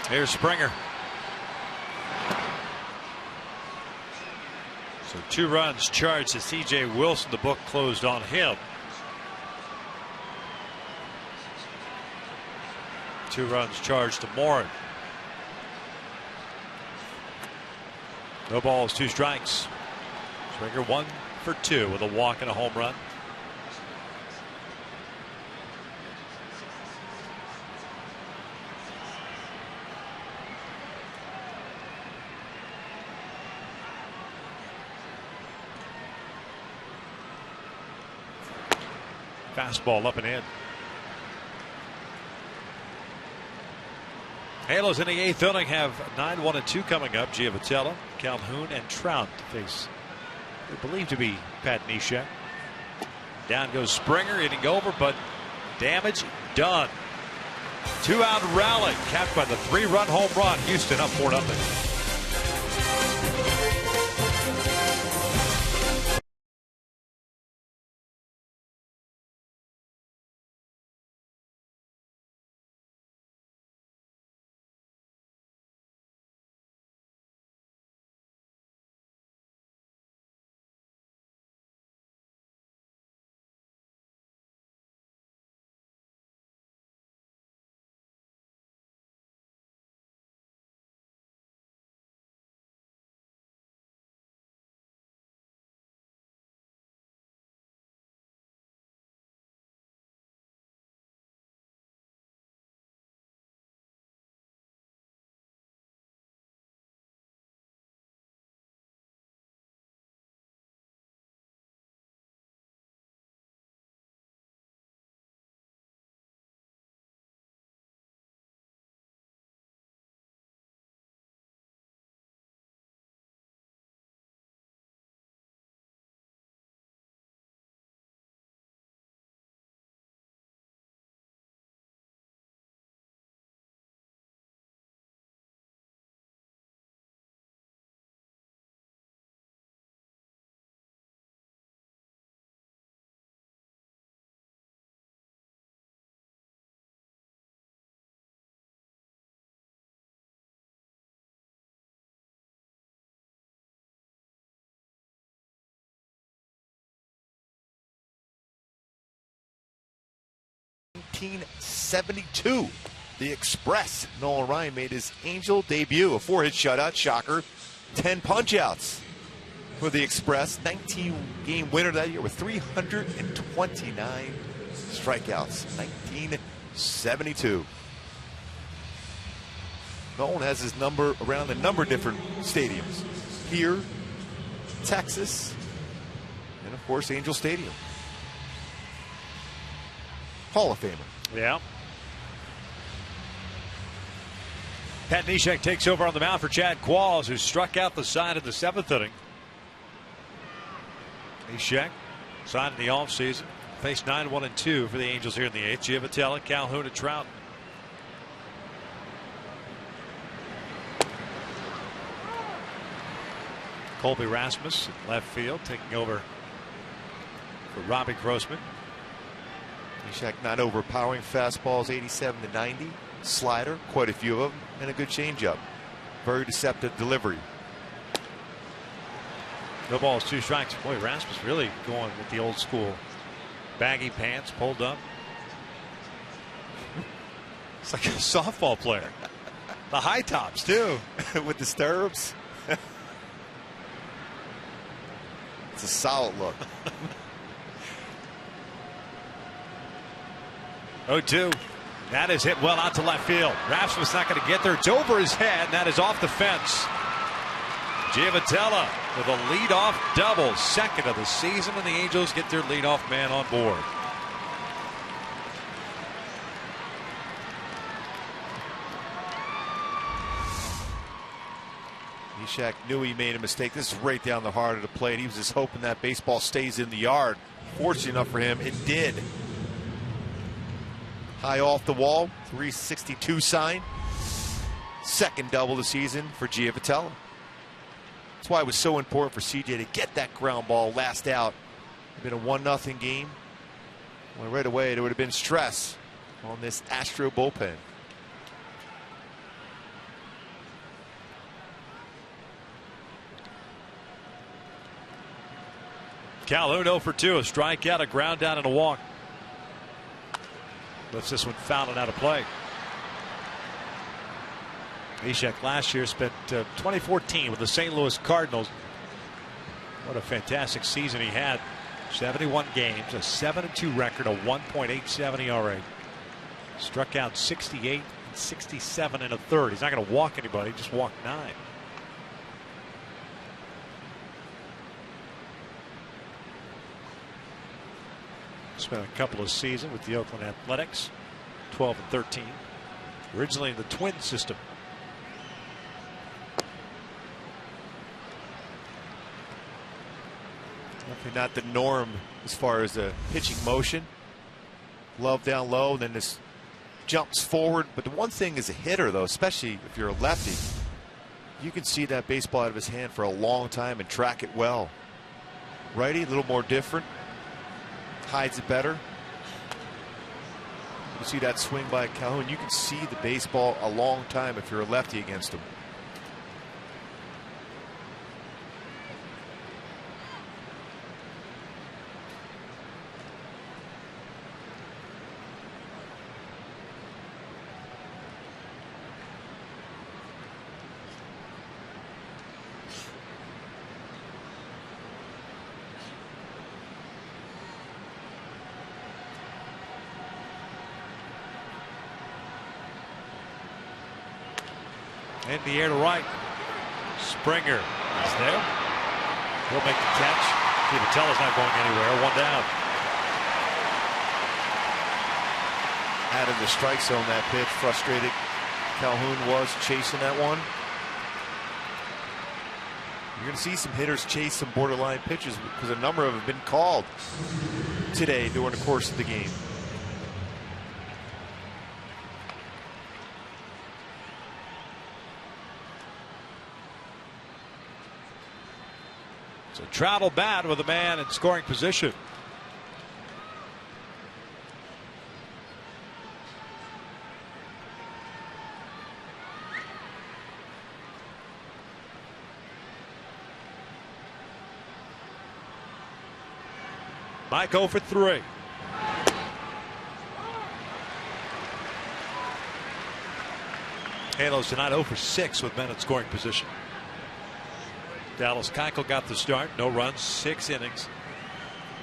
Here's Springer. So 2 runs charged to C.J. Wilson. The book closed on him. 2 runs charged to Morin. No balls, 2 strikes. Springer 1 for 2 with a walk and a home run. Fastball up and in. Halos in the 8th inning have 9-1-2 coming up. Giavotella, Calhoun, and Trout to face what they believe to be Pat Neshek. Down goes Springer, hitting over, but damage done. 2-out rally capped by the 3-run home run. Houston up 4-0. .1972, the Express. Nolan Ryan made his Angel debut, a 4-hit shutout, shocker, 10 punch-outs for the Express. 19-game winner that year with 329 strikeouts. 1972. Nolan has his number around a number of different stadiums. Here, Texas, and of course Angel Stadium. Hall of Famer. Yeah. Pat Neshek takes over on the mound for Chad Qualls, who struck out the side of the 7th inning. Neshek signed in the offseason. Faced 9-1-2 for the Angels here in the 8th. Giavotella, Calhoun, and Trout. Colby Rasmus in left field, taking over for Robbie Grossman. Neshek not overpowering fastballs, 87-90. Slider, quite a few of them, and a good changeup. Very deceptive delivery. No balls, 2 strikes. Boy, Rasmus really going with the old school baggy pants pulled up. It's like a softball player. The high tops too. With the stirrups. It's a solid look. 0-2. That is hit well out to left field. Rasmus not going to get there. It's over his head, and that is off the fence. Giavotella with a leadoff double, second of the season, and the Angels get their leadoff man on board. Neshek knew he made a mistake. This is right down the heart of the plate. He was just hoping that baseball stays in the yard. Fortunate enough for him, it did. High off the wall, 362 sign. Second double of the season for Giavotella. That's why it was so important for CJ to get that ground ball last out. It would have been a 1-0 game. Well, right away, there would have been stress on this Astro bullpen. Calhoun 0 for 2, a strikeout, a ground down, and a walk. Lets this one foul and out of play. Neshek last year spent 2014 with the St. Louis Cardinals. What a fantastic season he had. 71 games, a 7-2 record, a 1.87 ERA. Struck out 68 and 67 in a third. He's not going to walk anybody, just walked 9. Spent Spent a couple of seasons with the Oakland Athletics, 12 and 13. Originally in the Twin system. Definitely not the norm as far as the pitching motion. Glove down low, then this jumps forward. But the one thing as a hitter, though, especially if you're a lefty, you can see that baseball out of his hand for a long time and track it well. Righty, a little more different. Hides it better. You see that swing by Calhoun. You can see the baseball a long time if you're a lefty against him. In the air to right. Springer is there. He'll make the catch. Vitello's not going anywhere. One down. Out of the strike zone, that pitch. Frustrated Calhoun was chasing that one. You're going to see some hitters chase some borderline pitches because a number of them have been called today during the course of the game. So Trout will bat with a man in scoring position. Mike 0 for 3. Halos tonight 0 for 6 with men in scoring position. Dallas Keuchel got the start. No runs, 6 innings,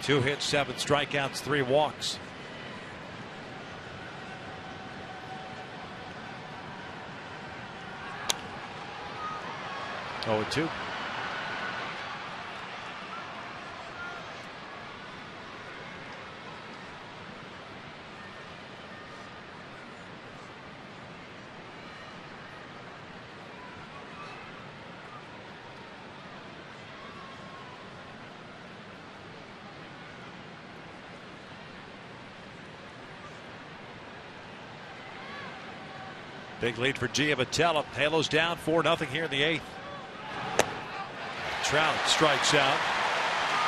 2 hits, 7 strikeouts, 3 walks. Oh, 2. Big lead for Vitello. Halos down 4-0 here in the 8th. Trout strikes out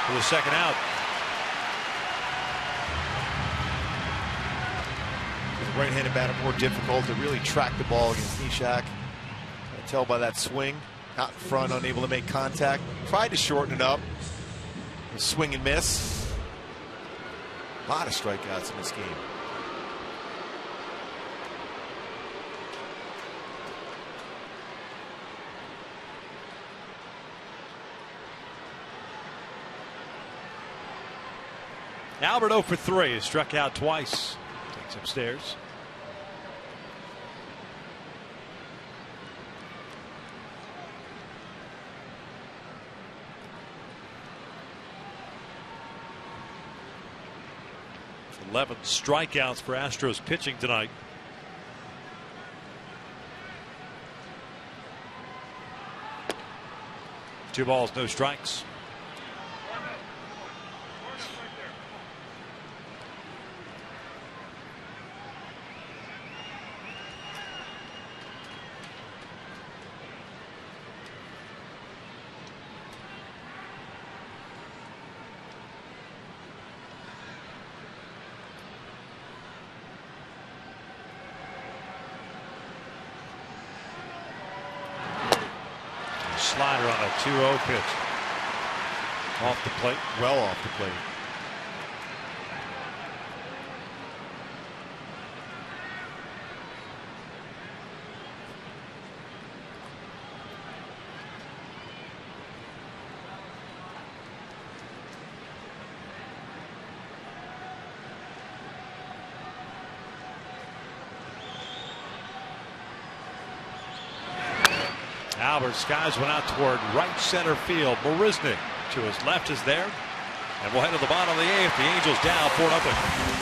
for the second out. With right-handed batter, more difficult to really track the ball against Nishak. I can tell by that swing. Out in front, unable to make contact. Tried to shorten it up. Swing and miss. A lot of strikeouts in this game. Albert 0 for 3. Struck out twice. Takes upstairs. It's 11 strikeouts for Astros pitching tonight. Two balls, no strikes. Slider on a 2-0 pitch. Off the plate. Well off the plate. Albert skies one out toward right center field. Marisnik to his left is there. And we'll head to the bottom of the 8th. The Angels down 4-0.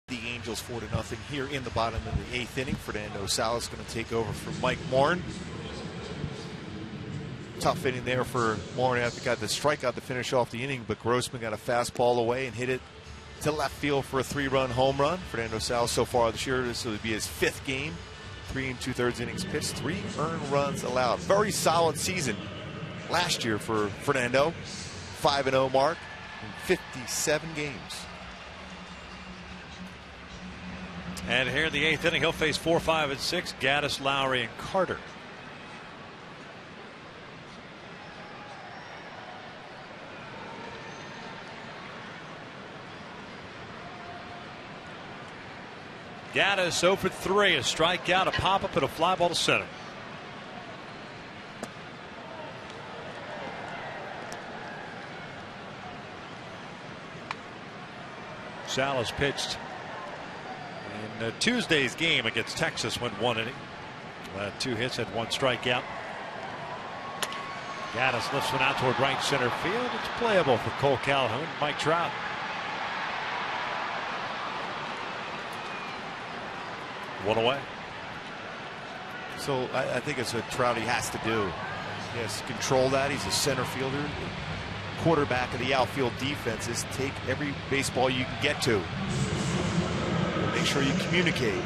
The Angels 4-0 here in the bottom of the 8th inning. Fernando Salas going to take over for Mike Morin. Tough inning there for Morin after he got the strikeout to finish off the inning, but Grossman got a fastball away and hit it to left field for a 3-run home run. Fernando Salas so far this year, this will be his 5th game. 3 2/3 innings pitched, 3 earned runs allowed. Very solid season last year for Fernando. 5-0 mark in 57 games. And here in the 8th inning, he'll face 4, 5, and 6. Gaddis, Lowry, and Carter. Gaddis 0 for 3. A strikeout, a pop-up, and a fly ball to center. Salas pitched in Tuesday's game against Texas, went 1 inning. 2 hits, had 1 strikeout. Gaddis lifts one out toward right center field. It's playable for Cole Calhoun. Mike Trout. One away. So I think it's what Trout has to do. He has to control that. He's a center fielder. Quarterback of the outfield defense is take every baseball you can get to. Make sure you communicate.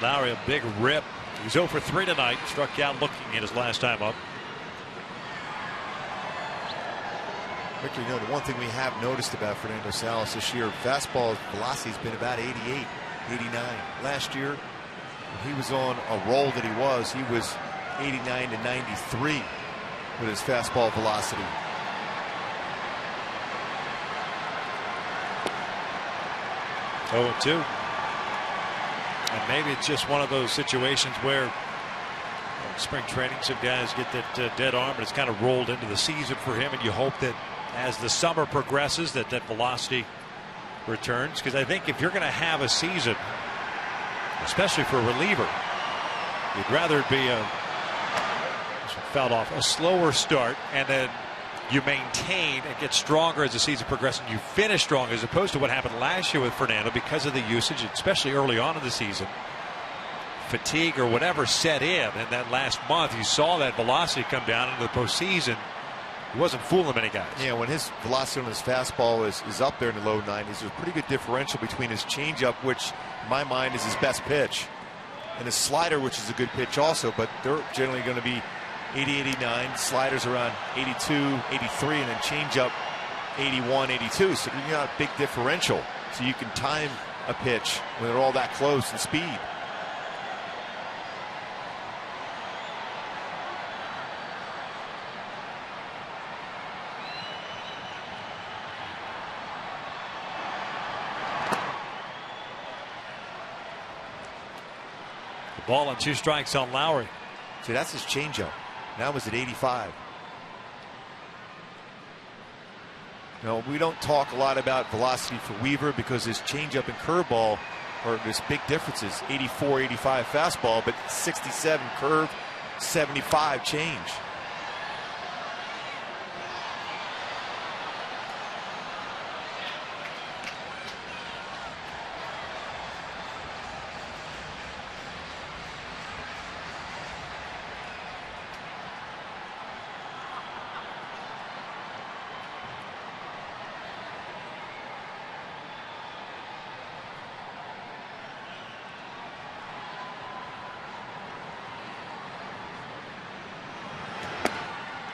Lowry, a big rip. He's 0 for 3 tonight. Struck out looking at his last time up. Victor, you know, the one thing we have noticed about Fernando Salas this year, fastball velocity has been about 88, 89. Last year, when he was on a roll that he was 89 to 93 with his fastball velocity. Oh, 2. And maybe it's just one of those situations where in spring training some guys get that dead arm, but it's kind of rolled into the season for him, and you hope that as the summer progresses that velocity returns, because I think if you're going to have a season, especially for a reliever, you'd rather it be a slower start, and then you maintain and get stronger as the season progresses, and you finish strong, as opposed to what happened last year with Fernando because of the usage, especially early on in the season. Fatigue or whatever set in that last month. You saw that velocity come down into the postseason. He wasn't fooling many guys. Yeah, when his velocity on his fastball is up there in the low 90s, there's a pretty good differential between his changeup, which in my mind is his best pitch, and a slider, which is a good pitch also, but they're generally going to be 80, 89. Sliders around 82, 83, and then changeup 81, 82. So you got a big differential. So you can time a pitch when they're all that close in speed. Ball and 2 strikes on Lowry. See, that's his changeup. Now was at 85. No, we don't talk a lot about velocity for Weaver because his changeup and curveball are there's big differences. 84, 85 fastball, but 67 curve, 75 change.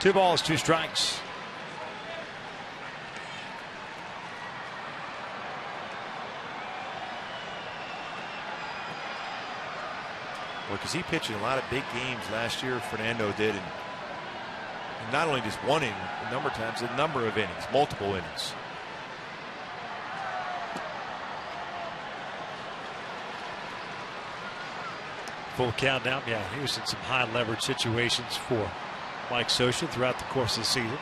Two balls, 2 strikes. Well, because he pitched in a lot of big games last year, Fernando did, and not only just one inning, a number of times, a number of innings, multiple innings. Full count now. Yeah, he was in some high leverage situations for Mike Scioscia throughout the course of the season.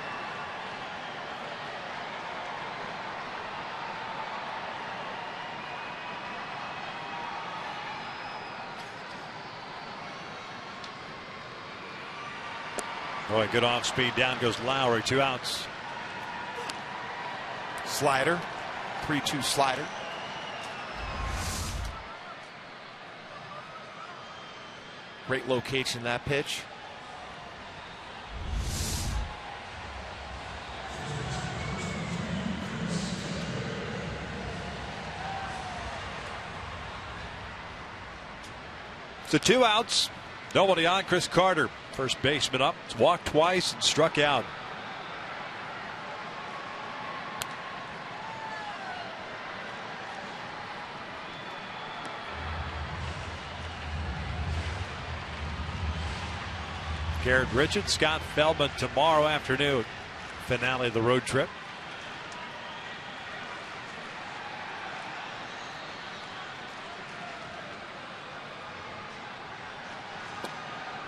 Boy, good off speed. Down goes Lowry. 2 outs. Slider, 3-2 slider. Great location, that pitch. So 2 outs. Nobody on. Chris Carter, first baseman up. Walked twice and struck out. Garrett Richards, Scott Feldman tomorrow afternoon. Finale of the road trip.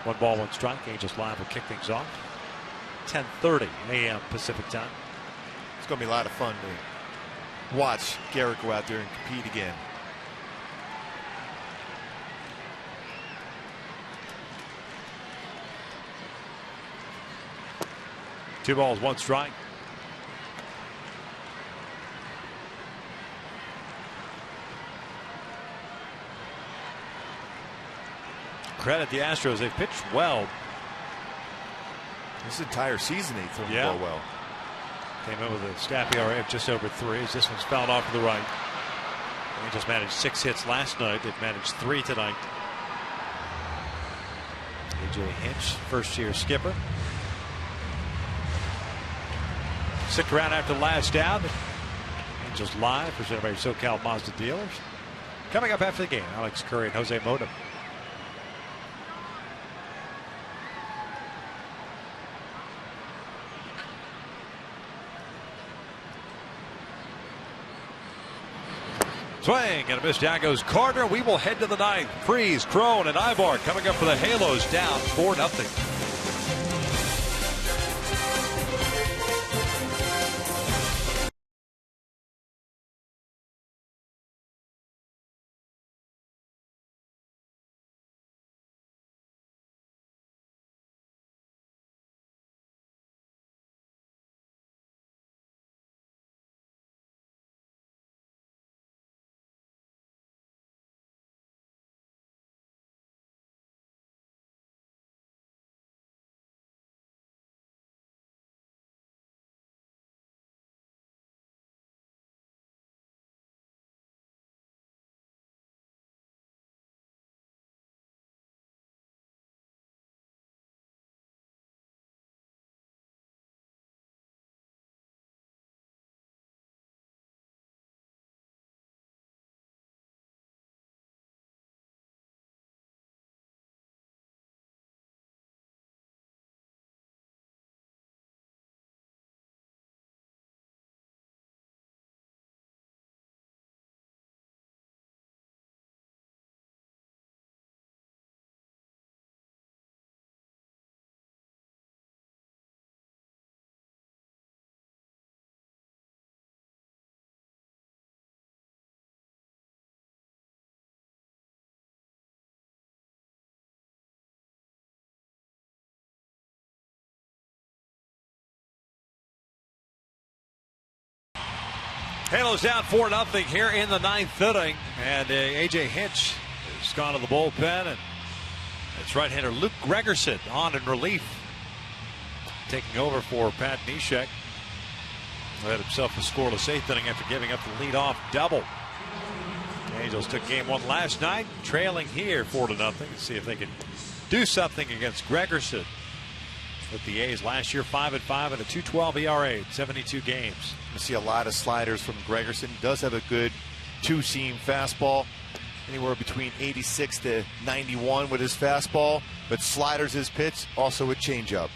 One ball, 1 strike. Angels Live will kick things off. 10:30 a.m. Pacific time. It's going to be a lot of fun to watch Garrett go out there and compete again. Two balls, 1 strike. Credit the Astros. They've pitched well. This entire season they throw the ball well. Came in with a staff ERA of just over 3 as this one's fouled off to the right. The Angels managed 6 hits last night. They've managed 3 tonight. A.J. Hinch, first-year skipper. Stick around after the last out. Angels Live, presented by SoCal Mazda dealers. Coming up after the game, Alex Curry and Jose Mota. Swing and a miss. Down goes Carter. We will head to the 9th. Freeze, Crone, and Ibar coming up for the Halos, down 4-0. Halos down 4-0 here in the 9th inning, and A.J. Hinch has gone to the bullpen, and it's right-hander Luke Gregerson on in relief, taking over for Pat Neshek. Had himself a scoreless 8th inning after giving up the leadoff double. The Angels took game 1 last night, trailing here 4-0. Let's see if they can do something against Gregerson. With the A's last year 5-5 and a 2.12 ERA, 72 games. You see a lot of sliders from Gregerson. He does have a good two-seam fastball, anywhere between 86 to 91 with his fastball, but sliders his pitch, also a changeup.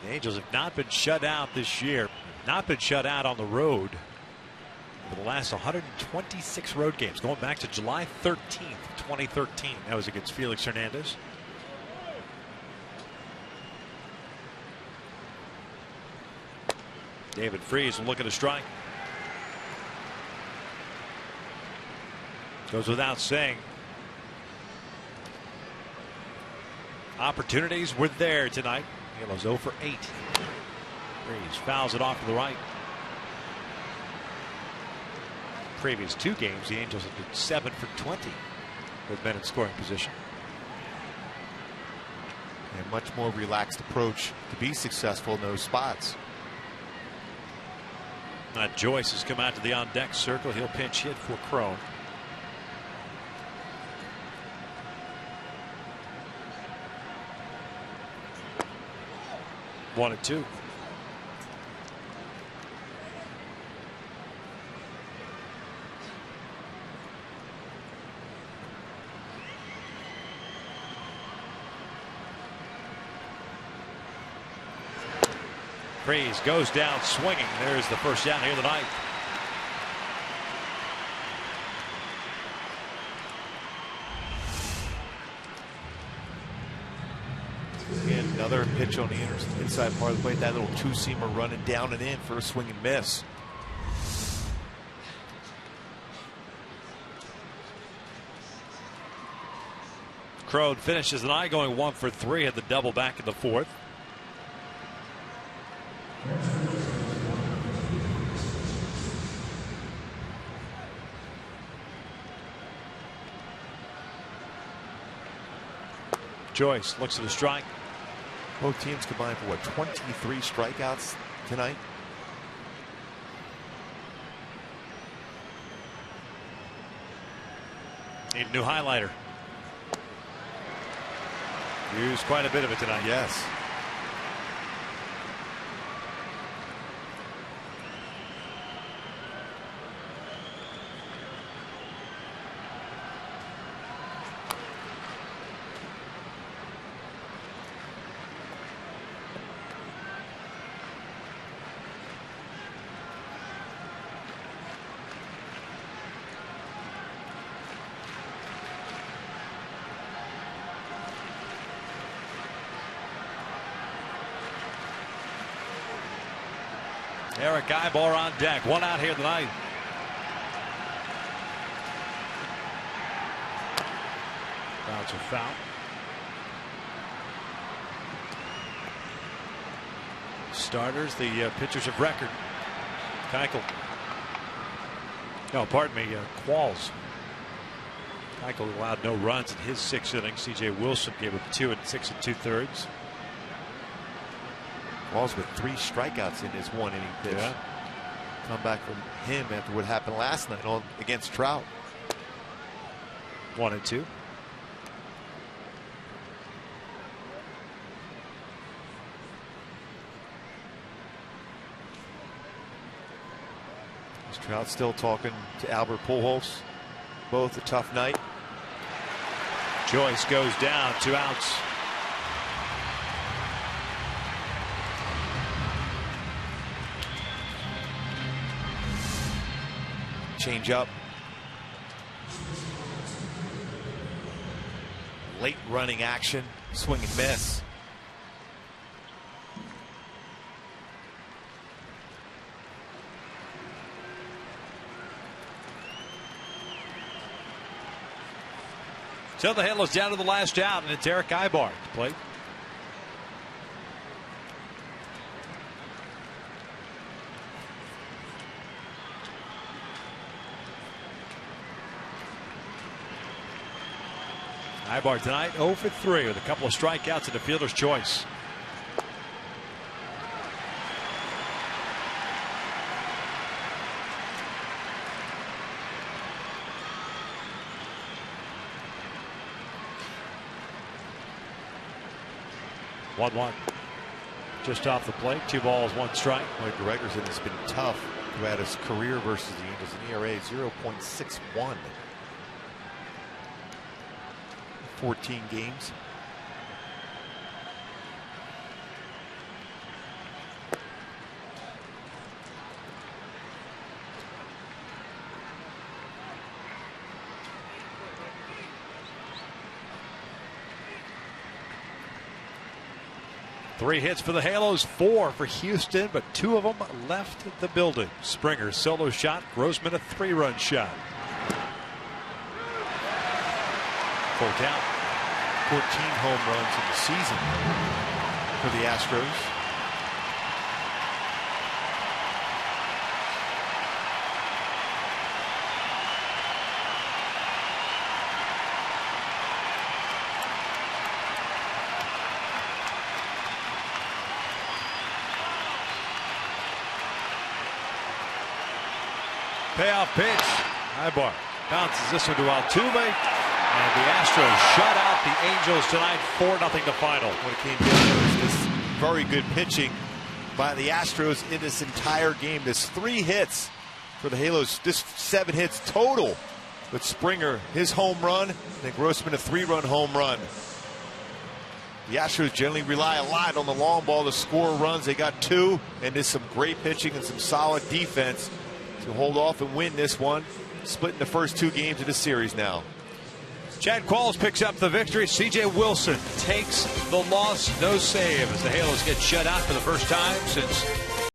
The Angels have not been shut out this year, not been shut out on the road for the last 126 road games, going back to July 13th, 2013. That was against Felix Hernandez. David Freese will look at a strike. Goes without saying. Opportunities were there tonight. Halos 0 for 8. Freese fouls it off to the right. Previous 2 games, the Angels have been 7 for 20 with men in scoring position. A much more relaxed approach to be successful in those spots. Joyce has come out to the on-deck circle. He'll pinch hit for Crone. One and two. Freese goes down swinging. There's the first down here of the night. Again, another pitch on the inside part of the plate. That little two-seamer running down and in for a swing and miss. Crone finishes the night going 1 for 3. Had the double back in the 4th. Joyce looks at the strike. Both teams combined for what, 23 strikeouts tonight? Need a new highlighter. Used quite a bit of it tonight. Yes. Eric Ibar on deck. 1 out here tonight. Bouncer foul. Starters, the pitchers of record. Keuchel. No, pardon me, Qualls. Keuchel allowed no runs in his 6 innings. C.J. Wilson gave up 2 in 6 2/3. Qualls with 3 strikeouts in his 1 inning pitch. Yeah. Come back from him after what happened last night against Trout. 1 and 2. Trout still talking to Albert Pujols. Both a tough night. Joyce goes down, 2 outs. Change up. Late running action. Swing and miss. So the Halos down to the last out, and it's Eric Ibar to play. Ibar tonight 0 for 3 with a couple of strikeouts and a fielder's choice. One just off the plate. 2 balls, 1 strike. Boy, Gregerson has been tough throughout his career versus the Angels. An ERA 0.61. 14 games. Three hits for the Halos, 4 for Houston, but 2 of them left the building. Springer solo shot, Grossman a 3-run shot. Full count. 14 home runs in the season for the Astros. Payoff pitch. Ibar bounces this one to Altuve. And the Astros shut out the Angels tonight, 4-0 the final. What it came down to is this very good pitching by the Astros in this entire game. There's 3 hits for the Halos. This 7 hits total. With Springer, his home run, and then Grossman a 3-run home run. The Astros generally rely a lot on the long ball to score runs. They got 2, and there's some great pitching and some solid defense to hold off and win this one. Splitting the first 2 games of the series now. Chad Qualls picks up the victory. C.J. Wilson takes the loss. No save as the Halos get shut out for the first time since